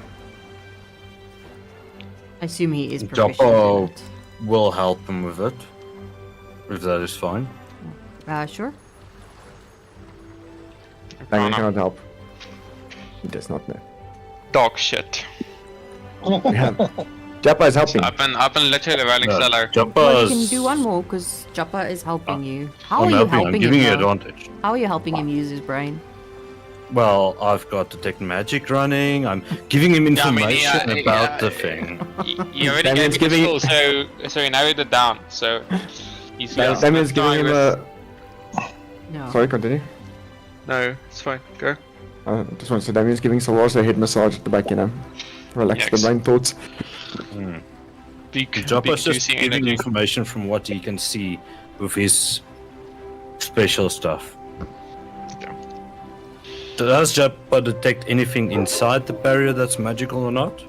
I assume he is proficient Jappa in it. will help him with it, if that is fine. Sure. Daniel Arcana. cannot help. He does not know. Dog shit. Yeah. Jappa is helping. I've been literally rolling solo. Jappa Well, is... you can do one more because Jappa is helping you. How I'm are you helping, I'm helping giving him? you though? advantage. How are you helping him use his brain? Well, I've got Detect Magic running. I'm giving him Yeah, I mean, information about the thing. You already That gave means me the giving- skill, so he narrowed it down. So he's That means giving him a... No. Sorry, continue. No, it's fine. Go. Just want to say that means giving Sylvanas a head massage at the back, Relax the Yes. brain thoughts. Big, Jappa's just juicy giving energy. information from what he can see with his special stuff. Okay. Does Jappa detect anything inside the barrier that's magical or not?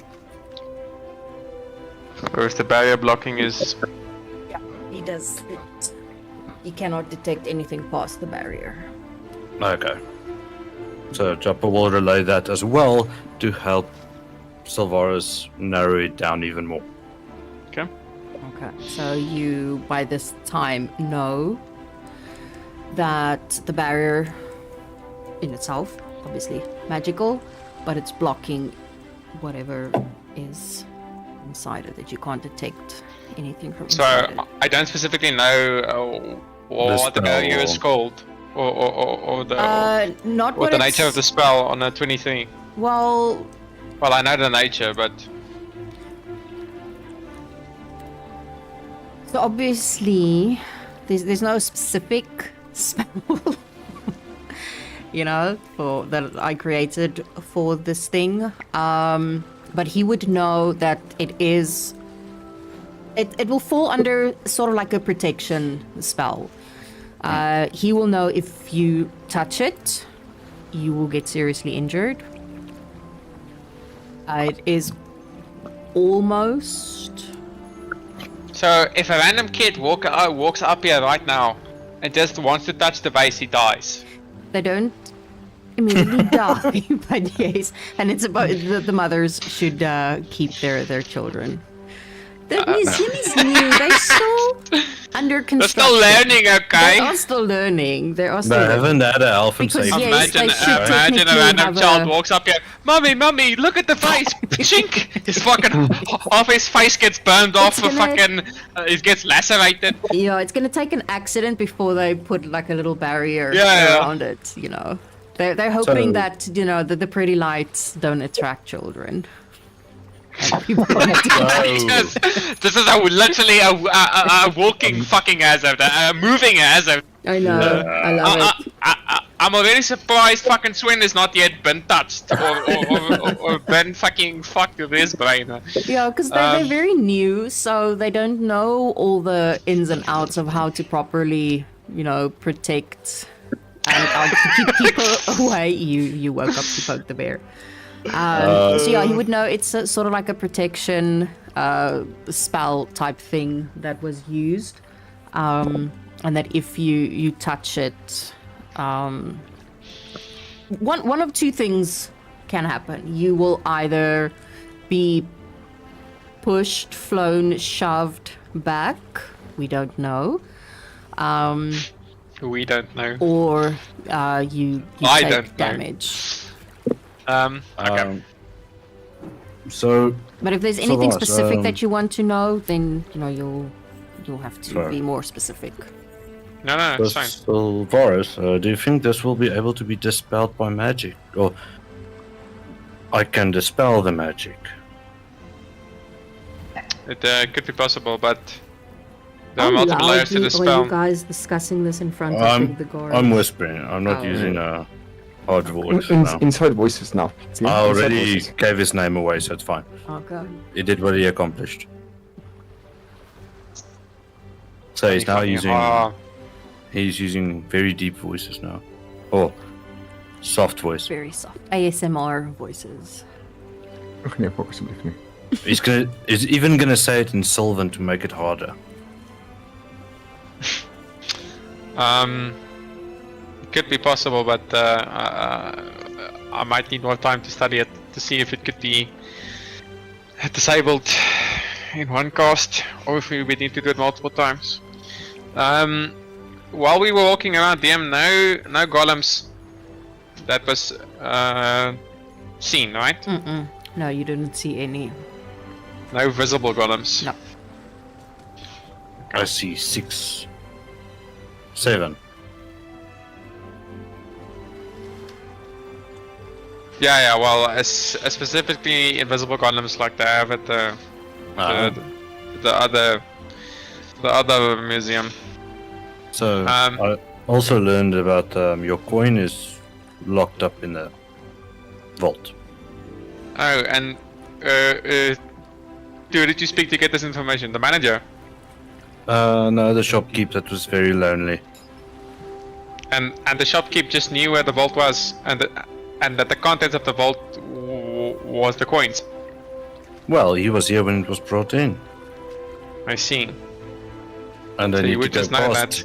Or if the barrier blocking is He does it. He cannot detect anything past the barrier. Okay. So Jappa will relay that as well to help Sylvanas narrow it down even more. okay. Okay. So you, by this time, know that the barrier in itself, obviously magical, but it's blocking whatever is inside it, that you can't detect anything from So inside it. I don't specifically know what the barrier is spell. called, or the Not what what the nature of it's- the spell on a 23. Well, Well, I know the nature, but so obviously, there's no specific spell, for that I created for this thing. But he would know that it is. It will fall under sort of like a protection spell. He will know if you touch it, you will get seriously injured. It is almost. so if a random kid walks up here right now and just wants to touch the vase, he dies. They don't immediately die, but yes, and it's about the mothers should keep their children. The museum is new. They're still under They're construction. still learning, okay? They are still learning. They are still They learning. haven't had a health and Because, safety. yes, Imagine, they should imagine a technically random have child a- walks up here. Mummy, look at the face. Chink. His fucking half his face gets burned off. It's For gonna- fucking, it gets lacerated. Yeah, it's gonna take an accident before they put like a little barrier Yeah. around it. They're hoping So- that the pretty lights don't attract children. And people want to This is literally a walking fucking hazard, a moving hazard. I know. I love it. I'm already surprised fucking Swen has not yet been touched or been fucking fucked with his brain. Yeah, because they're very new, so they don't know all the ins and outs of how to properly, protect and keep people away. You woke up to poke the bear. So yeah, he would know it's sort of like a protection spell type thing that was used, and that if you touch it, one of two things can happen. You will either be pushed, flown, shoved back. We don't know. We don't know. Or you I take don't know. damage. Okay. So, But if there's anything Solaris, specific that you want to know, then you'll have to Sorry. be more specific. No, it's fine. Sylvaris, do you think this will be able to be dispelled by magic? Or I can dispel the magic? It could be possible, but there are multiple layers to the Are spell. you guys discussing this in front of the guards? I'm whispering. I'm not Oh. using a hard voice now. Inside voices now. See? I Inside already voices. gave his name away, so it's fine. Okay. He did what he accomplished. So he's now using. He's using very deep voices now. Or soft voice. Very soft. ASMR voices. Och nee, focus alsjeblieft nu. He's even gonna say it in Sylvan to make it harder. It could be possible, but I might need more time to study it to see if it could be disabled in one cast, or if we would need to do it multiple times. While we were walking around, DM, no golems that was seen, right? Mm-mm. No, you didn't see any. No visible golems. No. I see 6, 7. Yeah. Well, as specifically invisible golems like they have at the other museum. So I also learned about your coin is locked up in the vault. Oh, and who did you speak to get this information? The manager? No, the shopkeep that was very lonely. And the shopkeep just knew where the vault was, and that the contents of the vault was the coins. Well, he was here when it was brought in. I see. And So then you would just know that.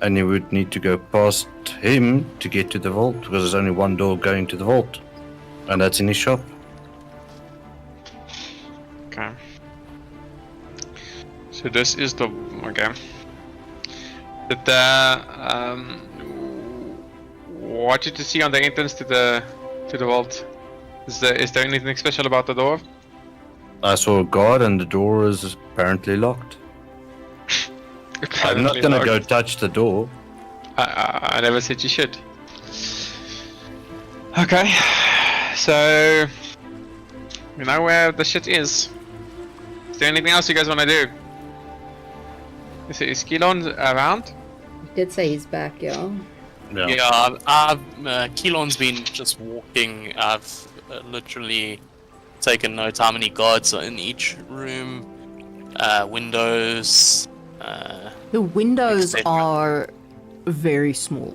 And you would need to go past him to get to the vault, because there's only one door going to the vault. And that's in his shop. Okay. So this is the okay. What did you see on the entrance to the vault? Is there anything special about the door? I saw a guard and the door is apparently locked. I'm not gonna go touch the door. I never said you should. Okay, so you know where the shit is. Is there anything else you guys want to do? Is Keelon around? You did say he's back, yeah. Yeah, Keelon's been just walking. I've literally taken note how many guards are in each room, windows. The windows etc. are very small.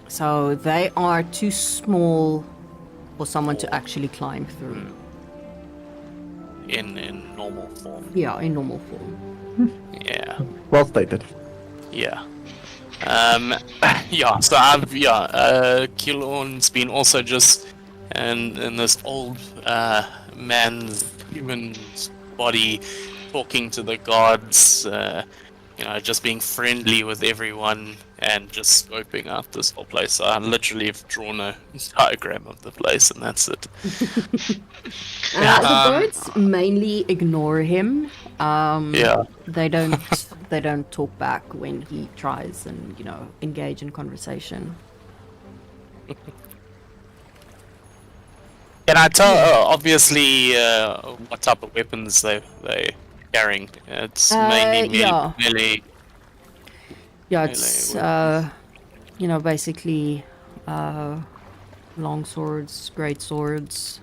So they are too small for someone to actually climb through. In normal form. Yeah, in normal form. Yeah. Well stated. Yeah. Yeah, so Keelon's been also just in this old man's human body talking to the guards, just being friendly with everyone and just scoping out this whole place. So I literally have drawn a diagram of the place and that's it. The guards mainly ignore him. Yeah. They don't talk back when he tries and engage in conversation. Can I tell, obviously, what type of weapons they carrying? It's mainly yeah. melee. Yeah, Melee it's weapons. basically long swords, great swords.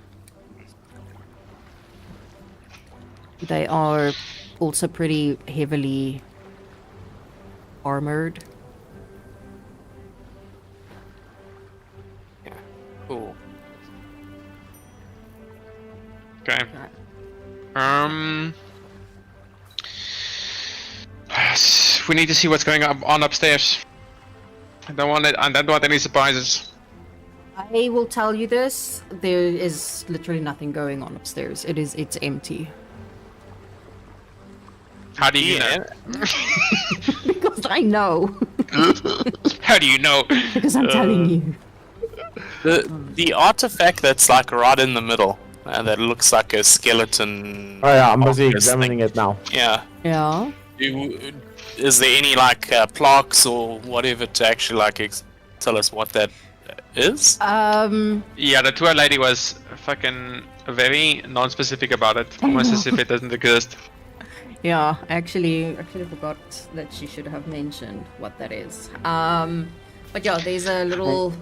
They are also pretty heavily armored. Cool. Okay. We need to see what's going on upstairs. I don't want any surprises. I will tell you this, there is literally nothing going on upstairs. It's empty. How do you know? Because I know. How do you know? Because I'm telling you. The artifact that's like right in the middle, that looks like a skeleton. Oh yeah, I'm busy Alchemist examining thing. it now. Yeah. Yeah. Is there any like plaques or whatever to actually like tell us what that is? Yeah, the tour lady was fucking very non-specific about it, almost as if it doesn't exist. Yeah, I actually forgot that she should have mentioned what that is. But yeah, there's a little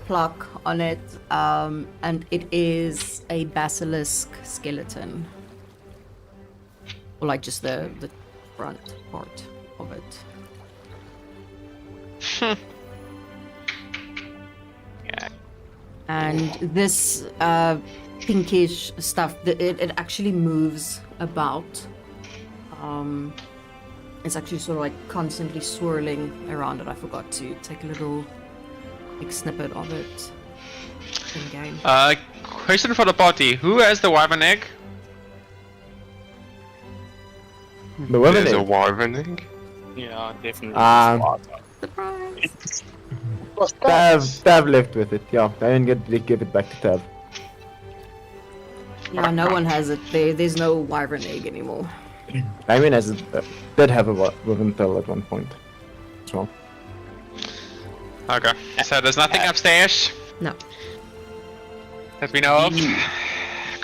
plaque on it, and it is a basilisk skeleton, or like just the front part of it. Yeah. And this pinkish stuff, it actually moves about. It's actually sort of like constantly swirling around it. I forgot to take a little snippet of it in game. Question for the party: who has the wyvern egg? The women There's a egg. wyvern egg. Yeah, definitely. Surprise! Tav left with it. Yeah, I didn't give it back to Tav. Yeah, no one has it. There's no wyvern egg anymore. I mean, as it did have a woven pill at one point as well. Okay, so there's nothing upstairs No. that we know of.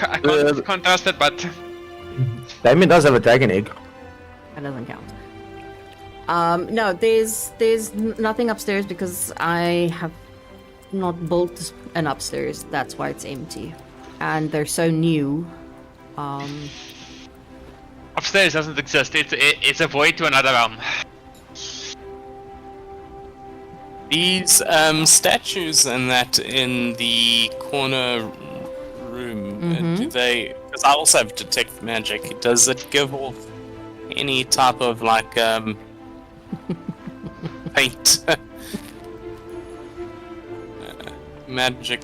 I can't trust it, but Damien does have a dragon egg. That doesn't count. No, there's nothing upstairs because I have not built an upstairs. That's why it's empty, and they're so new. upstairs doesn't exist. It's a void to another realm. These statues and that in the corner room, do they? Because I also have detect magic. Does it give off any type of like paint magic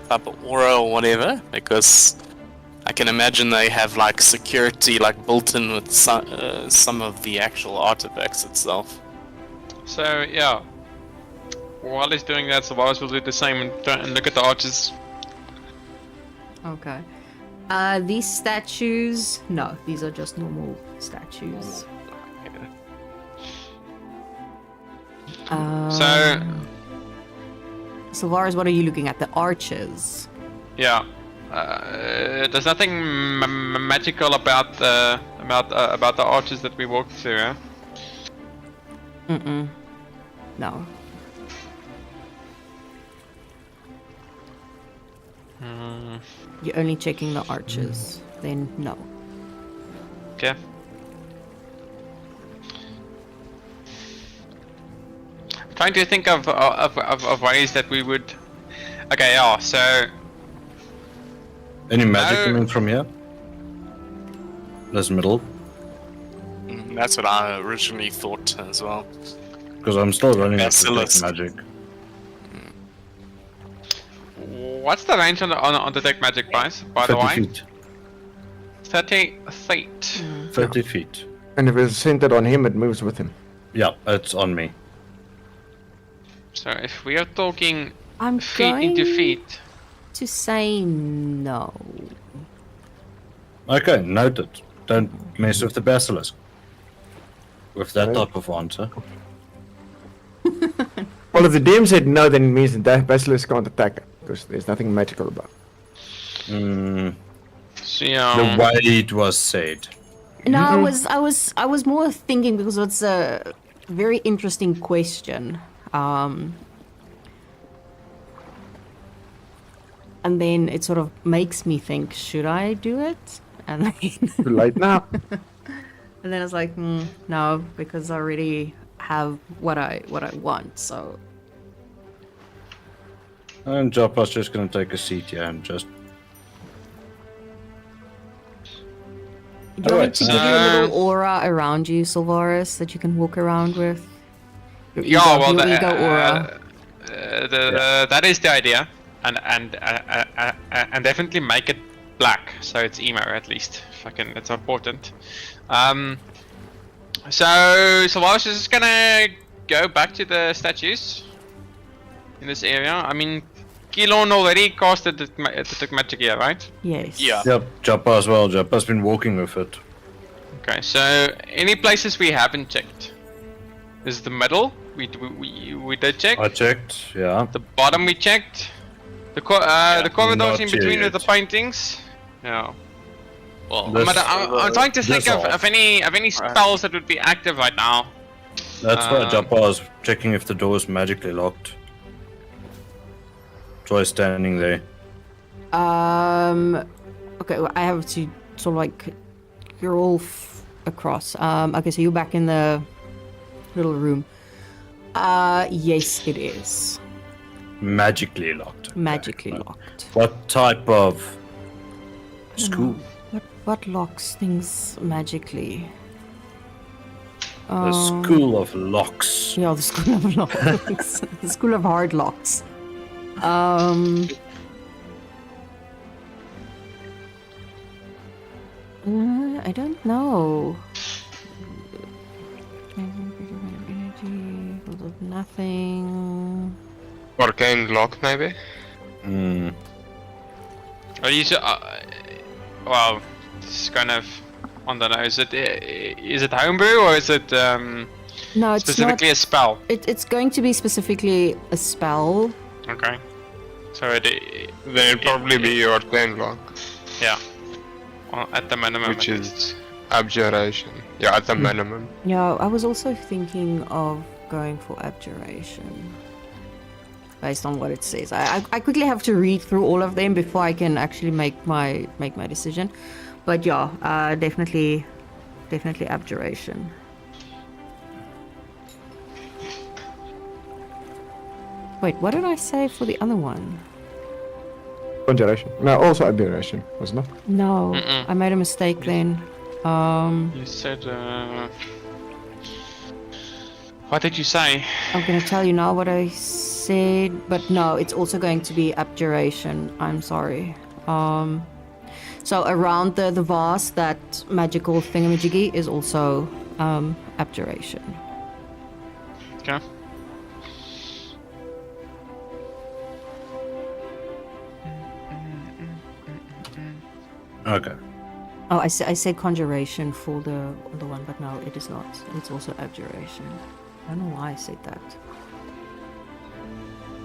type of aura or whatever? Because I can imagine they have like security like built in with some of the actual artifacts itself. So yeah, while he's doing that, Savaris will do the same and look at the arches. Okay. These statues, no, these are just normal statues. Sylvaris, what are you looking at? The arches. Yeah. There's nothing magical about the arches that we walked through. Eh? No. You're only checking the arches. Then no. Okay. I'm trying to think of ways that we would. Okay, yeah. So. Any magic No. coming from here? This middle? That's what I originally thought as well. Because I'm still running out Basilisk. of magic. What's the range on detect magic, guys? By the 30 way, feet. 30 feet. 30 feet. And if it's centered on him, it moves with him. Yeah, it's on me. So if we are talking I'm feet going into feet, to say no. Okay, noted. Don't mess with the basilisk. With that type of answer. Well, if the DM said no, then it means that basilisk can't attack it, because there's nothing magical about it. so The yeah. way it was said. No, I was more thinking because it's very interesting question. And then it sort of makes me think, should I do it? And then, Too late now. and then I was like, no, because I already have what I want. So And Joppa's just gonna take a seat here and just. do you want me to give you a Uh, little aura around you, Sylvaris, that you can walk around with? Your Yeah, ego- well, your ego aura. that is the idea, and definitely make it black, so it's emo at least. Fucking, it's important. So Sylvaris is just gonna go back to the statues in this area. I mean, Kilon already casted the magic here, right? Yes. Yeah. Yep, Joppa as well. Joppa's been walking with it. Okay, so any places we haven't checked is the middle. We did check. I checked, yeah. The bottom we checked. The corridors not in here between with the yet. paintings. Yeah. Well, This- I'm trying to think this of off. any spells that would be active right now. That's why Um, Joppa was checking if the door is magically locked. Troy standing there. Okay, well, I have to sort of like, you're all across. Okay, so you're back in the little room. Yes, it is Magically locked. magically Right. locked. What type of school? What locks things magically? The school of locks. Yeah, the school of locks. The school of hard locks. I don't know. Nothing. Arcane lock, maybe? Hmm. Are you well, this is kind of on the nose. Is it homebrew or is it No, it's specifically not. a spell? It's going to be specifically a spell. Okay. So Then it'd probably be your arcane lock, yeah. Well, at the minimum. which at least. is abjuration. Yeah, at the minimum. Yeah, I was also thinking of going for abjuration. Based on what it says. I quickly have to read through all of them before I can actually make my decision. But yeah, definitely abjuration. Wait, what did I say for the other one? Conjuration. No, also abjuration, wasn't it? No, Mm-mm. I made a mistake then. You said. What did you say? I'm gonna tell you now what I said, but no, it's also going to be abjuration. I'm sorry. So around the vase, that magical thingamajiggy is also abjuration. Okay. Okay. Oh, I said conjuration for the other one, but no, it is not. It's also abjuration. I don't know why I said that.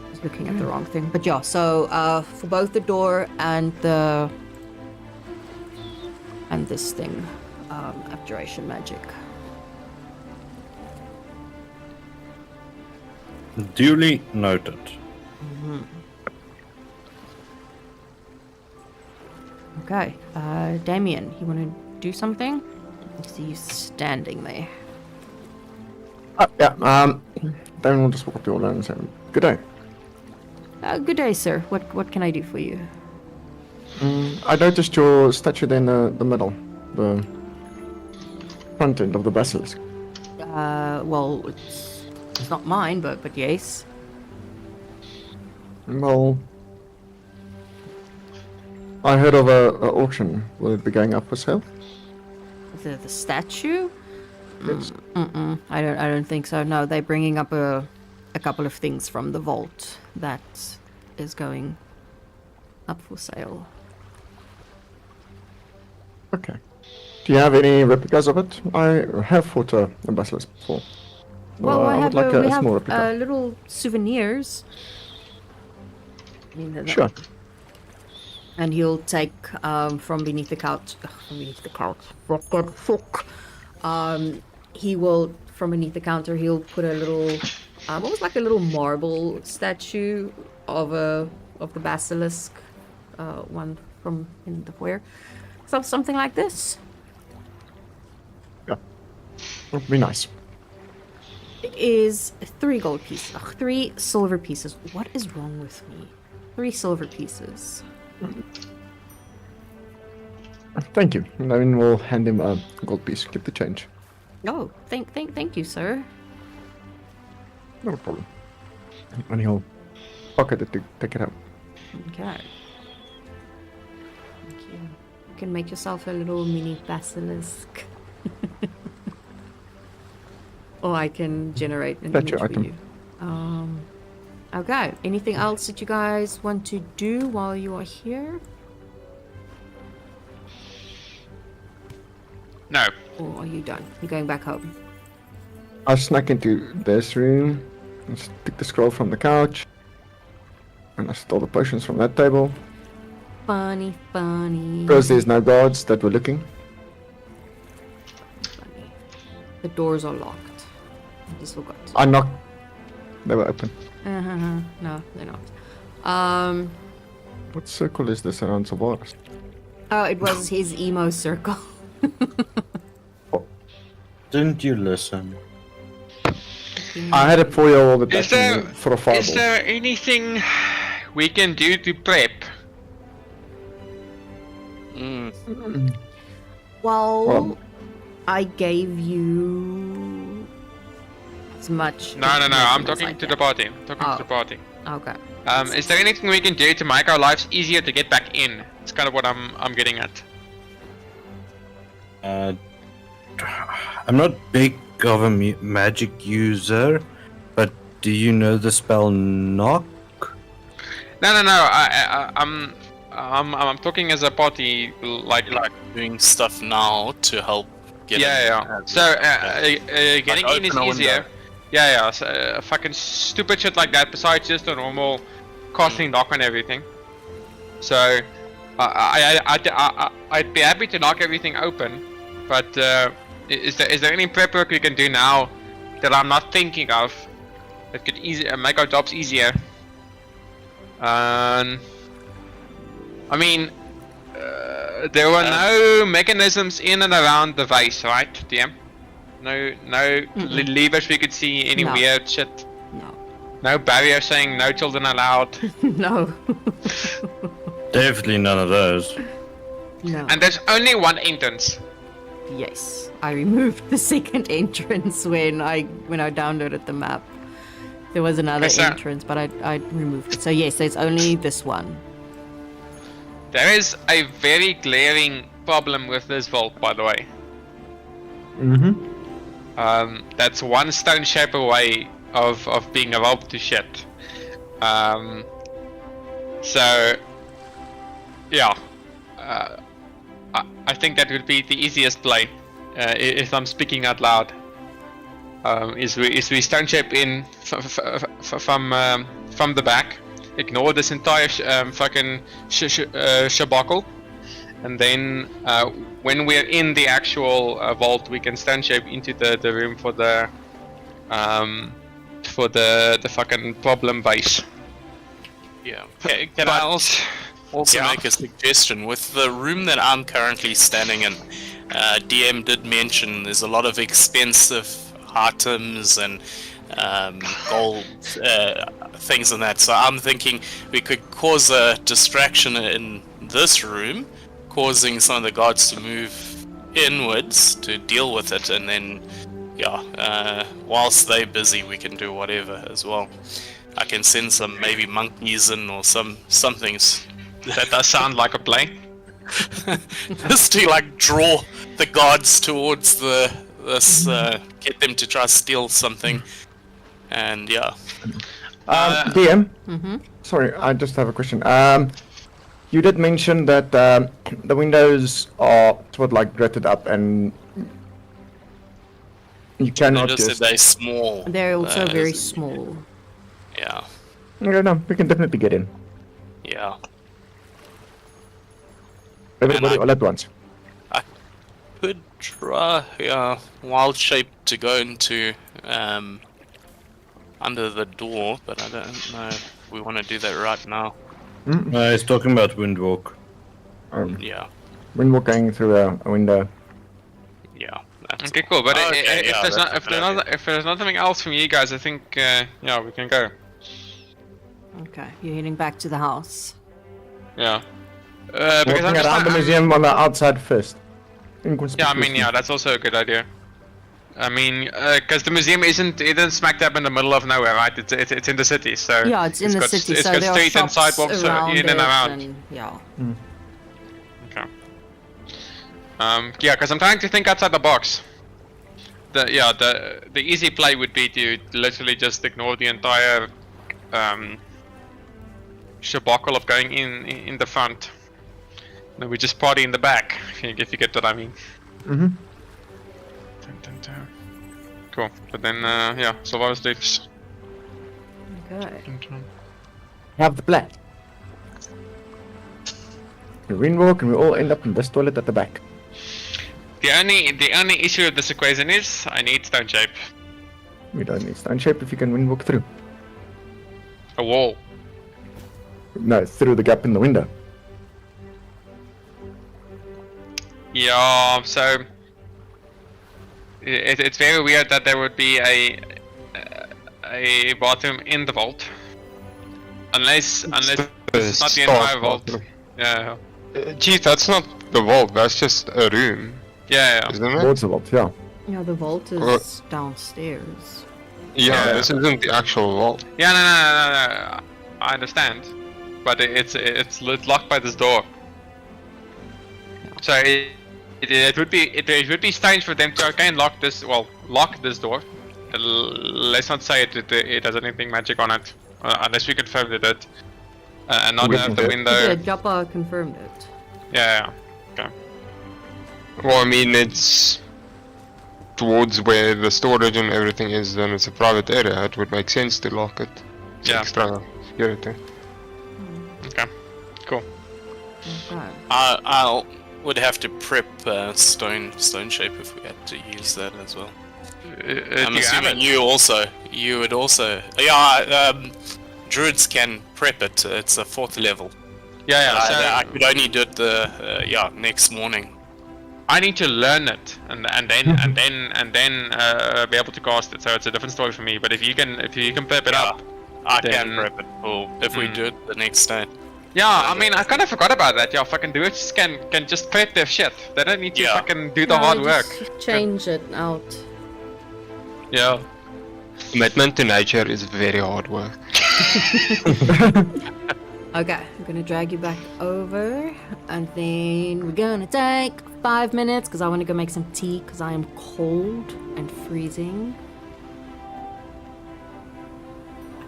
I was looking at the wrong thing. But yeah, so for both the door and this thing, abjuration magic. Duly noted. Okay, Damien, you want to do something? I see you standing there. Yeah, Damien will just walk up to Orlando and say, good day. Good day, sir. What can I do for you? I noticed your statue there in the middle, the front end of the basilisk. Well, it's not mine, but yes. Well, I heard of a auction. Will it be going up for sale? The statue? Yes. I don't think so. No, they're bringing up a couple of things from the vault that is going up for sale. Okay. Do you have any replicas of it? I have fought a basilisk before. Well, I would like we a small have replica. little souvenirs. Sure. And he'll take from beneath the couch. From beneath the couch. What the fuck? he will, from beneath the counter, he'll put a little, almost like a little marble statue of the basilisk, one from in the foyer. So something like this. Yeah. Would be nice. It is 3 gold pieces. Ugh, 3 silver pieces. What is wrong with me? 3 silver pieces. Thank you. And then we'll hand him a gold piece. Keep the change. Oh, thank you, sir. No problem. And he'll pocket it to take it out. Okay. Thank you. You can make yourself a little mini basilisk. Or I can generate an That's image your for item. you. Okay. Anything else that you guys want to do while you are here? No. Or are you done? You're going back home? I snuck into this room, and took the scroll from the couch, and I stole the potions from that table. Funny. Because there's no guards that were looking. Funny. The doors are locked. I just forgot. I knocked. They were open. No, they're not. What circle is this around Savaris? Oh, it was his emo circle. Didn't you listen? I had it for you all the Is time there, for a fireball. is there anything we can do to prep? Well, I gave you as much. No, I'm information as talking I to can. the party. Talking to the party. Okay. Is there anything we can do to make our lives easier to get back in? It's kind of what I'm getting at. I'm not big of a magic user, but do you know the spell knock? No. I'm talking as a party, like Doing stuff now to help get yeah. in. So getting in is open a easier. window. Yeah. So, fucking stupid shit like that. Besides just a normal casting knock on everything. So I'd be happy to knock everything open, but is there any prep work we can do now that I'm not thinking of that could make our jobs easier? I mean, there were no mechanisms in and around the vase, right, DM? No levers we could see, any No. weird shit. No. No barrier saying no children allowed. No. Definitely none of those. No. And there's only one entrance. Yes, I removed the second entrance when I downloaded the map. There was another Okay, so- entrance, but I removed it. So yes, there's only this one. There is a very glaring problem with this vault, by the way. That's one stone shape away of being robbed to shit. So, yeah. I think that would be the easiest play, if I'm speaking out loud. Is we stone shape in from the back, ignore this entire fucking shabacle, and then when we're in the actual vault, we can stone shape into the room for the fucking problem base. Yeah. Can I also Yeah. make a suggestion? With the room that I'm currently standing in, DM did mention there's a lot of expensive items and gold things and that. So I'm thinking we could cause a distraction in this room, causing some of the guards to move inwards to deal with it, and then whilst they're busy, we can do whatever as well. I can send some maybe monkeys in or something's That does sound like a play. just to like draw the guards towards this get them to try to steal something, and yeah. DM? Mm-hmm. Sorry, I just have a question. You did mention that the windows are sort of like gritted up and you They cannot just said just... they're small. They're also very as- small. Yeah, Okay, no, we can definitely get in. yeah. Everybody I- all at once. Could try, wild shape to go into under the door, but I don't know if we want to do that right now. He's talking about Windwalk. Yeah, Windwalk going through a window. yeah. That's Okay, cool. But Okay, yeah, if there's nothing else from you guys, I think yeah, we can go. Okay, you're heading back to the house. Yeah. Because Walking I'm just around the museum on the outside first. Yeah, I mean, yeah, that's also a good idea. I mean, because the museum isn't smack dab in the middle of nowhere, right? It's in the city, so Yeah, it's in the got, city, it's so got there are street and shops sidewalks around in and it around. yeah. Okay. Yeah, because I'm trying to think outside the box. The easy play would be to literally just ignore the entire shabacle of going in the front. No, we just party in the back, if you get what I mean. Mm-hmm. Cool. But then, yeah, Sylvanas leaves. Okay. Have the plan. We Windwalk and we all end up in this toilet at the back. The only issue with this equation is I need stone shape. We don't need stone shape if you can Windwalk through. A wall. No, through the gap in the window. Yeah, so it's very weird that there would be a bathroom in the vault, unless it's not the entire vault. Yeah. Chief, that's not the vault. That's just a room, Yeah. isn't it? Towards the vault, yeah. Yeah, the vault Or- is downstairs. Yeah, this isn't the actual vault. Yeah, no. I understand, but it's locked by this door. So it would be strange for them to again lock this door. Let's not say it has anything magic on it, unless we confirm it did, and not have the Yeah, window. Joppa confirmed it. Yeah. Okay. Well, I mean, it's towards where the storage and everything is, then it's a private area. It would make sense to lock it. It's Yeah. extra security. Okay. Cool. Okay. I would have to prep stone shape if we had to use that as well. I'm Do you have assuming it? you would also. Yeah, druids can prep it. It's a 4th level. Yeah. I So could only do it the next morning. I need to learn it, and then be able to cast it. So it's a different story for me. But if you can prep it Yeah. up, I then- can prep it for if we do it the next day. yeah. I mean, I kind of forgot about that. Yeah, fucking druids can just prep their shit. They don't need to Yeah. fucking do the No, hard just work. Change it out. Yeah. Commitment to nature is very hard work. Okay, I'm gonna drag you back over, and then we're gonna take 5 minutes because I want to go make some tea because I am cold and freezing.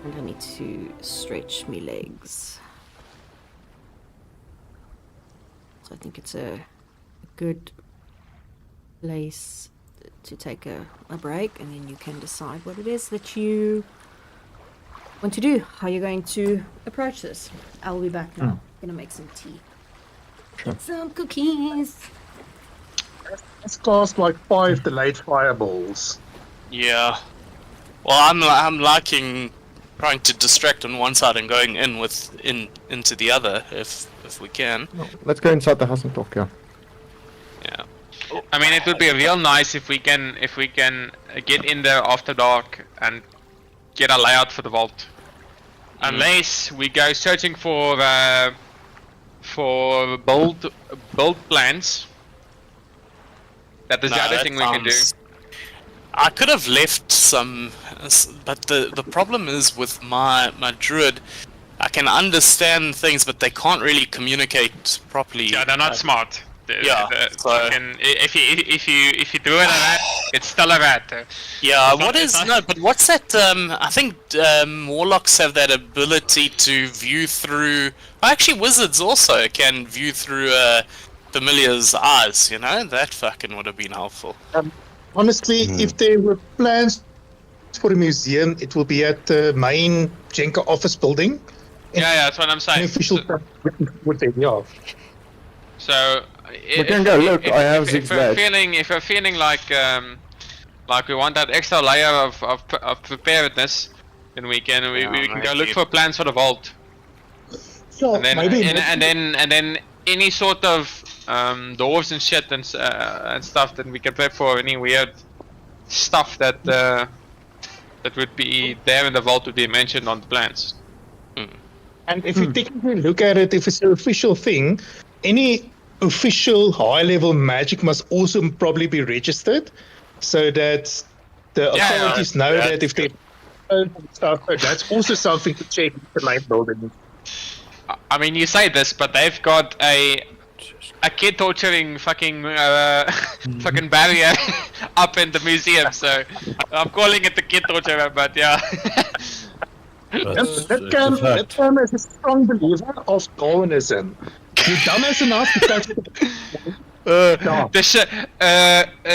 And I need to stretch my legs. So I think it's a good place to take a break, and then you can decide what it is that you want to do, how you're going to approach this. I'll be back now. Gonna make some tea. Get some cookies. Let's cast like 5 delayed fireballs. Yeah. Well, I'm liking trying to distract on one side and going into the other if we can. Let's go inside the house and talk, yeah. Yeah. I mean, it would be real nice if we can get in there after dark and get a layout for the vault. Unless we go searching for build plans. That is the other thing we can do. I could have left some, but the problem is with my druid, I can understand things, but they can't really communicate properly. Yeah, they're not smart. Yeah, so- If you do it a rat, it's still a rat. Yeah, It's not- but what's that? I think warlocks have that ability to view through. Actually, wizards also can view through familiar's eyes. You know, that fucking would have been helpful. Honestly, if there were plans for a museum, it will be at the main Jenka office building. Yeah, that's what I'm An saying. official with them, yeah. So We can go look, I have if zigzag. we're feeling like Like we want that extra layer of preparedness, then we can go look for plans for the vault. So And then, maybe and then any sort of doors and shit and stuff, then we can prep for any weird stuff that that would be there in the vault would be mentioned on the plans. And if you technically look at it, if it's an official thing, any official high-level magic must also probably be registered, so that the authorities know that if they stuff, that's also something to check with the main building. I mean, you say this, but they've got a kid torturing fucking fucking barrier up in the museum, so I'm calling it the kid torturer, but yeah. That term is a strong believer of Darwinism. You're dumbass enough to touch it.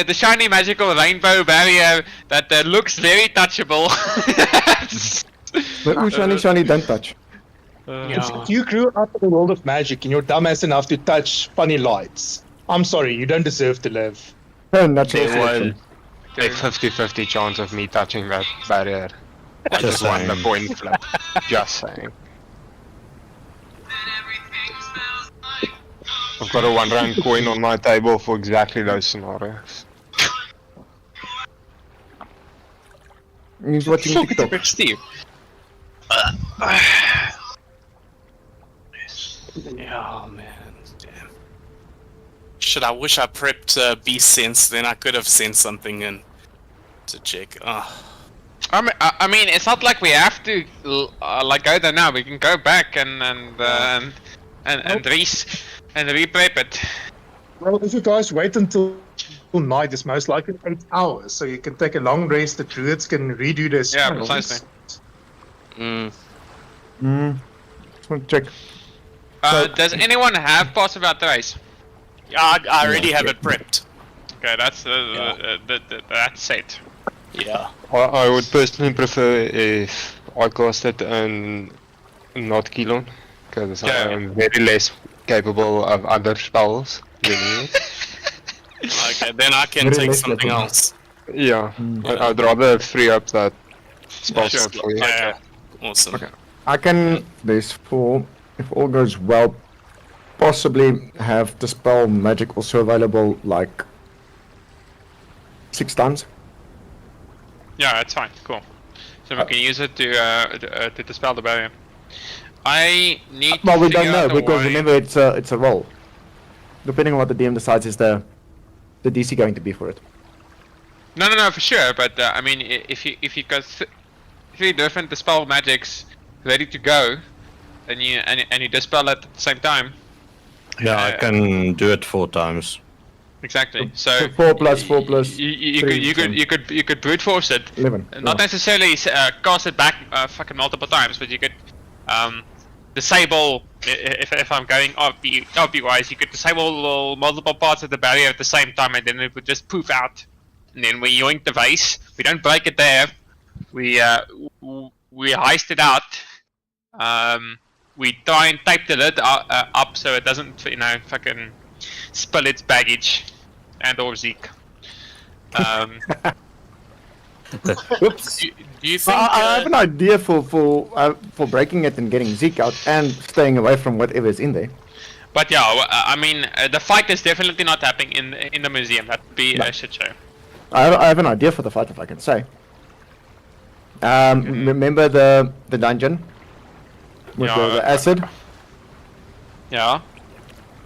The shiny magical rainbow barrier that looks very touchable. But shiny, don't touch. If you grew up in the world of magic and you're dumbass enough to touch funny lights, I'm sorry, you don't deserve to live. Natural There was selection. a 50-50 chance of me touching that barrier. I just won the point flip. Just saying. I've got a £1 coin on my table for exactly those scenarios. He's watching TikTok. Steve. Oh man, damn. Shit, I wish I prepped Beast Sense, then I could have sent something in to check. Oh. I mean, it's not like we have to like go there now. We can go back and re-prep it. Well, if you guys wait until night, it's most likely 8 hours, so you can take a long rest. The druids can redo their spells. Precisely. Just want to check. Does anyone have Pass Without Trace? Yeah, I already have it prepped. Okay, that's that's set. Yeah. I would personally prefer if I cast it and not Kilon, because I am very less capable of other spells than you. Okay, then I can Very take less something level. else. Yeah, I'd rather free up that spell Sure. slot for you. Okay. Awesome. Okay. I can, this for, if all goes well, possibly have Dispel Magic also available like 6 times. Yeah, it's fine. Cool. So we can use it to dispel the barrier. I need. Well, to we don't figure know out a because way- remember it's a roll. Depending on what the DM decides is the DC going to be for it. No, for sure. But I mean, if you got 3 different dispel magics ready to go, and you dispel it at the same time. Yeah, I can do it 4 times. Exactly. So 4 plus 4 plus you 3, could brute force it. 11. Not necessarily cast it back fucking multiple times, but you could disable if I'm going RP wise, you could disable multiple parts of the barrier at the same time, and then it would just poof out. And then we yoink the vase. We don't break it there. We heist it out. We try and tape the lid up so it doesn't, fucking spill its baggage and or Zeke. Oops. Do you think? I have an idea for breaking it and getting Zeke out and staying away from whatever's in there. But yeah, I mean, the fight is definitely not happening in the museum. That'd be a shit show. I have an idea for the fight if I can say. Remember the dungeon with the acid? Yeah.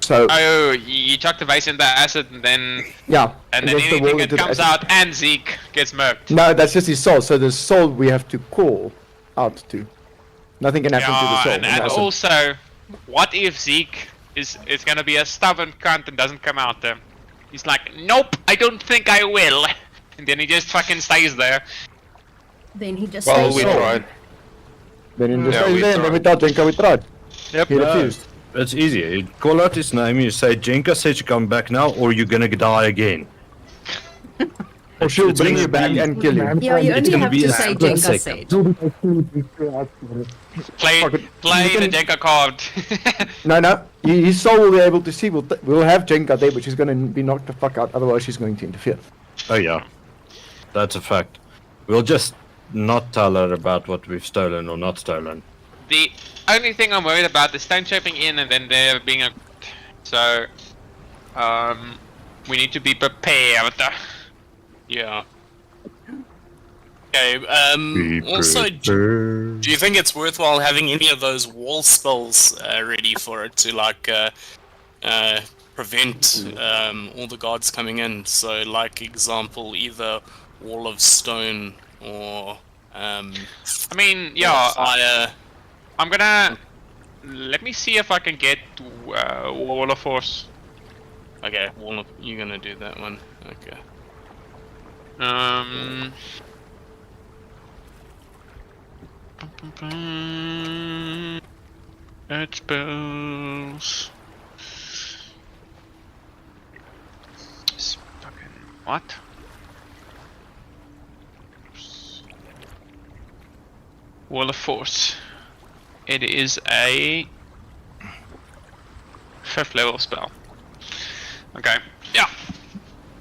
So Oh, you chuck the vase in the acid and then yeah, and then against the wall anything that into the comes acid. out and Zeke gets murked. No, that's just his soul. So the soul we have to call out to. Nothing can happen to the soul. and in the acid. also, what if Zeke is gonna be a stubborn cunt and doesn't come out there? He's like, nope, I don't think I will, and then he just fucking stays there. Then he just Well, stays we there. tried. Then in the Yeah, stays we there, and then we thought Jenka we tried. Yep. He refused. It's easy. You call out his name, you say, Jenka says you come back now, or you're gonna die again. Or she'll It's bring gonna you back be- and kill you. Yeah, you It's only gonna have be to a say split Jenga second. said. Play You the can- Jenga card. No. His soul will be able to see. We'll have Jenka there, but she's going to be knocked the fuck out. Otherwise, she's going to interfere. Oh yeah. That's a fact. We'll just not tell her about what we've stolen or not stolen. The only thing I'm worried about is stone shaping in and then there being a... So, we need to be prepared. Yeah. Okay, also, do you think it's worthwhile having any of those wall spells ready for it to, like, prevent all the guards coming in? So, like, example, either wall of stone or, I mean, yeah, fire. I'm gonna... Let me see if I can get Wall of Force. Okay, wall of... You're gonna do that one. Okay. Earth spells. Fucking what? Wall of Force. It is a 5th level spell. Okay. Yeah.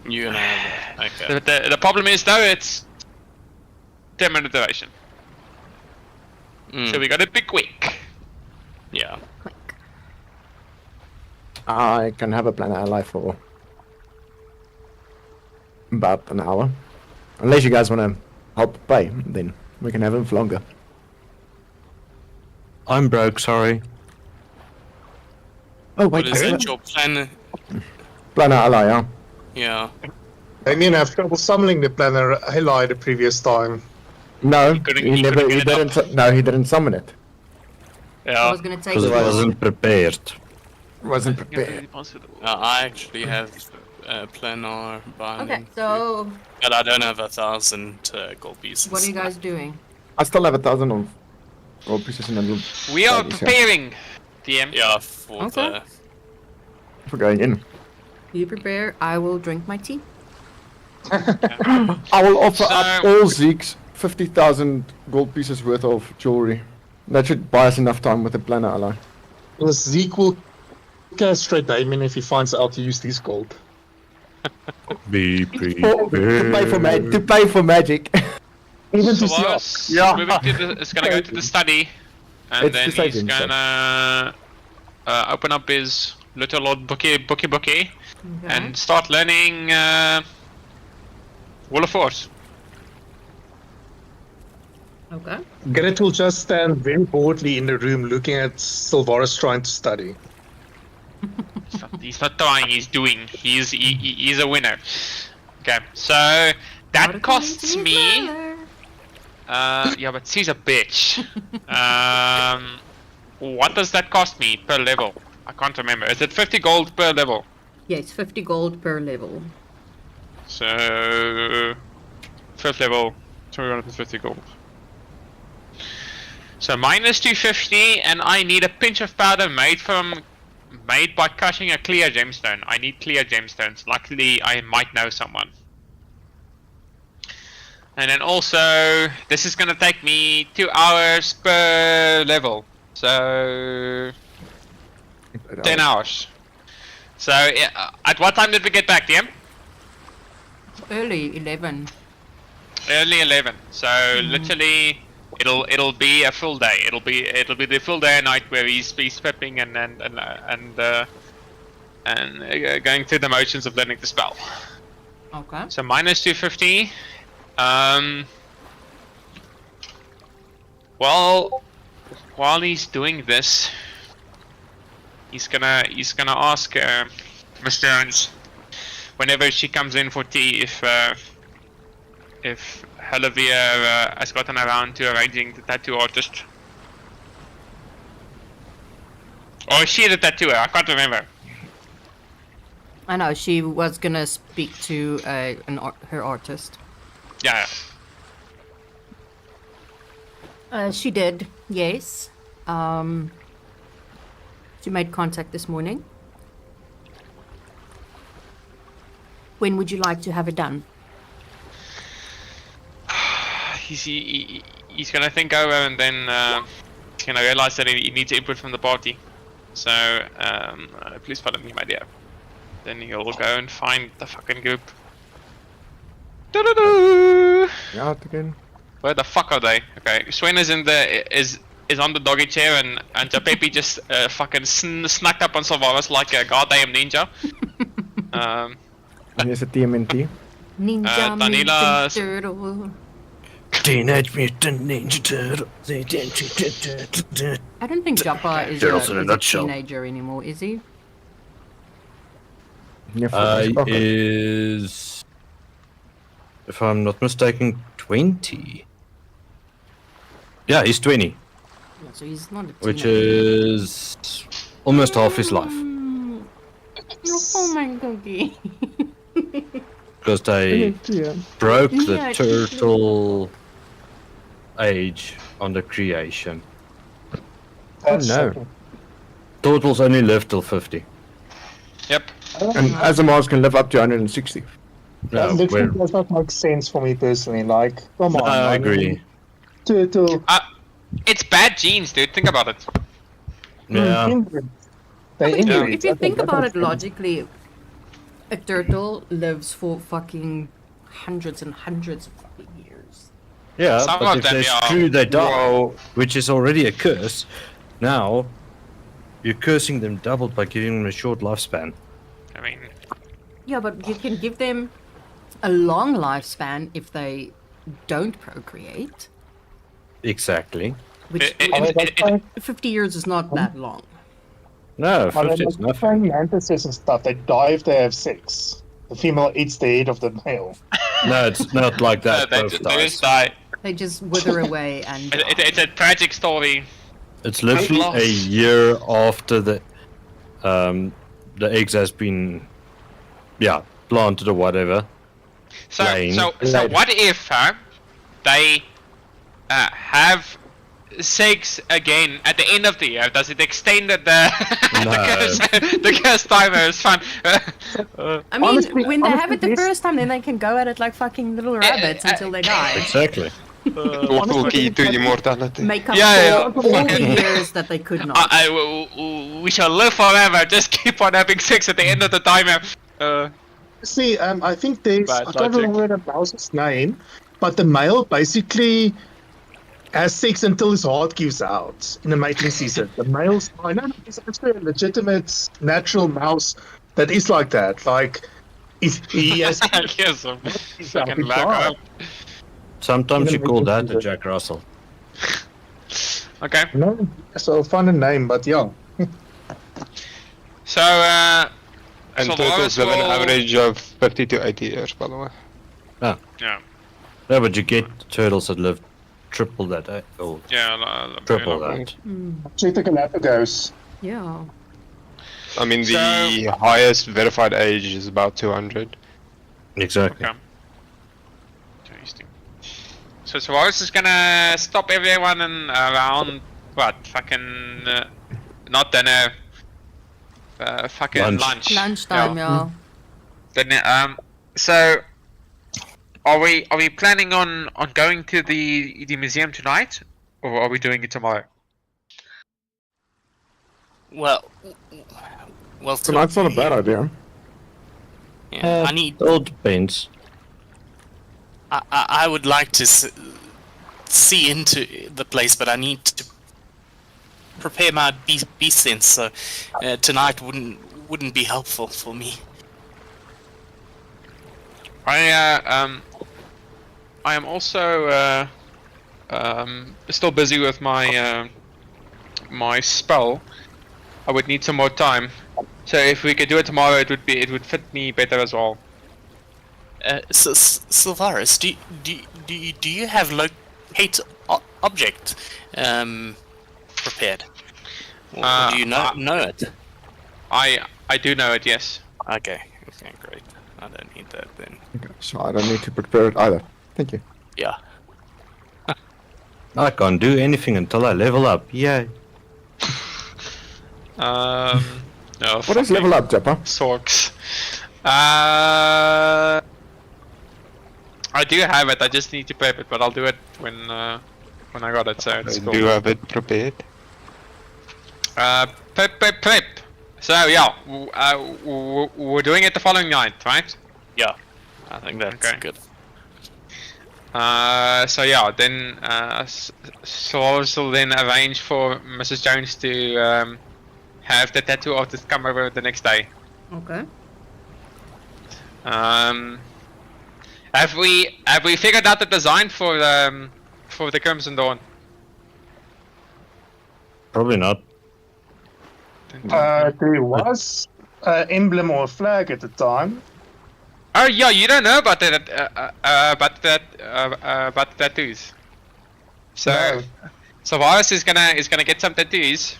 You're gonna have it. Okay. The problem is though it's 10-minute duration. So we gotta be quick. Yeah. Quick. I can have a planner ally for about an hour. Unless you guys want to help pay, then we can have him for longer. I'm broke, sorry. Oh wait, What is that, your plan? planner ally, yeah. Yeah. Damien have trouble summoning the planner ally the previous time. No, He couldn't he get it didn't. No, he didn't summon it. I Yeah. was gonna take Because it it. wasn't prepared. Wasn't prepared. I actually have planar binding. Okay, so But I don't have 1,000 gold pieces. what are you guys doing? I still have 1,000 of gold pieces in a little. We are baggies, yeah, preparing, DM. Yeah, for Okay. for going in. You prepare, I will drink my tea. I will offer up So- all Zeke's 50,000 gold pieces worth of jewelry. That should buy us enough time with the planner ally. Well, Zeke will castrate Damien if he finds out to use this gold. Be To pay for magic. Even So to see Loris Yeah. moving to the, is gonna go to the study, and It's then the he's saving gonna open up his little Lord bookie, Okay. and start learning Wall of Force. Okay. Gerrit will just stand very boredly in the room looking at Sylvaris trying to study. He's not trying, he's doing. He's a winner. Okay, so What that if costs he me. needs leather? Yeah, but she's a bitch. What does that cost me per level? I can't remember. Is it 50 gold per level? Yeah, it's 50 gold per level. So, first level, 250 gold. So minus 250, and I need a pinch of powder made by crushing a clear gemstone. I need clear gemstones. Luckily, I might know someone. And then also, this is gonna take me 2 hours per level. So 10 hours. So at what time did we get back, DM? Early 11. Early 11. So literally, it'll be a full day. It'll be the full day and night where he's prepping and going through the motions of learning the spell. Okay. So minus 250. Well, while he's doing this, he's gonna ask Miss Jones whenever she comes in for tea if Helivia has gotten around to arranging the tattoo artist. Or is she the tattooer? I can't remember. I know, she was gonna speak to her artist. Yeah. She did, yes. She made contact this morning. When would you like to have it done? He's gonna think over and then he's gonna realize that he needs input from the party. So please follow me, my dear. Then he'll go and find the fucking group. Doo-doo-doo. Yeah, out again. Where the fuck are they? Okay, Swain is is on the doggy chair, and Japepi just fucking snuck up on Sylvanas like a goddamn ninja. And here's a TMNT. Ninja Daniela- Mutant Turtle. Teenage Mutant Ninja Turtle. I don't think Joppa is Turtles in a a nutshell. teenager anymore, is he? Yeah, for Is, if I'm not mistaken, 20. Yeah, he's 20, Yeah, so he's not a teenager. which is almost half his life. Oh my cookie. Because they yeah. broke the Yeah, turtle age on the creation. That's no. shocking. Turtles only live till 50. Yep. And Azamars can live up to 160. No, That literally we're- does not make sense for me personally. Like, come on. I mean, agree. Turtle. It's bad genes, dude. Think about it. Yeah. Inbred. They If you, inbred. if you Okay, think that about makes it sense. logically, a turtle lives for fucking hundreds and hundreds of fucking years. Yeah, Some but of if them, they yeah. screw, they die, Whoa. which is already a curse. Now, you're cursing them doubled by giving them a short lifespan. I mean, Yeah, but you can give them a long lifespan if they don't procreate. Exactly. Which It- I mean, like, trying- 50 years is not that long. No, I mean, 50 is like, nothing. praying mantises and stuff, they die if they have sex. The female eats the head of the male. No, it's not like that. they, both they dies. just die. They just wither away and It's a tragic story. It's literally lost. a year after the eggs has been, planted or whatever. So, Lane. so Lane. what if they have sex again at the end of the year? Does it extend the the curse timer? Is fun. I mean, Honestly- when they have it the honestly, first time, then they can go at it like fucking little rabbits until they die. Exactly. Awful key to immortality. Make up Yeah, for all the years that they could not. we shall live forever. Just keep on having sex at the end of the timer. See, I think there's, Bad I can't logic. remember the mouse's name, but the male basically has sex until his heart gives out in the mating season. The male's, I know there's actually a legitimate natural mouse that is like that. Like, he has Yes, he's fucking he lack died. up. Sometimes you Even call with that the- a Jack Russell. Okay, No, so I'll find a name, but yeah. so And So turtles Lawrence have an will- average of 50 to 80 years, by the way. yeah, No, but you get turtles that live triple that, or yeah, triple yeah. that. Check the Galapagos. Yeah. I mean, the So- highest verified age is about 200. Exactly. Okay. Interesting. So Suarez is gonna stop everyone in around what? Fucking not dinner. Fucking Lunch. lunch. Lunchtime, yeah. Then so are we planning on going to the museum tonight, or are we doing it tomorrow? Well, Tonight's not a bad idea. Yeah, I need. It all depends. I would like to see into the place, but I need to prepare my beast sense. So tonight wouldn't be helpful for me. I am also still busy with my my spell. I would need some more time. So if we could do it tomorrow, it would fit me better as well. So, Sylvaris, do you have locate object prepared? Or do you know it? I do know it, yes. Okay, great. I don't need that then. Okay, so I don't need to prepare it either. Thank you. Yeah. I can't do anything until I level up. Yay. No, What is level up, Jeppa? Sorks. I do have it. I just need to prep it, but I'll do it when I got it. So it's I cool. do have it prepared. Prep. So yeah, we're doing it the following night, right? Yeah. I think that's Okay. good. So yeah, then Solaris will then arrange for Mrs. Jones to have the tattoo artist come over the next day. Okay. Have we figured out the design for the Crimson Dawn? Probably not. There was an emblem or a flag at the time. Oh yeah, you don't know about that, about tattoos. So, No. so Virus is gonna get some tattoos,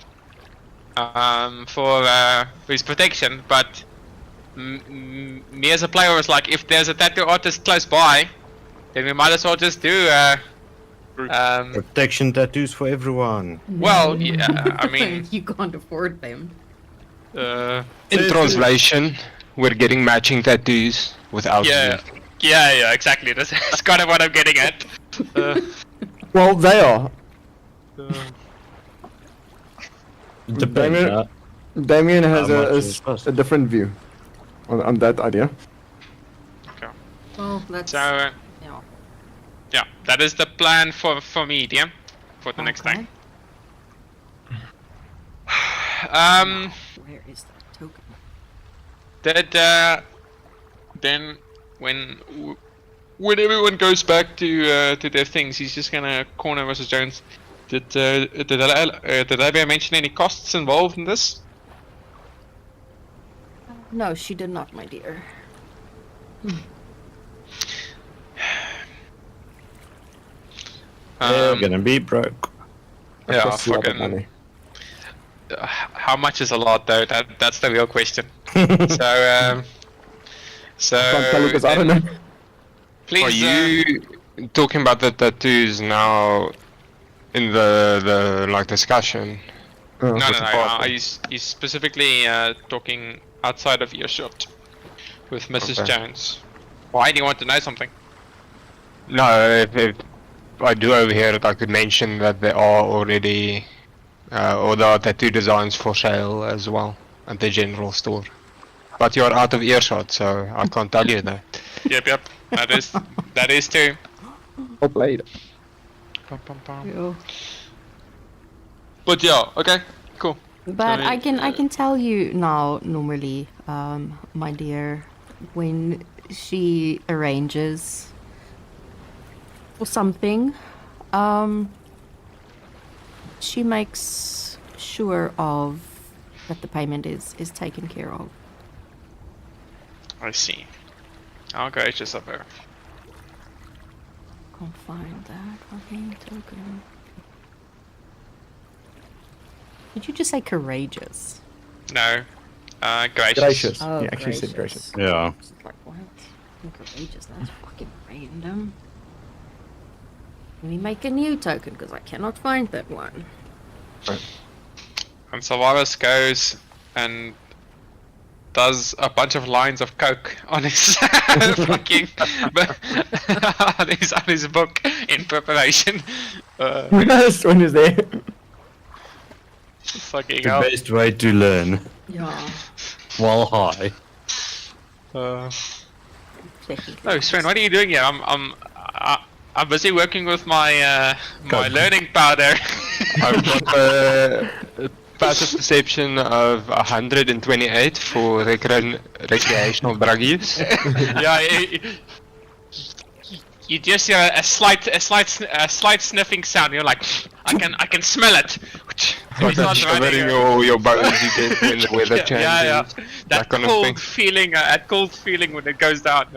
for his protection. But me as a player was like, if there's a tattoo artist close by, then we might as well just do Protection tattoos for everyone. well, yeah, I mean, you can't afford them. In translation, we're getting matching tattoos without yeah, yeah, exactly. That's kind of what I'm getting at. Well, they are. Depends. Damien has How much it costs. a different view on that idea. Well, that's So, yeah. yeah, that is the plan for medium for the next Okay. day. Where is that token? Then when everyone goes back to their things, he's just gonna corner Mrs. Jones. Did I mention any costs involved in this? No, she did not, my dear. They're gonna be broke. Yeah, Costs a lot of fucking. money. How much is a lot though? That's the real question. So Can't tell because I don't know. please. Are you talking about the tattoos now in the like discussion? No. He's specifically talking outside of earshot with Mrs. Okay. Jones. Why do you want to know something? No, if I do overhear it, I could mention that there are already or there are tattoo designs for sale as well at the general store. But you're out of earshot, so I can't tell you that. Yep. That is true. Well played. Yeah. But yeah, okay, cool. But So, I can tell you now normally, my dear, when she arranges for something, she makes sure of that the payment is taken care of. I see. How gracious of her. Can't find that fucking token. Did you just say courageous? No, gracious. Gracious. Oh, You actually said gracious. Yeah. I was like, what? Courageous, that's fucking random. Let me make a new token because I cannot find that one. And Solaris goes and does a bunch of lines of coke on his fucking on his book in preparation. This one is there. Fucking The hell. best way to learn Yeah. while high. Oh, Sven, what are you doing here? I'm busy working with my my learning powder. I've got a passive perception of 128 for recreational drug use. Yeah, you just hear a slight sniffing sound. You're like, I can smell it. And Like you that start shivering running. your bones you get when the weather changes. Yeah. That kind of cold thing. feeling, that cold feeling when it goes down.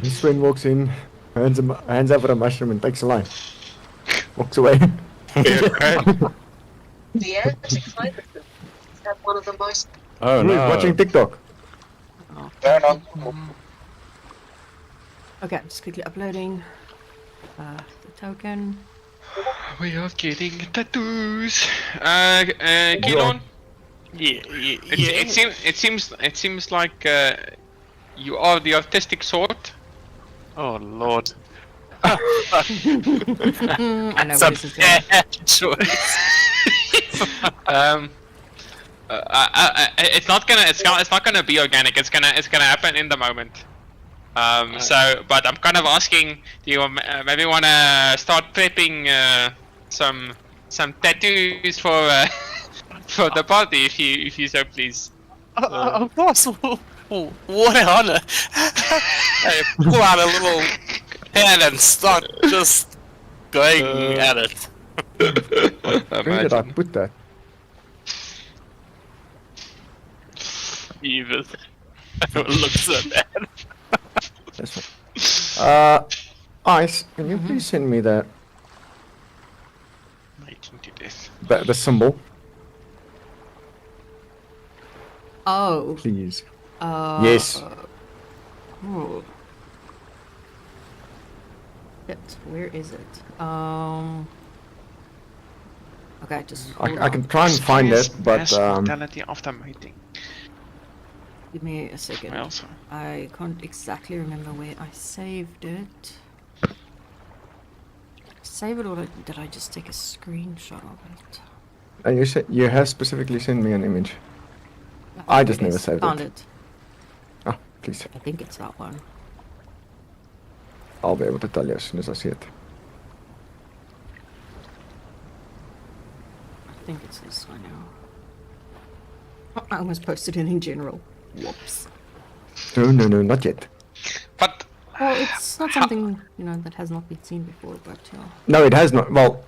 Sven walks in, hands over a mushroom and takes a line. Walks away. The anti-climate is that one of the most Oh Who's no. watching TikTok? Fair enough. Okay, I'm just quickly uploading the token. We are getting tattoos. Keelan? It seems like you are the artistic sort. Oh lord. I know where this is going. It's not gonna be organic. It's gonna happen in the moment. But I'm kind of asking, do you maybe want to start prepping some tattoos for for the party if you so please? Of course. What an honor! I pull out a little pen and start just going at it. Where did I put that? Even. It looks so bad. This one. Ice, can you please send me the Making to death. the symbol, Oh. please? Yes. Oh. Shit, where is it? Okay, just hold I can on. try and find it, but Mass mortality after mating. Give me a second. Well, so. I can't exactly remember where I saved it. Save it, or did I just take a screenshot of it? you said you have specifically sent me an image. I just never saved Found it. it. Ah, please. I think it's that one. I'll be able to tell you as soon as I see it. I think it's this one now. Oh, I almost posted it in general. Whoops. No, not yet. But Well, it's not something, that has not been seen before, but No, it has not. Well,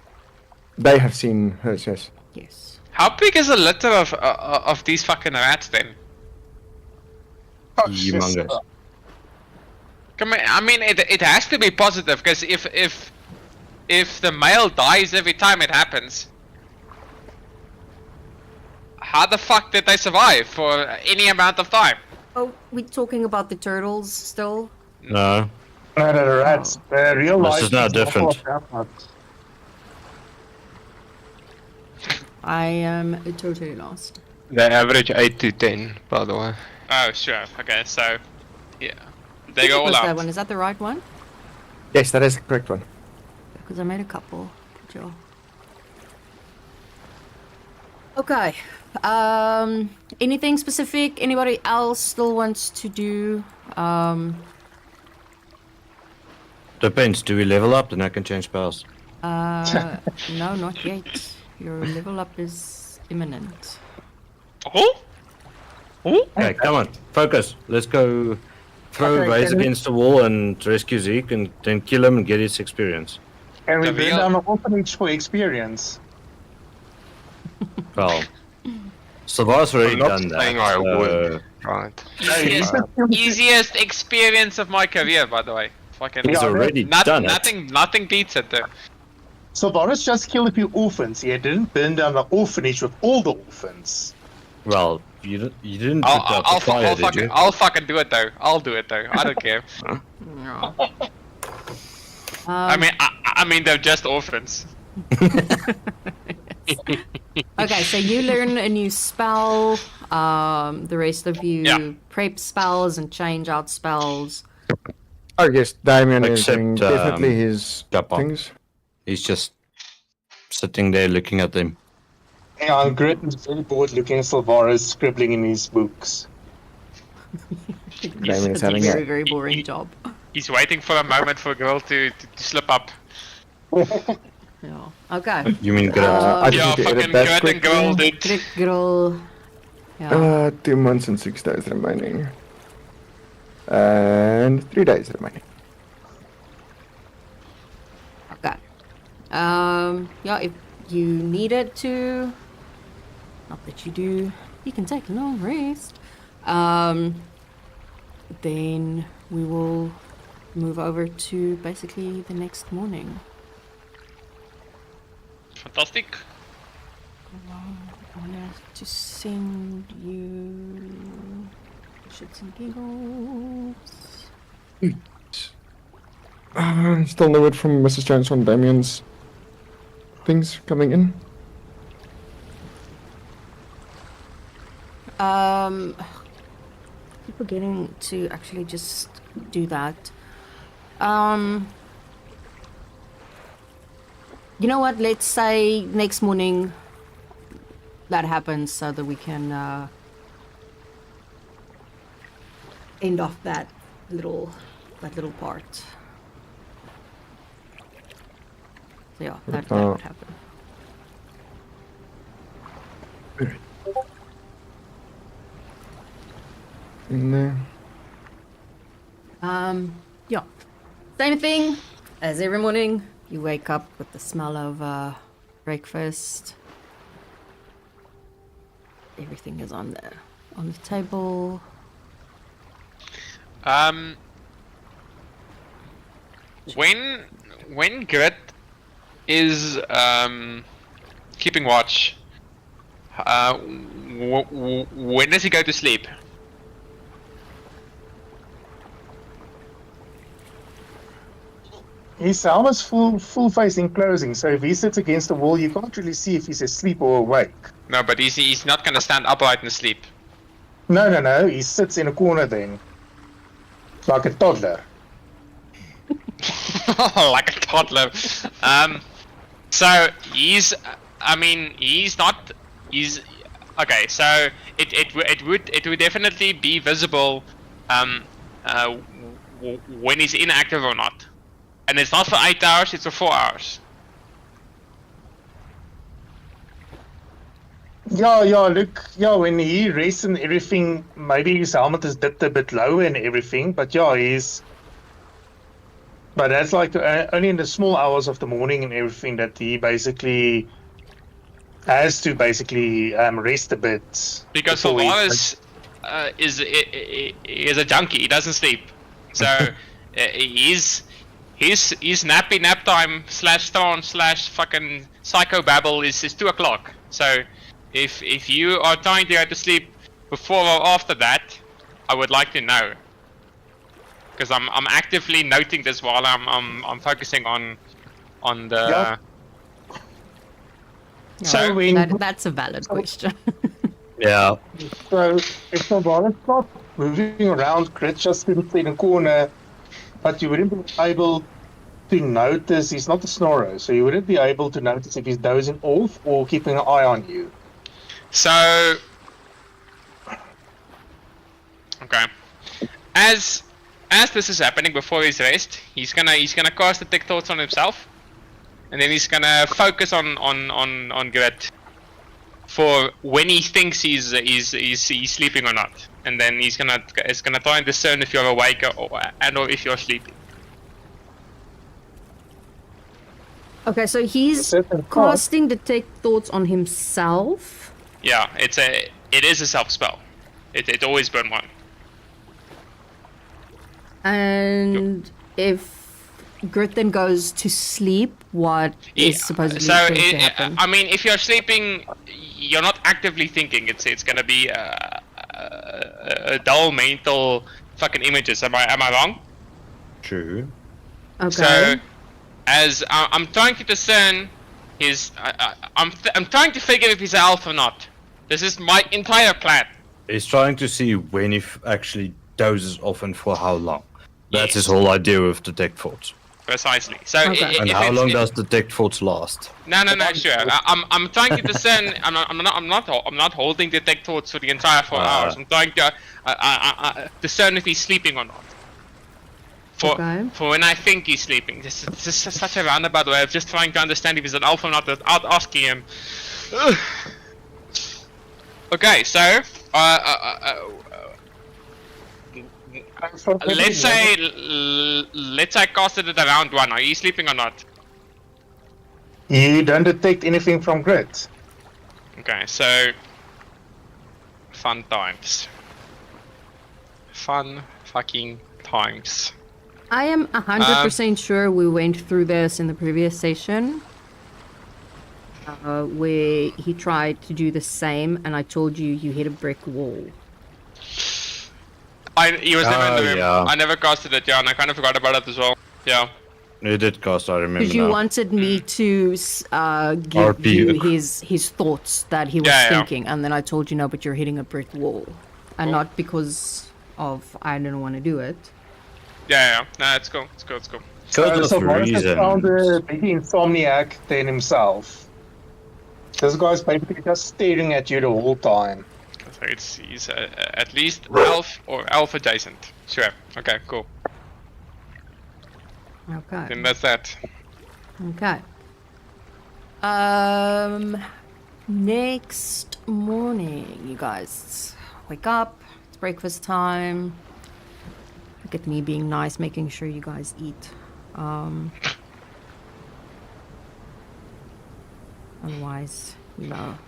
they have seen hers, yes. yes. how big is a litter of these fucking rats then? Humongous. Come on, I mean, it has to be positive because if the male dies every time it happens, how the fuck did they survive for any amount of time? Oh, we're talking about the turtles still? No. No, the rats. Real This life is now not different. like that. I am totally lost. They average 8 to 10, by the way. Oh, sure. Okay, so yeah, they go all Was that out. one? Is that the right one? Yes, that is the correct one. Because I made a couple. Sure. Okay. Anything specific? Anybody else still wants to do? Depends. Do we level up? Then I can change spells. No, not yet. Your level up is imminent. Oh, Okay, come on. Focus. Let's go throw Okay, Vase can we- against the wall and rescue Zeke and then kill him and get his experience. And we The burn real- down the orphanage for experience. Well, Sylvar's already I'm not done that. saying I so- would. Right. easiest experience of my career, by the way. Fucking He's Yeah, already done it. nothing beats it though. So Boris just killed a few orphans. He didn't burn down the orphanage with all the orphans. Well, you didn't put out the fire, did you? I'll fucking do it though. I'll do it though. I don't care. No. I mean they're just orphans. Okay, so you learn a new spell. The rest of you Yeah. prep spells and change out spells. Oh yes, Damien is Except, doing definitely his Kappa. things. He's just sitting there looking at them. Yeah, and Grit is very bored looking at Sylvaris scribbling in his books. Damien is It's a having very, a very boring job. He's waiting for a moment for a girl to slip up. Yeah. Okay. You mean good? I just Yeah, need to edit fucking that Gret and girl, quickly. dude. Trick girl. Yeah. 2 months and 6 days remaining. And 3 days remaining. Okay. Yeah, if you needed to, not that you do, you can take a long rest. Then we will move over to basically the next morning. Fantastic. I'm gonna just send you shits and giggles. Still no word from Mrs. Jones on Damien's things coming in. Keep forgetting to actually just do that. You know what? Let's say next morning that happens so that we can end off that little little part. So yeah, that Uh, would happen. In there. Yeah. Same thing as every morning. You wake up with the smell of breakfast. Everything is on the table. When Grit is keeping watch, when does he go to sleep? His helmet's full face enclosing, so if he sits against the wall, you can't really see if he's asleep or awake. No, but he's not gonna stand upright and sleep. No, he sits in a corner then. Like a toddler. Like a toddler. So he's not. He's okay. So it would definitely be visible, when he's inactive or not. And it's not for 8 hours, it's for 4 hours. Yeah, look, when he rests and everything, maybe his helmet is dipped a bit low and everything, but but that's like only in the small hours of the morning and everything that he basically has to rest a bit. Because Solaris is a junkie, he doesn't sleep. So his nappy nap time / thorn / fucking psychobabble is 2 o'clock. So if you are trying to go to sleep before or after that, I would like to know. Because I'm actively noting this while I'm focusing on the. Yeah. So when that's a valid question. Yeah. so if Solaris not moving around, Grit just sits in a corner, but you wouldn't be able to notice he's not a snorer, so you wouldn't be able to notice if he's dozing off or keeping an eye on you. So. Okay. As this is happening before his rest, he's gonna cast detect thoughts on himself, and then he's gonna focus on Grit for when he thinks he's sleeping or not, and then he's gonna try and discern if you're awake or if you're sleeping. Okay, so he's Certain casting detect thoughts on himself. Yeah, it is a self spell. It always burn one. And if Grit then goes to sleep, what is supposedly going to happen? I mean, if you're sleeping, you're not actively thinking. It's gonna be a dull mental fucking images. Am I wrong? True. Okay. So, as I'm trying to discern his, I'm trying to figure if he's an elf or not. This is my entire plan. He's trying to see when he actually dozes off and for how long. That's Yes. his whole idea with detect thoughts. Precisely. So, Okay. And how long does detect thoughts last? No, sure. I'm trying to discern. I'm not holding detect thoughts for the entire 4 hours. I'm trying to discern if he's sleeping or not. For when I think he's sleeping. This is such a roundabout way of just trying to understand if he's an elf or not without asking him. Okay, so let's say I casted it around 1. Are you sleeping or not? You don't detect anything from Grit. Okay, so fun times. Fun fucking times. I am 100% sure we went through this in the previous session. Where he tried to do the same, and I told you hit a brick wall. He was never in the room. yeah. I never casted it, yeah, and I kind of forgot about it as well. Yeah. You did cast, I remember Because you now. wanted me to give RP. you his thoughts that he was Yeah. thinking, and then I told you no, but you're hitting a brick wall, and not because of I didn't want to do it. Yeah. No, it's cool. It's cool. Because So of Boris has found a reasons. bigger insomniac than himself. This guy's basically just staring at you the whole time. So he's at least elf or elf adjacent. Sure. Okay. Cool. Okay. Then that's that. Okay. Next morning, you guys wake up. It's breakfast time. Look at me being nice, making sure you guys eat. Otherwise, you know,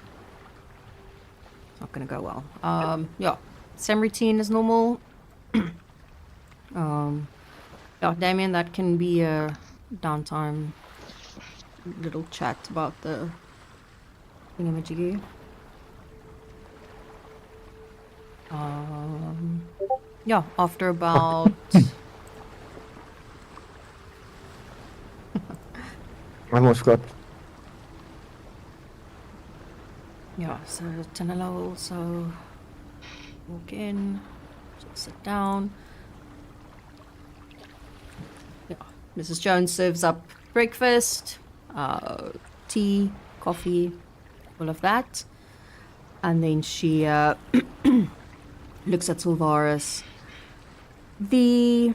it's not gonna go well. Yeah, same routine as normal. Yeah, Damien, that can be a downtime little chat about the thingamajiggy. Yeah, after about I almost forgot. yeah, so Tanella will also walk in, just sit down. Yeah, Mrs. Jones serves up breakfast, tea, coffee, all of that. And then she looks at Sylvaris. The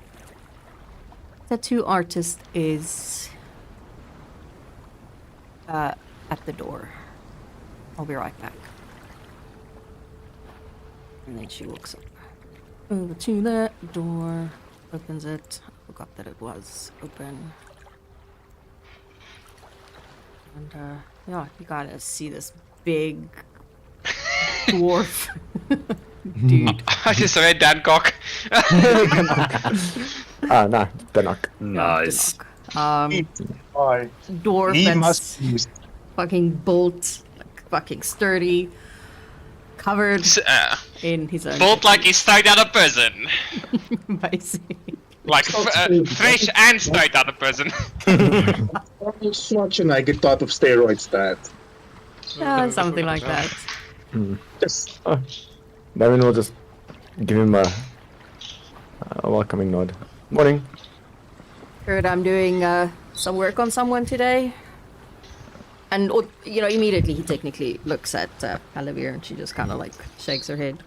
tattoo artist is at the door. I'll be right back. And then she walks up over to the door, opens it. I forgot that it was open. And yeah, you gotta see this big dwarf dude. I just read Dancock. No, Danak. Nice. Why? Dwarf He that's must be fucking built, like fucking sturdy, covered in his own. Built like he's straight out of prison. Basically. Like fresh and straight out of prison. Schwarzenegger type of steroids that. Something like that. Just Darren will just give him a welcoming nod. Morning. Heard I'm doing some work on someone today. And, you know, immediately he technically looks at Palavir and she just kind of like shakes her head.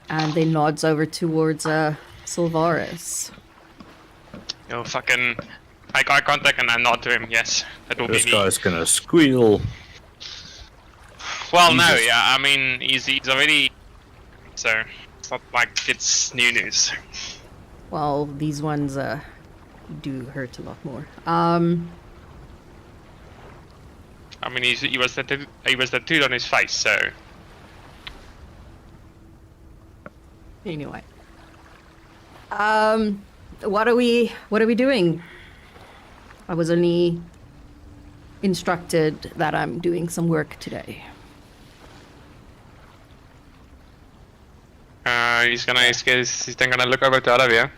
And then nods over towards Sylvaris. Yo, fucking. I eye contact and I nod to him, yes. That will This be me. guy's gonna squeal. Well, no, Jesus. yeah, I mean, he's already. So, it's not like it's new news. Well, these ones do hurt a lot more. I mean, he was tattooed on his face, so. Anyway. What are we doing? I was only instructed that I'm doing some work today. He's then gonna look over to Olivia.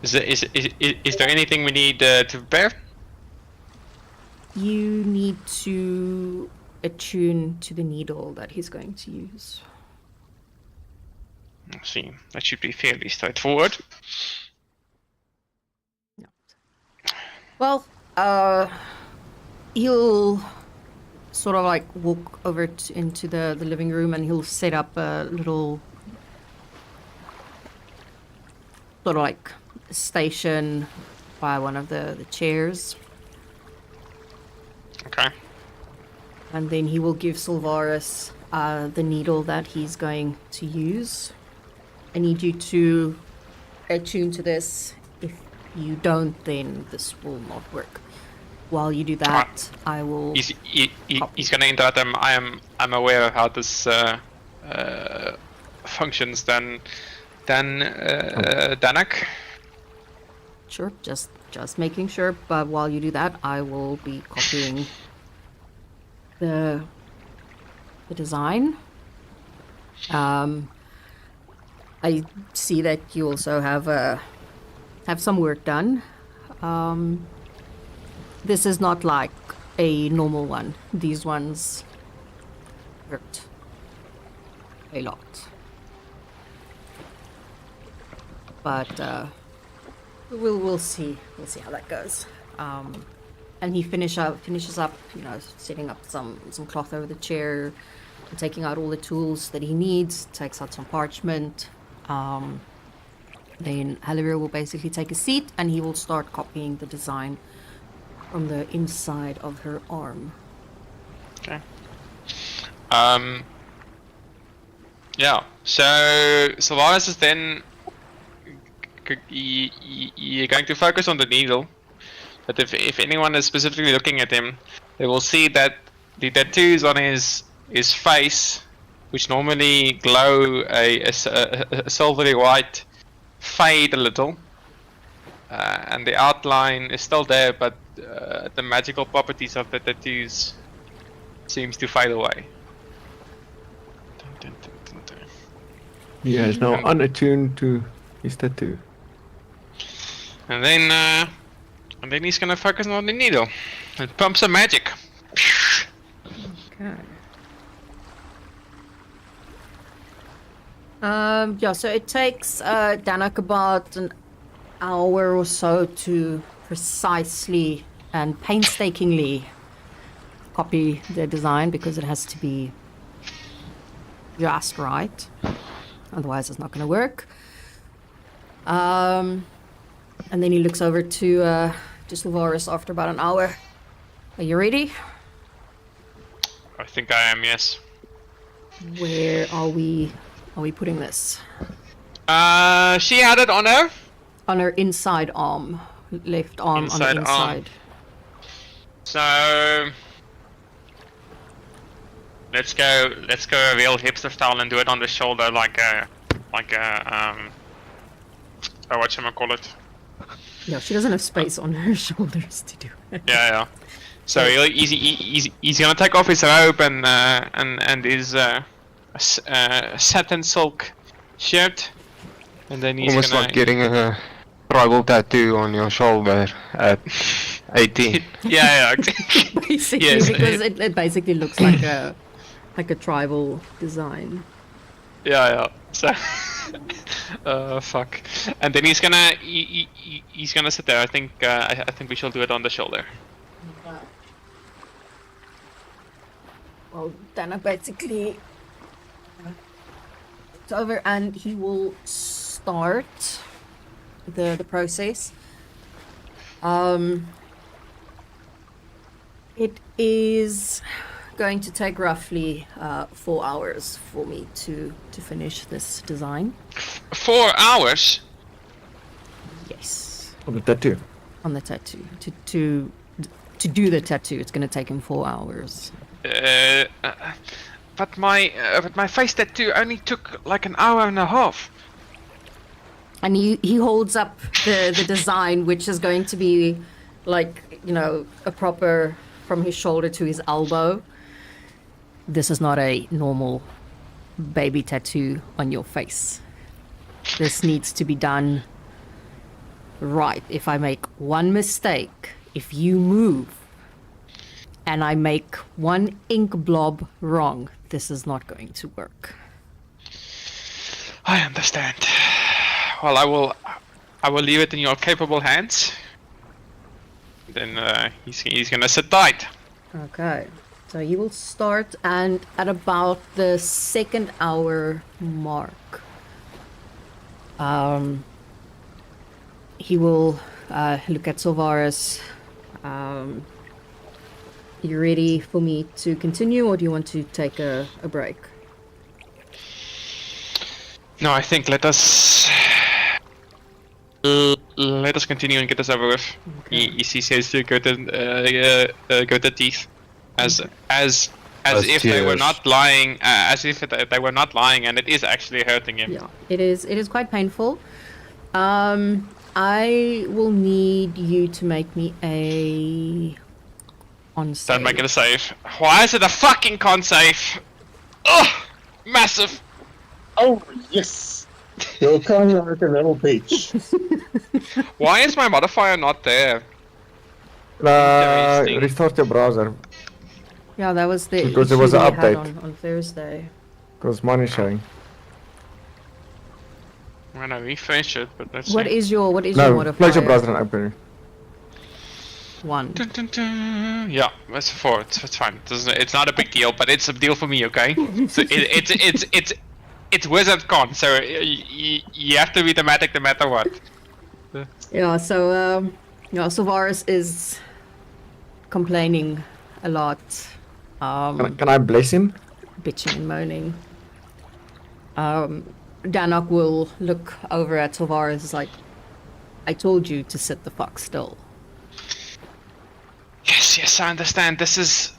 Is there anything we need to prepare? You need to attune to the needle that he's going to use. Let's see, that should be fairly straightforward. Well, he'll sort of like walk over into the living room and he'll set up a little sort of like station by one of the chairs. Okay. And then he will give Sylvaris the needle that he's going to use. I need you to attune to this. If you don't, then this will not work. While you do that, I will. He's gonna interrupt him. I'm aware of how this functions. Then Danak. Sure, just making sure. But while you do that, I will be copying the design. I see that you also have some work done. This is not like a normal one. These ones hurt a lot. But we'll see. We'll see how that goes. And he finishes up, you know, setting up some cloth over the chair, taking out all the tools that he needs, takes out some parchment. Then Halivir will basically take a seat and he will start copying the design from the inside of her arm. Okay. Yeah. So Solaris is then you're going to focus on the needle. But if anyone is specifically looking at him, they will see that the tattoos on his face, which normally glow a silvery white, fade a little, and the outline is still there, but the magical properties of the tattoos seems to fade away. He is now unattuned to his tattoo. And then he's gonna focus on the needle and pump some magic. Okay. Yeah, so it takes Danak about an hour or so to precisely and painstakingly copy the design because it has to be just right. Otherwise, it's not going to work. And then he looks over to Silvaris after about an hour. Are you ready? I think I am, yes. Where are we putting this? She had it on her. On her inside arm. Left arm on the Inside arm. inside. So let's go real hipster style and do it on the shoulder like a whatchamacallit. Yeah, she doesn't have space on her shoulders to do it. Yeah. So he's gonna take off his robe and his satin silk shirt, and then he's Almost gonna like getting a tribal tattoo on your shoulder at 18. yeah. Basically, Yes. because it basically looks like a tribal design. Yeah. So, fuck. And then he's gonna he's gonna sit there. I think we shall do it on the shoulder. Well, Dana basically it's over, and he will start the process. It is going to take roughly 4 hours for me to finish this design. 4 hours. Yes, On the tattoo. on the tattoo. To do the tattoo, it's going to take him 4 hours. But my face tattoo only took like an hour and a half. And he holds up the design, which is going to be like, a proper from his shoulder to his elbow. This is not a normal baby tattoo on your face. This needs to be done right. If I make one mistake, if you move, and I make one ink blob wrong, this is not going to work. I understand. Well, I will leave it in your capable hands. Then he's gonna sit tight. Okay. So he will start, and at about the second hour mark, he will look at Silvaris. You ready for me to continue, or do you want to take a break? No, I think let us continue and get this over with. Okay. He says to go to teeth, as if they were tears. not lying, as if they were not lying, and it is actually hurting him. Yeah, it is quite painful. I will need you to make me a on save. Don't make it a save. Why is it a fucking con save? Ugh, massive. Oh, yes! You're kind of like a little bitch. Why is my modifier not there? Interesting. Restart your browser, Yeah, that was the Because there issue was an we had update. on Thursday. because mine is showing. I'm gonna refresh it, but let's What see. is your No, modifier? close your browser and open it. 1. Dun, dun, dun. Yeah, that's 4. It's fine. It's not a big deal, but it's a deal for me. Okay. So it's Wizard Con, so you have to be thematic no matter what. Yeah, so, Sylvaris is complaining a lot. Can I bless him? Bitching and moaning. Danak will look over at Sylvaris like, I told you to sit the fuck still. Yes, I understand. This is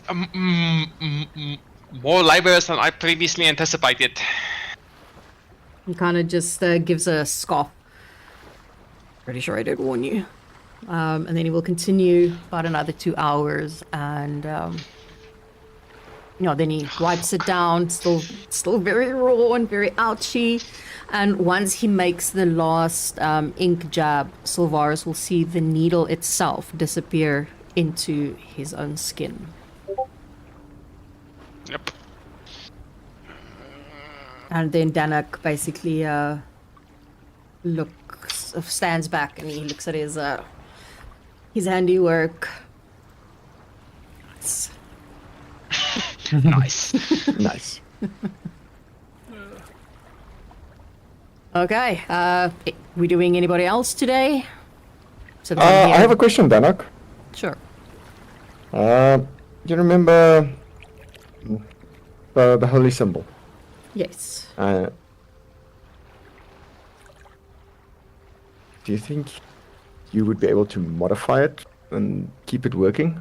more laborious than I previously anticipated. He kind of just gives a scoff. Pretty sure I did warn you. And then he will continue about another 2 hours, and then he wipes it down. Still very raw and very ouchy. And once he makes the last ink jab, Sylvaris will see the needle itself disappear into his own skin. Yep. And then Danak basically stands back and he looks at his handiwork. Nice. Nice. Okay, we doing anybody else today? So I have a question, Danak. Sure. You remember the holy symbol? Yes. Do you think you would be able to modify it and keep it working?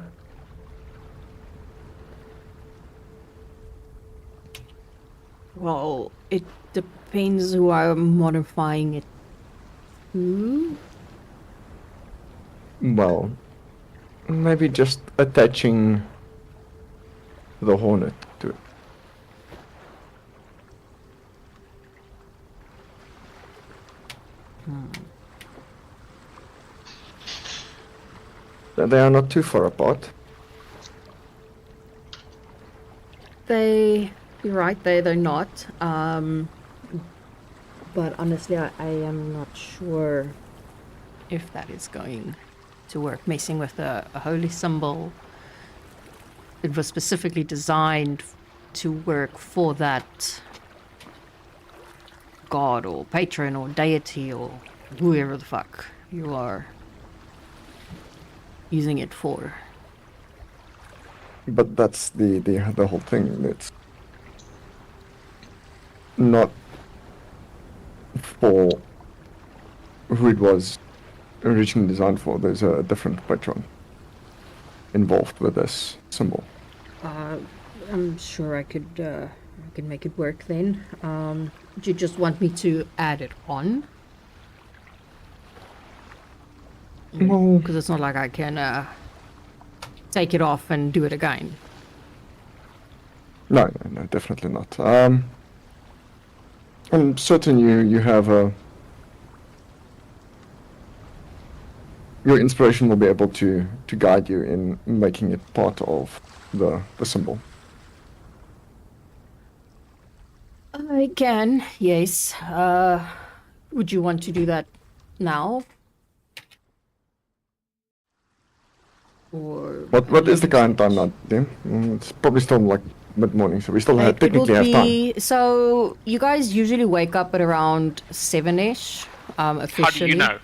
Well, it depends who I'm modifying it to. Well, maybe just attaching the hornet to it. They are not too far apart. You're right, they're not. But honestly, I am not sure if that is going to work. Messing with a holy symbol. It was specifically designed to work for that god or patron or deity or whoever the fuck you are using it for. But that's the whole thing. It's not for who it was originally designed for. There's a different patron involved with this symbol. I'm sure I could make it work then. Do you just want me to add it on? Well, Because it's not like I can take it off and do it again. no, definitely not. I'm certain you have your inspiration will be able to guide you in making it part of the symbol. I can, yes. Would you want to do that now? Or What is the current time now, Tim? It's probably still like mid-morning, so we still technically have time. So you guys usually wake up at around 7ish. Officially. How do you know?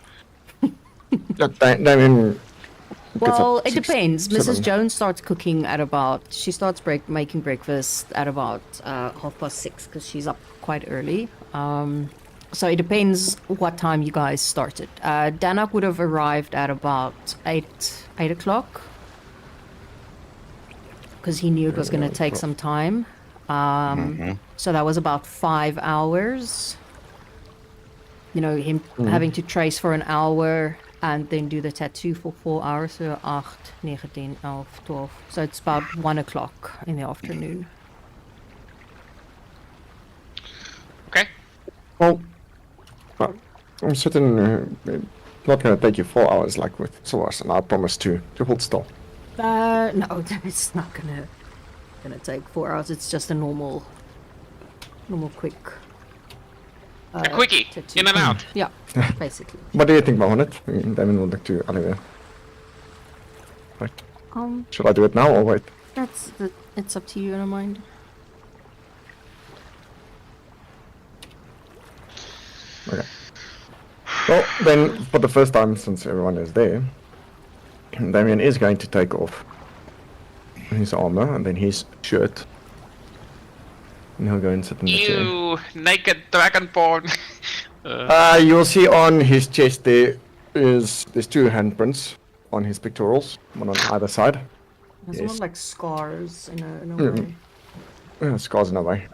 Damien gets Well, up it 6, depends. Mrs. 7. Jones starts cooking at about. She starts making breakfast at about 6:30 because she's up quite early. So it depends what time you guys started. Danak would have arrived at about 8 o'clock because he knew it was going to take some time. So that was about 5 hours. You know, him having to trace for an hour and then do the tattoo for 4 hours. So 8, 9, 10, 11, 12. So it's about 1 o'clock in the afternoon. Okay. Well, I'm certain it's not going to take you 4 hours like with Solas, and I promise to hold still. No, it's not gonna take 4 hours. It's just a normal quick. A quickie, tattoo. in and out. Yeah, basically. What do you think, Mohamed? Damien will look to Olivia. Should I do it now or wait? It's up to you, I don't mind. Okay. Well, then, for the first time since everyone is there, Damien is going to take off his armor and then his shirt. And he'll go and sit in the chair. You naked dragonborn. You'll see on his chest there's 2 handprints on his pectorals, one on either side. There's Yes. more like scars in a Mm. way. Scars in a way.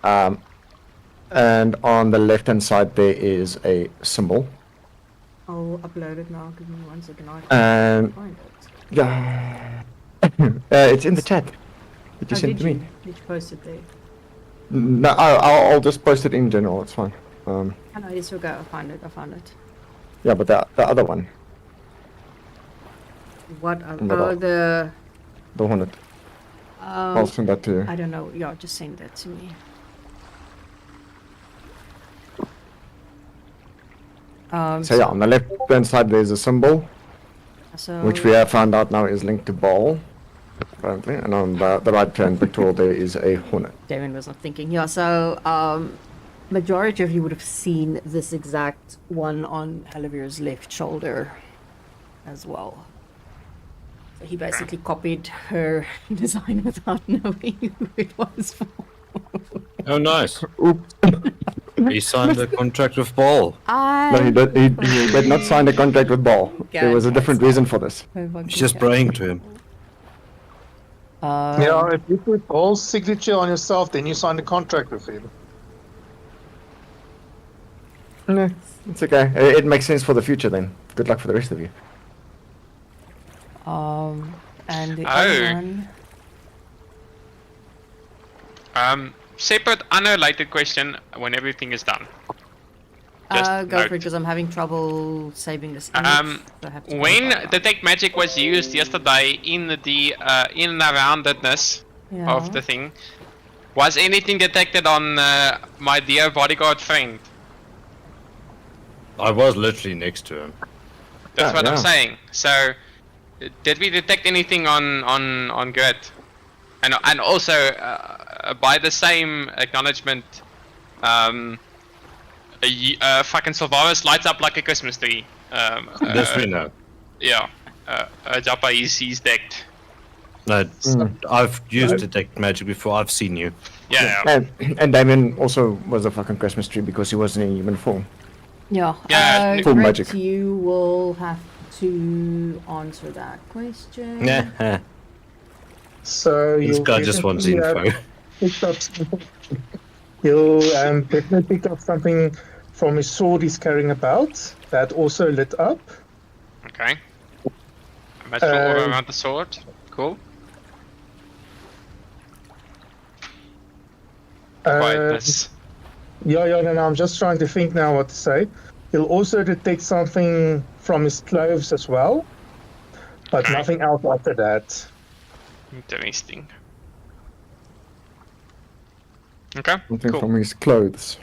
And on the left-hand side there is a symbol. I'll upload it now. Give me 1 second. I And can't find it. yeah, it's in the chat. Did you send it to me? Did you post it there? No, I'll just post it in general. It's fine. Oh no, yes, okay. I found it. Yeah, but the other one, What? What The. the Hornet. I'll send that to you. I don't know. Yeah, just send that to me. So yeah, on the left-hand side there's a symbol, So which we have found out now is linked to Baal, apparently, and on the right-hand pictorial there is a Hornet. Damon was not thinking. Yeah, so majority of you would have seen this exact one on Halavir's left shoulder as well. So he basically copied her design without knowing who it was for. Oh, nice. He signed a contract with Ball. No, he did not sign a contract with Baal. There was a different reason for this. He's just praying to him. Yeah, if you put Paul's signature on yourself, then you sign the contract with him. No, it's okay. It makes sense for the future then. Good luck for the rest of you. And the Oh. other one. Separate, unrelated question when everything is done. Just Go for note. it because I'm having trouble saving this image. so I have to When verify that. detect magic was used yesterday in the in and aroundedness Yeah. of the thing, was anything detected on my dear bodyguard friend? I was literally next to him. That's Yeah, what I'm yeah. saying. So, did we detect anything on Gert? And also, by the same acknowledgement, fucking Sylvanas lights up like a Christmas tree. This we know. Yeah, Japa he's decked. No, I've used detect magic before. I've seen you. Yeah. And Damien also was a fucking Christmas tree because he wasn't in human form. Yeah. Yeah, Full Grit, magic. you will have to answer that question. Yeah. So This you'll guy just wants definitely, info. picked up something. You'll definitely pick up something from his sword he's carrying about that also lit up. Okay. A magical aura around the sword. Cool. Quietness. No, I'm just trying to think now what to say. He'll also detect something from his clothes as well, but Okay. nothing else after that. Interesting. Okay. Something Cool. from his clothes.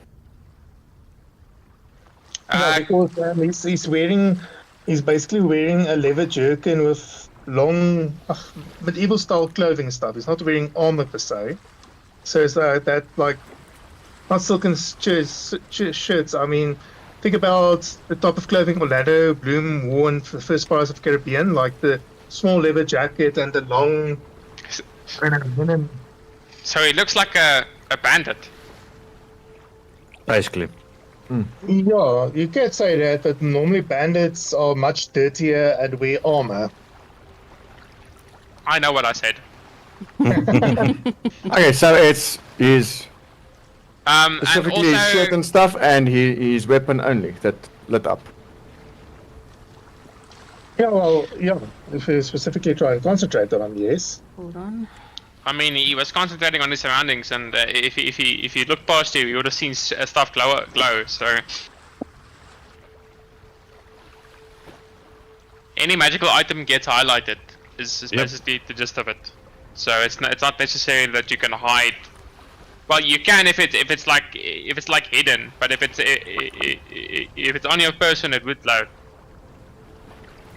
Because he's basically wearing a leather jerkin with long medieval style clothing stuff. He's not wearing armor per se. So it's that like not silken shirts. I mean, think about the type of clothing Orlando Bloom wore in the first Pirates of the Caribbean, like the small leather jacket and the long. So he looks like a bandit. Basically. Yeah, you could say that, but normally bandits are much dirtier and wear armor. I know what I said. Okay, so it's his And specifically his shirt also, and stuff and his weapon only that lit up. Yeah, well, yeah. If you specifically try and concentrate on, yes. Hold on. I mean, he was concentrating on his surroundings, and if he looked past you, you would have seen stuff glow. So any magical item gets highlighted. Is Yep. basically the gist of it. So it's not necessary that you can hide. Well, you can if it's like hidden, but if it's on your person, it would glow.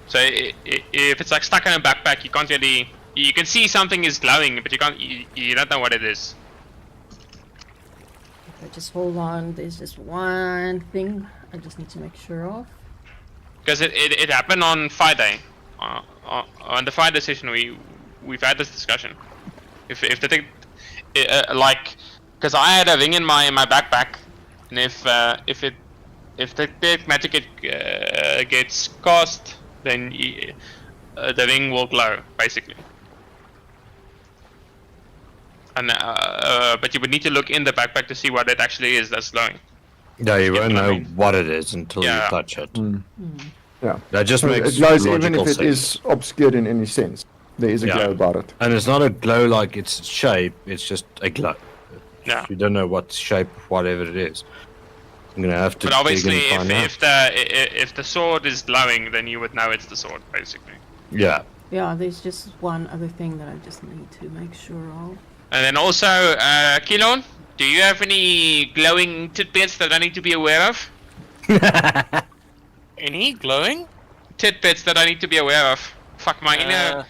So if it's like stuck in a backpack, you can't really You can see something is glowing, but you can't. You don't know what it is. Okay, just hold on. There's just one thing I just need to make sure of. Because it happened on Friday. On the Friday session, we've had this discussion. If the thing, like, because I had a ring in my backpack, and if the detect magic gets cast, then the ring will glow, basically. And but you would need to look in the backpack to see what it actually is that's glowing. Yeah, you won't know glowing. what it is until Yeah. you touch it. Yeah. That just makes It glows even logical if it sense. is obscured in any sense. There is a Yeah. glow about it. And it's not a glow like its shape, it's just a glow. Yeah. You don't know what shape, whatever it is. I'm gonna have to But obviously, dig and find out. if the sword is glowing, then you would know it's the sword, basically. Yeah. Yeah, there's just one other thing that I just need to make sure of. And then also, Kilon, do you have any glowing tidbits that I need to be aware of? Any glowing? Tidbits that I need to be aware of. Fuck, my inner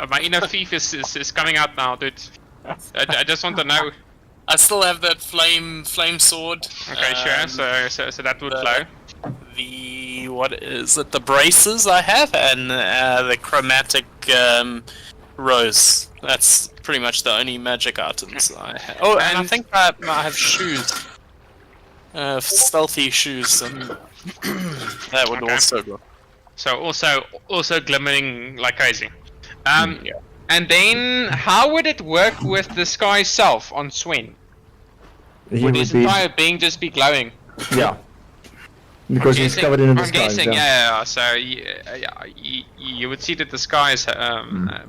my inner thief is coming out now, dude. I just want to know. I still have that flame sword. Okay, sure. So that would glow. The what is it? The braces I have and the chromatic rose. That's pretty much the only magic items I have. Oh, and I think I have shoes. Stealthy shoes, and that would Okay. also go. So also glimmering like crazy. And then how would it work with the sky self on Swen? He Would would his be, entire being just be glowing? yeah. Because he's Guessing- covered in the I'm skies. guessing, Yeah. yeah. So you would see that the sky is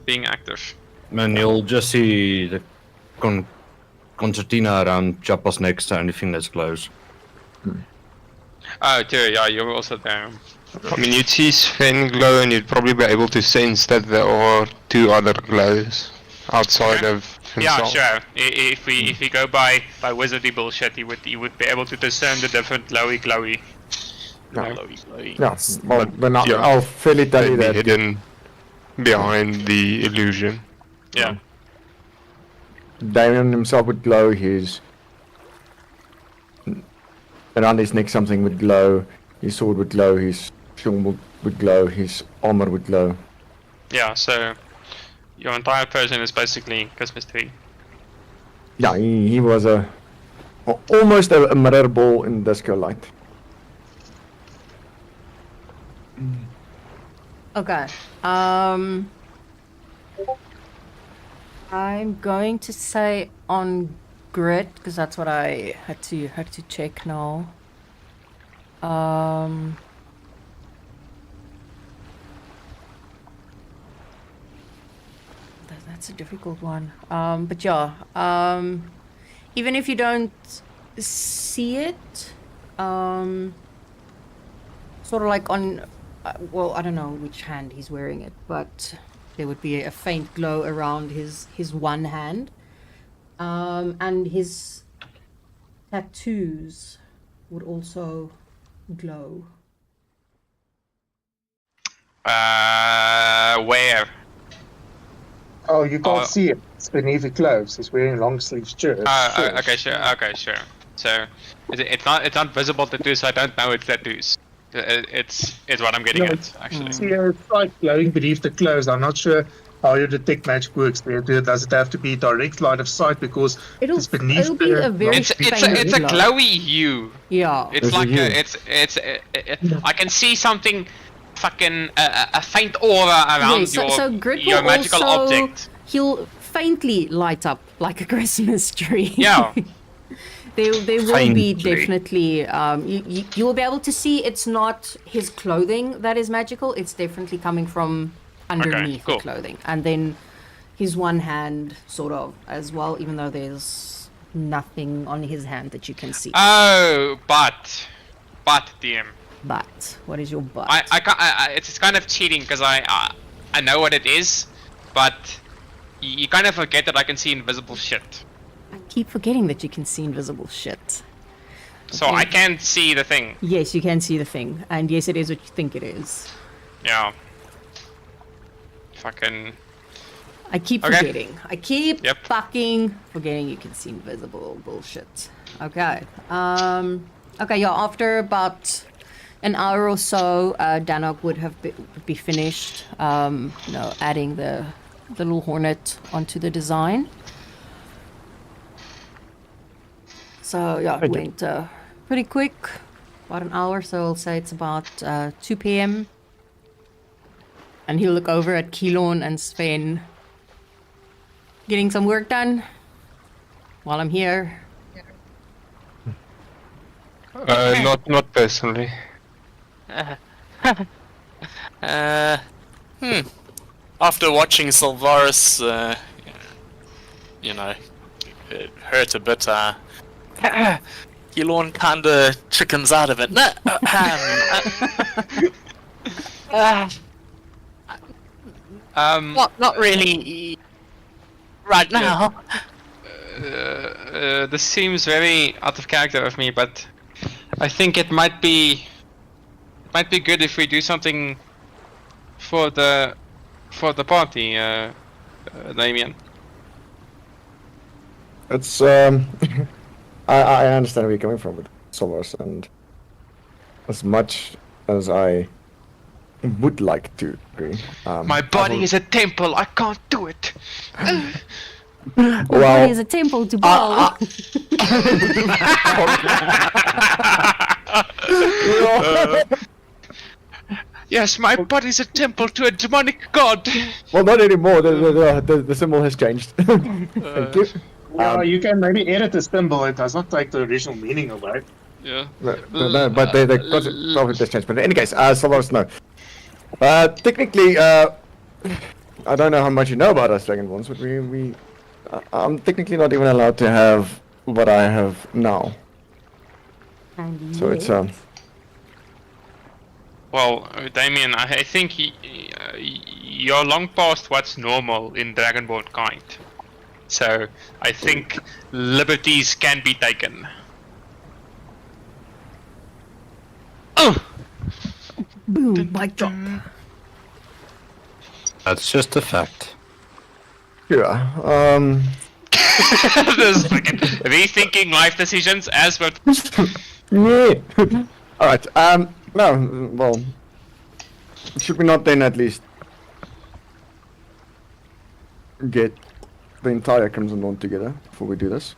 being active. And you'll just see the concertina around Chapel's next to anything that glows. Oh, too. Yeah, you're also there. I mean, you'd see Sven glow and you'd probably be able to sense that there are two other glows outside of Yeah, himself. sure. If we go by wizardy bullshit, he would be able to discern the different glowy. Yeah. Glowy. Yeah. Well, But, then yeah, I'll fairly tell you They'd be that. hidden behind the illusion. Yeah. Damien himself would glow. His around his neck something would glow. His sword would glow. His shield would glow. His armor would glow. Yeah. So your entire person is basically Christmas tree. Yeah, he was almost a mirror ball in disco light. Okay. I'm going to say on grid because that's what I had to check now. That's a difficult one. But yeah. Even if you don't see it, sort of like on. Well, I don't know which hand he's wearing it, but there would be a faint glow around his one hand, and his tattoos would also glow. Where? Oh, you can't Oh. see it. It's beneath the clothes. He's wearing long sleeve shirt. Okay, sure. So it's not visible tattoos. So I don't know it's tattoos. It's what I'm getting No, at actually. See, it's like glowing beneath the clothes. I'm not sure how your detect magic works. Does it have to be direct line of sight because it's beneath it'll be the a very It's faint a glow. glowy hue. Yeah. It's There's a like hue. I can see something fucking a faint aura around Yeah, so Grit your will magical also, object. He'll faintly light up like a Christmas tree. Yeah. There will be Faintly. definitely. You will be able to see it's not his clothing that is magical. It's definitely coming from underneath cool. the clothing, and then his one hand sort of as well. Even though there's nothing on his hand that you can see. Oh, but DM. But what is your but? I can't. It's kind of cheating because I know what it is, but you kind of forget that I can see invisible shit. I keep forgetting that you can see invisible shit. So Okay. I can't see the thing. Yes, you can see the thing, and yes, it is what you think it is. Yeah. Fucking. I keep Okay. forgetting. I keep Yep. fucking forgetting you can see invisible bullshit. Okay. Okay, yeah, after about an hour or so, Danog would have be finished, adding the little hornet onto the design. So, yeah, it went pretty quick. About an hour, so I'll say it's about 2 p.m. And he'll look over at Keelorn and Sven. Getting some work done while I'm here. Not personally. After watching Sylvaris, it hurt a bit. Keelorn kinda chickens out of it. Not really. Right now. This seems very out of character of me, but I think it might be good if we do something for the party, Damien. It's I understand where you're coming from with Solos, and as much as I would like to agree, My body is a temple. I can't do it. Your body is a temple to Baal. Yes, my body's a temple to a demonic god. Well, not anymore. The symbol has changed. Thank you. Yeah, you can maybe edit the symbol. It does not take the original meaning away. Yeah. No, but they got it probably just changed. But in any case, Solos, no. Technically, I don't know how much you know about us Dragonborns, but I'm technically not even allowed to have what I have now. So it's Well, Damien, I think you're long past what's normal in Dragonborn kind. So I think liberties can be taken. Oh! Boom, mic drop. That's just a fact. yeah. This fucking rethinking life decisions as well. Yeah. All right. No. Well, should we not then at least get the entire Crimson Dawn together before we do this?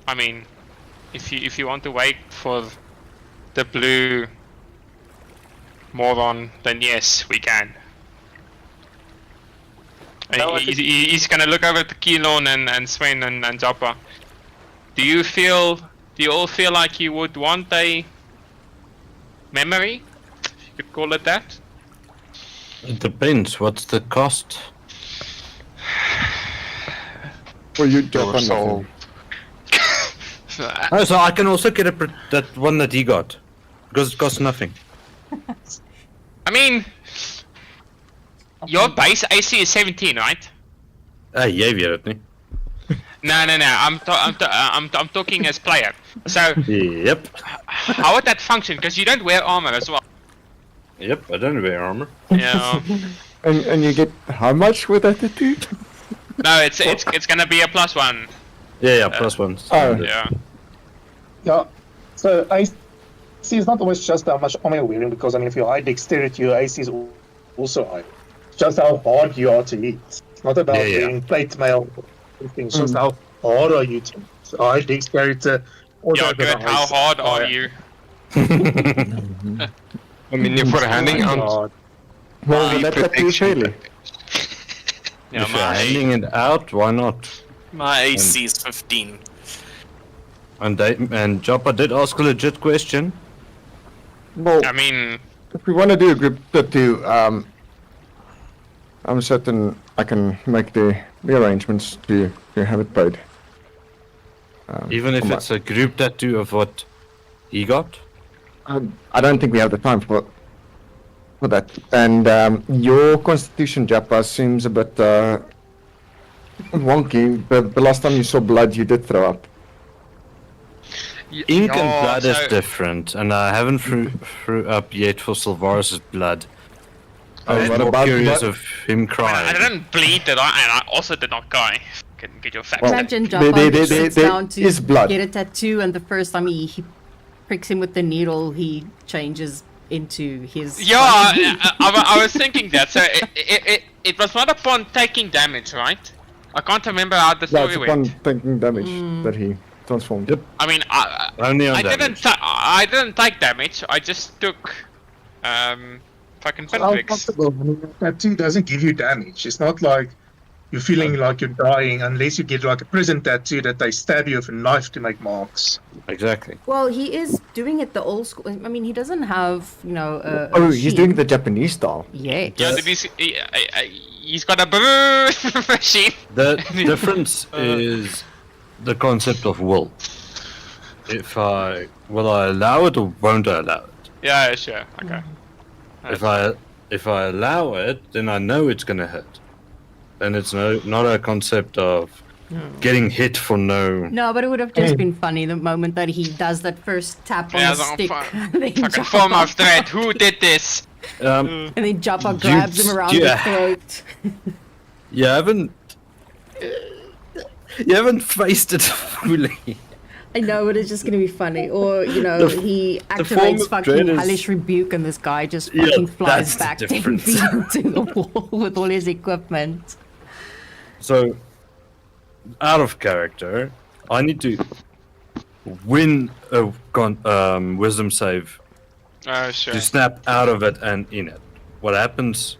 I mean, if you want to wait for the blue moron, then yes, we can. No, He's gonna look over to Keelorn and Sven and Joppa. Do you all feel like you would want a memory? If you could call it that? It depends. What's the cost? For you, Your Japan. soul. Oh, so I can also get that one that he got, because it costs nothing. I mean, your base AC is 17, right? Jij weet het niet. No. I'm talking as player. So Yep. how would that function? Because you don't wear armor as well. Yep, I don't wear armor. Yeah. And you get how much with that tattoo? No, it's gonna be a +1. Yeah, plus one. Oh. Yeah. Yeah. So AC is not always just how much armor you're wearing, because I mean, if you're high dexterity, your AC is also high. It's just how hard you are to hit. It's not about wearing plate mail. It's just how hard are you to hit. So high dexterity. Yeah, good. How hard are you? I mean, if we're handing out Well, let that be protection, fairly. Yeah, If you're handing it out, why not? My AC is 15. And Joppa did ask a legit question. Well, I mean, if we want to do a group tattoo, I'm certain I can make the arrangements to have it paid. Even if come it's a group tattoo of what he got? I don't think we have the time for that. And your constitution, Japa, seems a bit wonky. The last time you saw blood, you did throw up. Ink and Yeah, blood is so- different, and I haven't threw up yet for Sylvaris' blood. I was what more about curious blood? of him I crying. didn't bleed, and I also did not cry. Can get your facts. Well, Imagine there- Japa there sits down to is blood. get a tattoo, and the first time he pricks him with the needle, he changes into his. Yeah, I was thinking that. So it was not upon taking damage, right? I can't remember how the Yeah, story it's upon went. taking damage that he transformed. Yep. I mean, Only on I damage. didn't take damage. I just took fucking How pinpricks. possible? I mean, that tattoo doesn't give you damage. It's not like you're feeling like you're dying unless you get like a prison tattoo that they stab you with a knife to make marks. Exactly. Well, he is doing it the old school. I mean, he doesn't have, you know. A Oh, he's machine. doing the Japanese style. Yeah. Yeah, he's got a brew machine. The difference is the concept of will. If I will I allow it or won't I allow it? Yeah, sure. Okay. If I allow it, then I know it's gonna hurt. And it's not a concept of getting hit for no. No, but it would have just been funny the moment that he does that first tap on Yeah, the so stick. and then Fucking form Japa- of threat. Who did this? And then Japa grabs him around the throat. You haven't faced it fully. I know, but it's just gonna be funny. Or, you know, he form activates of fucking dread is- hellish rebuke and this guy just Yeah, fucking flies that's the back 10 difference. feet into the wall with all his equipment. So, out of character, I need to win a wisdom save Oh, sure. to snap out of it and in it. What happens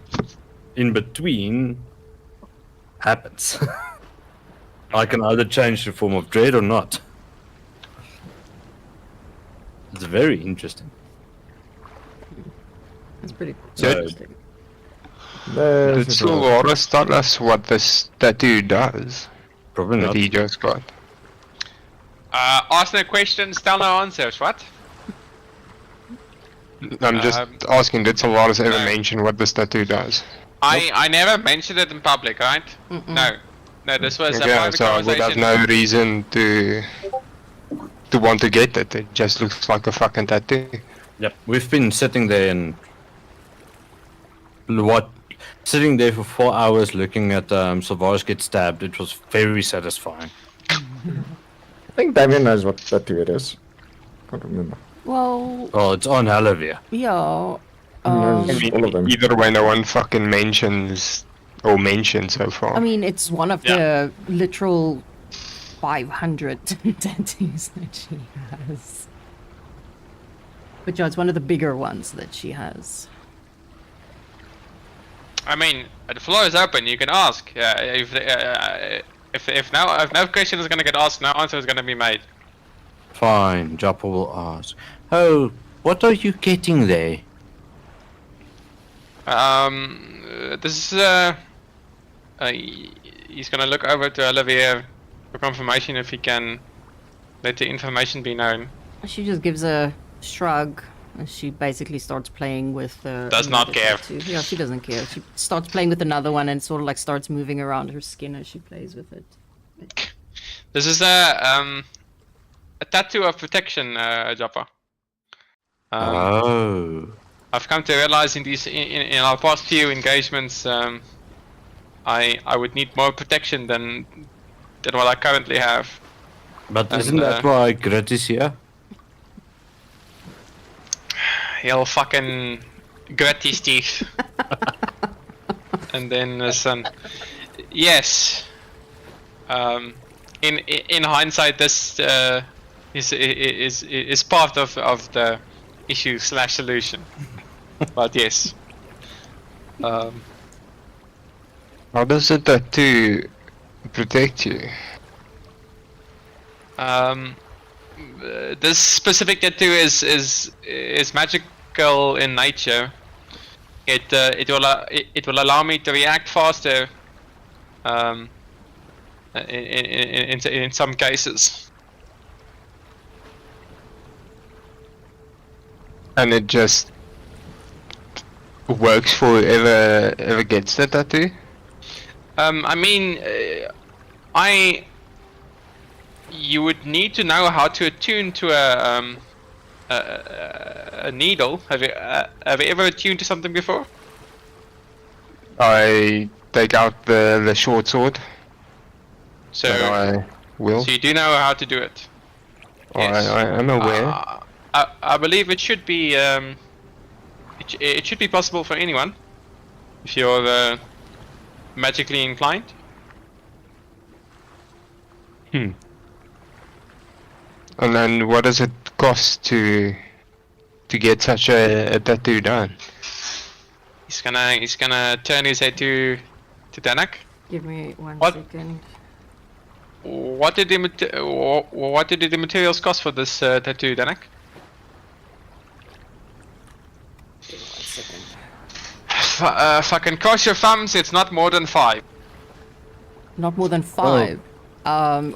in between happens. I can either change the form of dread or not. It's very interesting. That's pretty So- interesting. There's Did the door. Sylvaris tell us what this tattoo does? Probably That not. he just got. Ask no questions, tell no answers. What? I'm just Um, asking, did Sylvaris ever no. mention what this tattoo does? I never mentioned it in public, right? No. No, this was a Okay, private so I would have conversation. no reason to want to get it. It just looks like a fucking tattoo. Yep, we've been sitting there and sitting there for 4 hours looking at Sylvaris get stabbed. It was very satisfying. I think Damien knows what tattoo it is. Can't remember. Well, Oh, it's on Halavia. yeah. He knows I mean, all of them. either way, no one fucking mentions or mentioned so far. I mean, it's one of the literal 500 tattoos that she has. But yeah, it's one of the bigger ones that she has. I mean, the floor is open. You can ask. If no question is gonna get asked, no answer is gonna be made. Fine, Joppa will ask. Oh, what are you getting there? This is he's gonna look over to Olivier for confirmation if he can let the information be known. She just gives a shrug. And she basically starts playing with. Does not another care. tattoo. Yeah, she doesn't care. She starts playing with another one and sort of like starts moving around her skin as she plays with it. This is a tattoo of protection, Joppa. Oh. I've come to realize in our past few engagements, I would need more protection than what I currently have. But And, isn't that why Grit is here? He'll fucking grit his teeth. And then listen. Yes. In hindsight, this is part of the issue / solution. But yes. How does the tattoo protect you? This specific tattoo is magical in nature. It will allow me to react faster. In some cases. And it just works for whoever ever gets the tattoo? I mean, you would need to know how to attune to a needle. Have you ever attuned to something before? I take out the short sword. So, That I will. so you do know how to do it. Yes. I am aware. I believe it should be it should be possible for anyone if you're magically inclined. And then what does it cost to get such a tattoo done? He's gonna turn his head to Danak. Give me one What? second. What did the materials cost for this tattoo, Danak? Give me 1 second. Fucking cross your thumbs. It's not more than 5. Not more than 5. Well,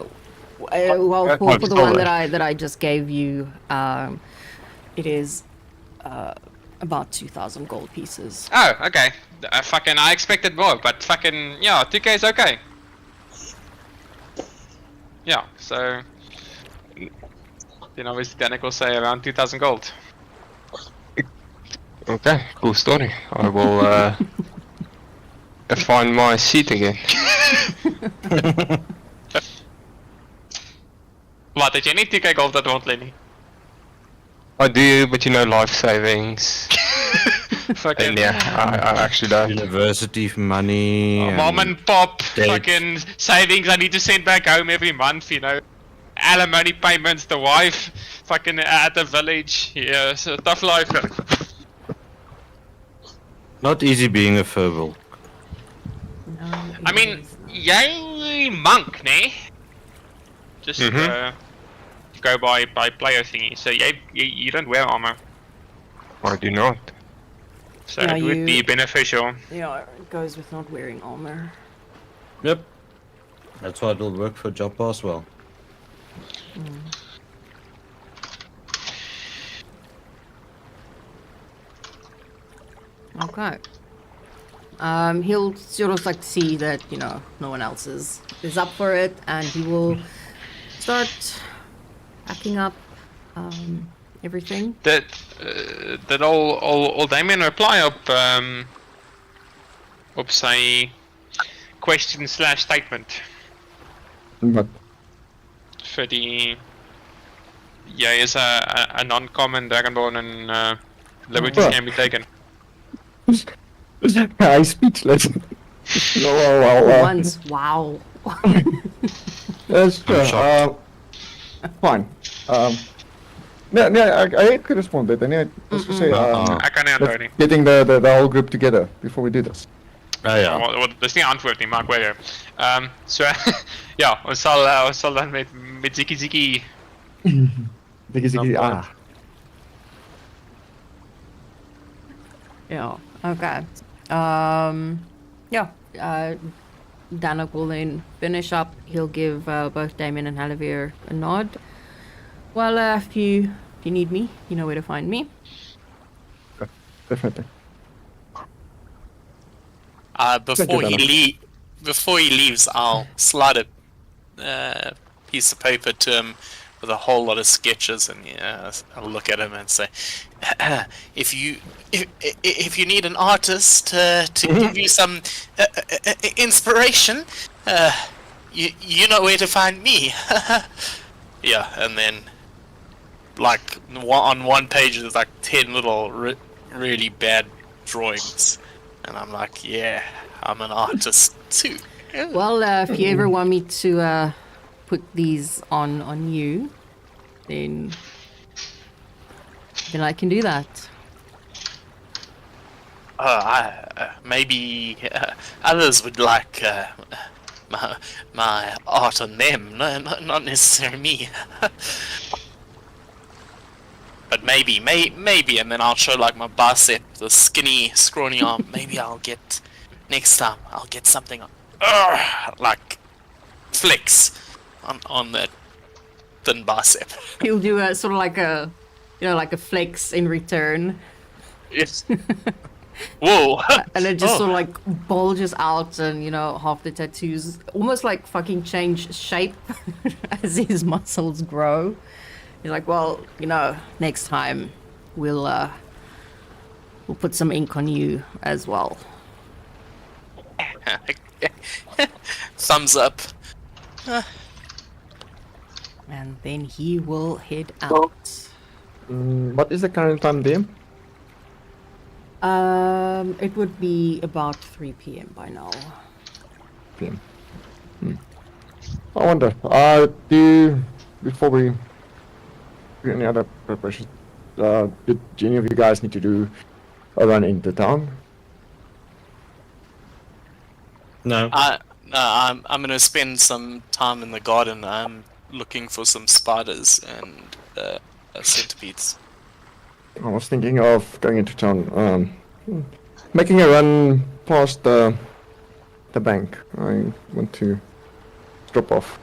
for the one that I just gave you, it is about 2,000 gold pieces. Oh, okay. Fucking, I expected more, but fucking, yeah, 2k is okay. Yeah, so then obviously Danik will say around 2,000 gold. Okay, cool story. I will find my seat again. Wat, het jy nie 2k gold dat rondlê nie? I do, but you know, life savings. Fucking And yeah, I actually don't. University money. mom and pop, Date. fucking savings I need to send back home every month, you know. Alimony payments, the wife, fucking at the village. Yeah, it's a tough life. Not easy being a furball. No, I mean, jy monk, nee? Just go by player thingy. So you don't wear armor. I do not. So Yeah, it would you- be beneficial. yeah, it goes with not wearing armor. Yep. That's why it'll work for job pass well. Okay. He'll sort of like see that, you know, no one else is up for it, and he will start packing up everything. That all Damien reply op sy question/statement But vir die jy is a non-common dragonborn and liberties Well. can be taken. I'm speechless. Well. Once, wow. That's shocked. fine. I could respond it. And I was to say, Ek kan nie onthou nie. getting the whole group together before we do this. Ja. Wel, dis nie antwoord nie, maar ek weet jou. So ja, ons sal dan met Ziki Ah. Yeah, okay. Yeah, Danik will then finish up. He'll give both Damien and Halavir a nod. Well, if you need me, you know where to find me. Definitely. Before he leaves, I'll slide a piece of paper to him with a whole lot of sketches, and I'll look at him and say, if you need an artist to give you some inspiration, you know where to find me. Yeah, and then like on one page there's like 10 little really bad drawings, and I'm like, yeah, I'm an artist too. Well, if you ever want me to put these on you, then I can do that. Maybe others would like my art on them, not necessarily me. But maybe, and then I'll show like my bicep, the skinny, scrawny arm. Maybe next time I'll get something like flex on that thin bicep. He'll do a sort of like a, you know, like a flex in return. Yes. Whoa! And it just Oh. sort of like bulges out, and half the tattoos almost like fucking change shape as his muscles grow. He's like, well, next time we'll put some ink on you as well. Thumbs up. And then he will head out. What is the current time there? It would be about 3 p.m. by now. PM. I wonder, before we do any other preparations, did any of you guys need to do a run into town? No. I'm gonna spend some time in the garden. I'm looking for some spiders and centipedes. I was thinking of going into town, making a run past the bank. I want to drop off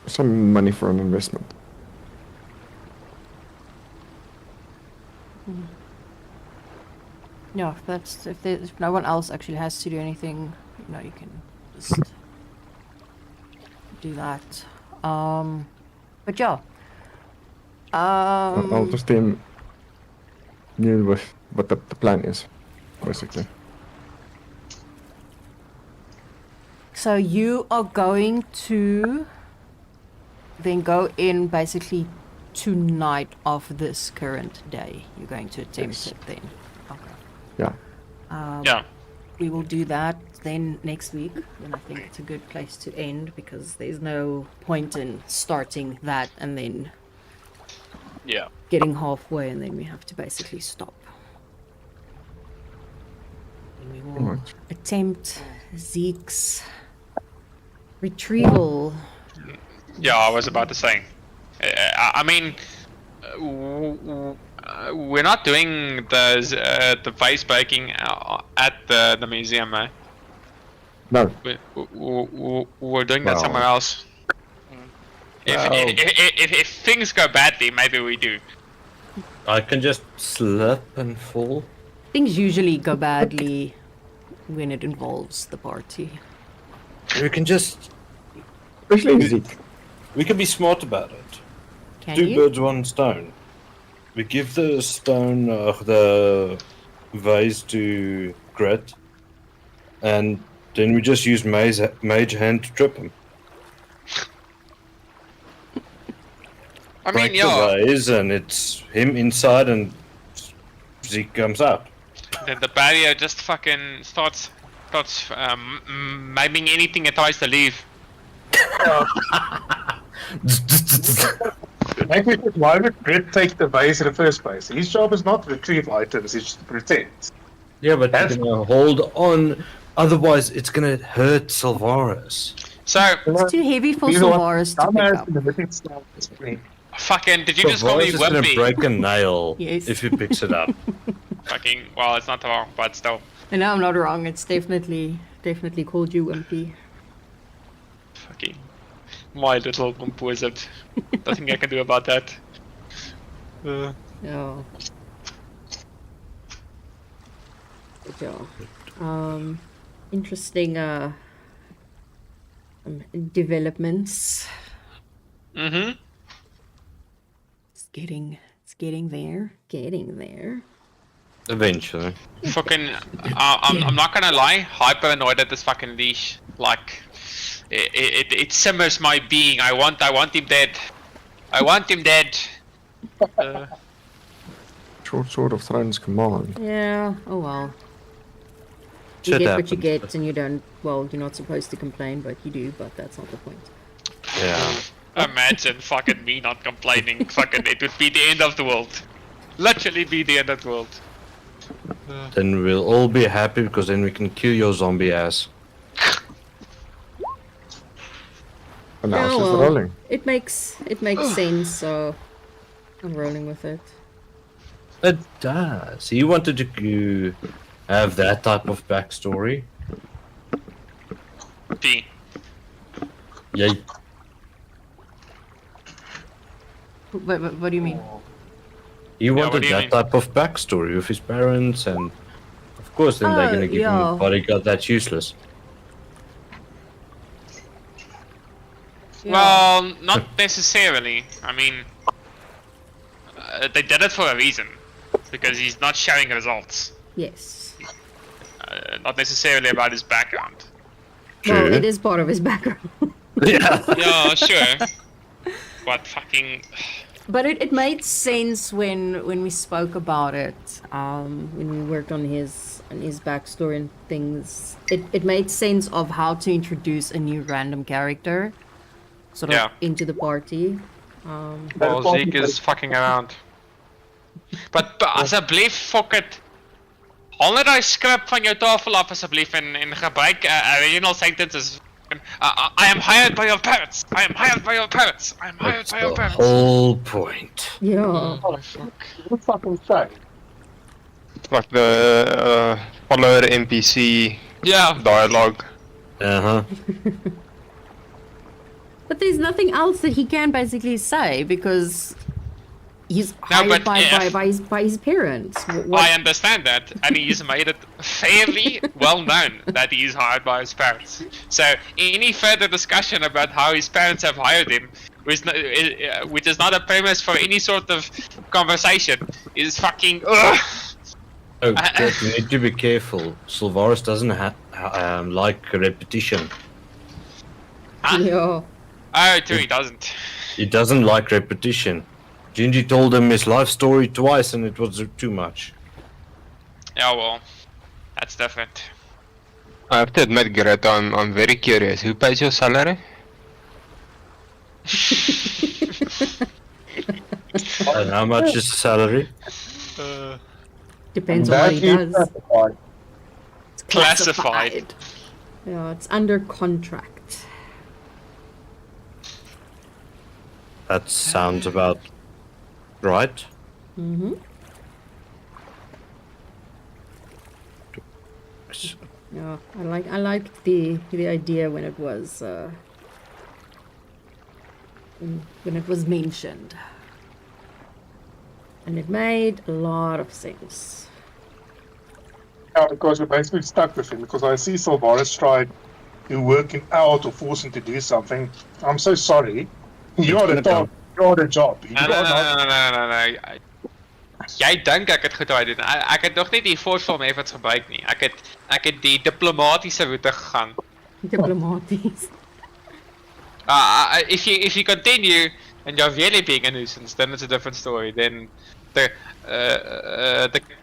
some money for an investment. Yeah, if no one else actually has to do anything, you can just do that. But yeah. I'll just deal with what the plan is, basically. So you are going to then go in basically tonight of this current day. You're going to attempt it then. Okay. Yeah. Yeah. We will do that then next week, and I think it's a good place to end because there's no point in starting that and then Yeah. getting halfway and then we have to basically stop. And we will Right. attempt Zeke's retrieval. Yeah, I was about to say. I mean, we're not doing the vase breaking at the museum, eh? No. We're doing that Well. somewhere else. If things go badly, maybe we do. I can just slip and fall. Things usually go badly when it involves the party. We can just. Especially Zeke. We can be smart about it. Can Two you? birds, one stone. We give the stone, the vase to Grit, and then we just use Mage Hand to trip him. I mean, Break yeah. the vase, and it's him inside, and Zeke comes out. The barrier just fucking starts maiming anything it tries to leave. Why would Brett take the vase in the first place? His job is not to retrieve items, it's to protect. Yeah, but That's- you're gonna hold on. Otherwise, it's gonna hurt Sylvaris. So, It's too heavy for You know what? Sylvaris to pick Dumbass up. in the living style is pretty- fucking, did you just call me Sylvaris is gonna wimpy? break a nail Yes. if he picks it up. Fucking, well, it's not wrong, but still. And no, I'm not wrong. It's definitely called you wimpy. Fucking, my little wimp wizard. Nothing I can do about that. No. Good job. Interesting developments. Mm-hmm. It's getting there. Getting there. Eventually. Fucking, I'm not gonna lie, hyper annoyed at this fucking leash. Like, it simmers my being. I want him dead. I want him dead. Short Sword of Thrones command. Yeah. Oh well. You Shit get what you happens. get, and you don't. Well, you're not supposed to complain, but you do. But that's not the point. Yeah. Imagine fucking me not complaining. Fucking, it would be the end of the world. Literally be the end of the world. Then we'll all be happy because then we can kill your zombie ass. And now it's Oh, just well. rolling. It makes sense. So I'm rolling with it. It does. He wanted to have that type of backstory. D. Yeah. What do you mean? He what wanted do you that mean? type of backstory with his parents and course, then they're gonna give him yeah. a bodyguard that's useless. Yeah. Well, not necessarily. I mean, they did it for a reason. Because he's not showing results. Yes. Not necessarily about his background. Well, True. it is part of his background. Yeah. Yeah, sure. But fucking... But it made sense when we spoke about it, when we worked on his backstory and things. It made sense of how to introduce a new random character, sort of Yeah. into the party. Well, Zeke is fucking around. But asseblief, fuck it. Haal net daai skrip van jou tafel af asseblief en gebruik original sentences. I am hired by your parents. I am hired by your parents. I am hired by your The parents. whole point. Yeah. What fucking say? Like the follower NPC Yeah. dialogue. Uh-huh. But there's nothing else that he can basically say because he's No, hired but by his parents. I understand that, and he's made it fairly well known that he is hired by his parents. So any further discussion about how his parents have hired him, which is not a premise for any sort of conversation, is fucking. Ugh. Oh, Kurt, you need to be careful. Sylvaris doesn't like repetition. Yeah. Oh, true, he doesn't. He doesn't like repetition. Gingy told him his life story twice and it was too much. Yeah, well, that's different. I have to admit, Greta, I'm very curious. Who pays your salary? And how much is the salary? Depends on what he does. Classified. It's Classified. Yeah, it's under contract. That sounds about right. Mm-hmm. Yeah, I liked the idea when it was mentioned, and it made a lot of sense. Yeah, because we're basically stuck with him. Because I see Sylvaris tried to work him out or force him to do something. I'm so sorry. You're the top. You're the job. You No. Jy dink ek het gedoen. Ek het nog nie die forceful methods gebruik nie. Ek het die diplomatische route gegaan. Diplomaties. If you continue and you're really being a nuisance, then it's a different story. Then the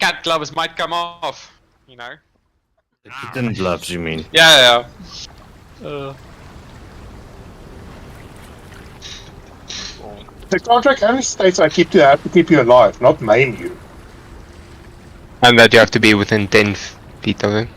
cat gloves might come off, you know. The kitten gloves, you mean? Yeah. The contract only states I have to keep you alive, not maim you. And that you have to be within 10 feet of him.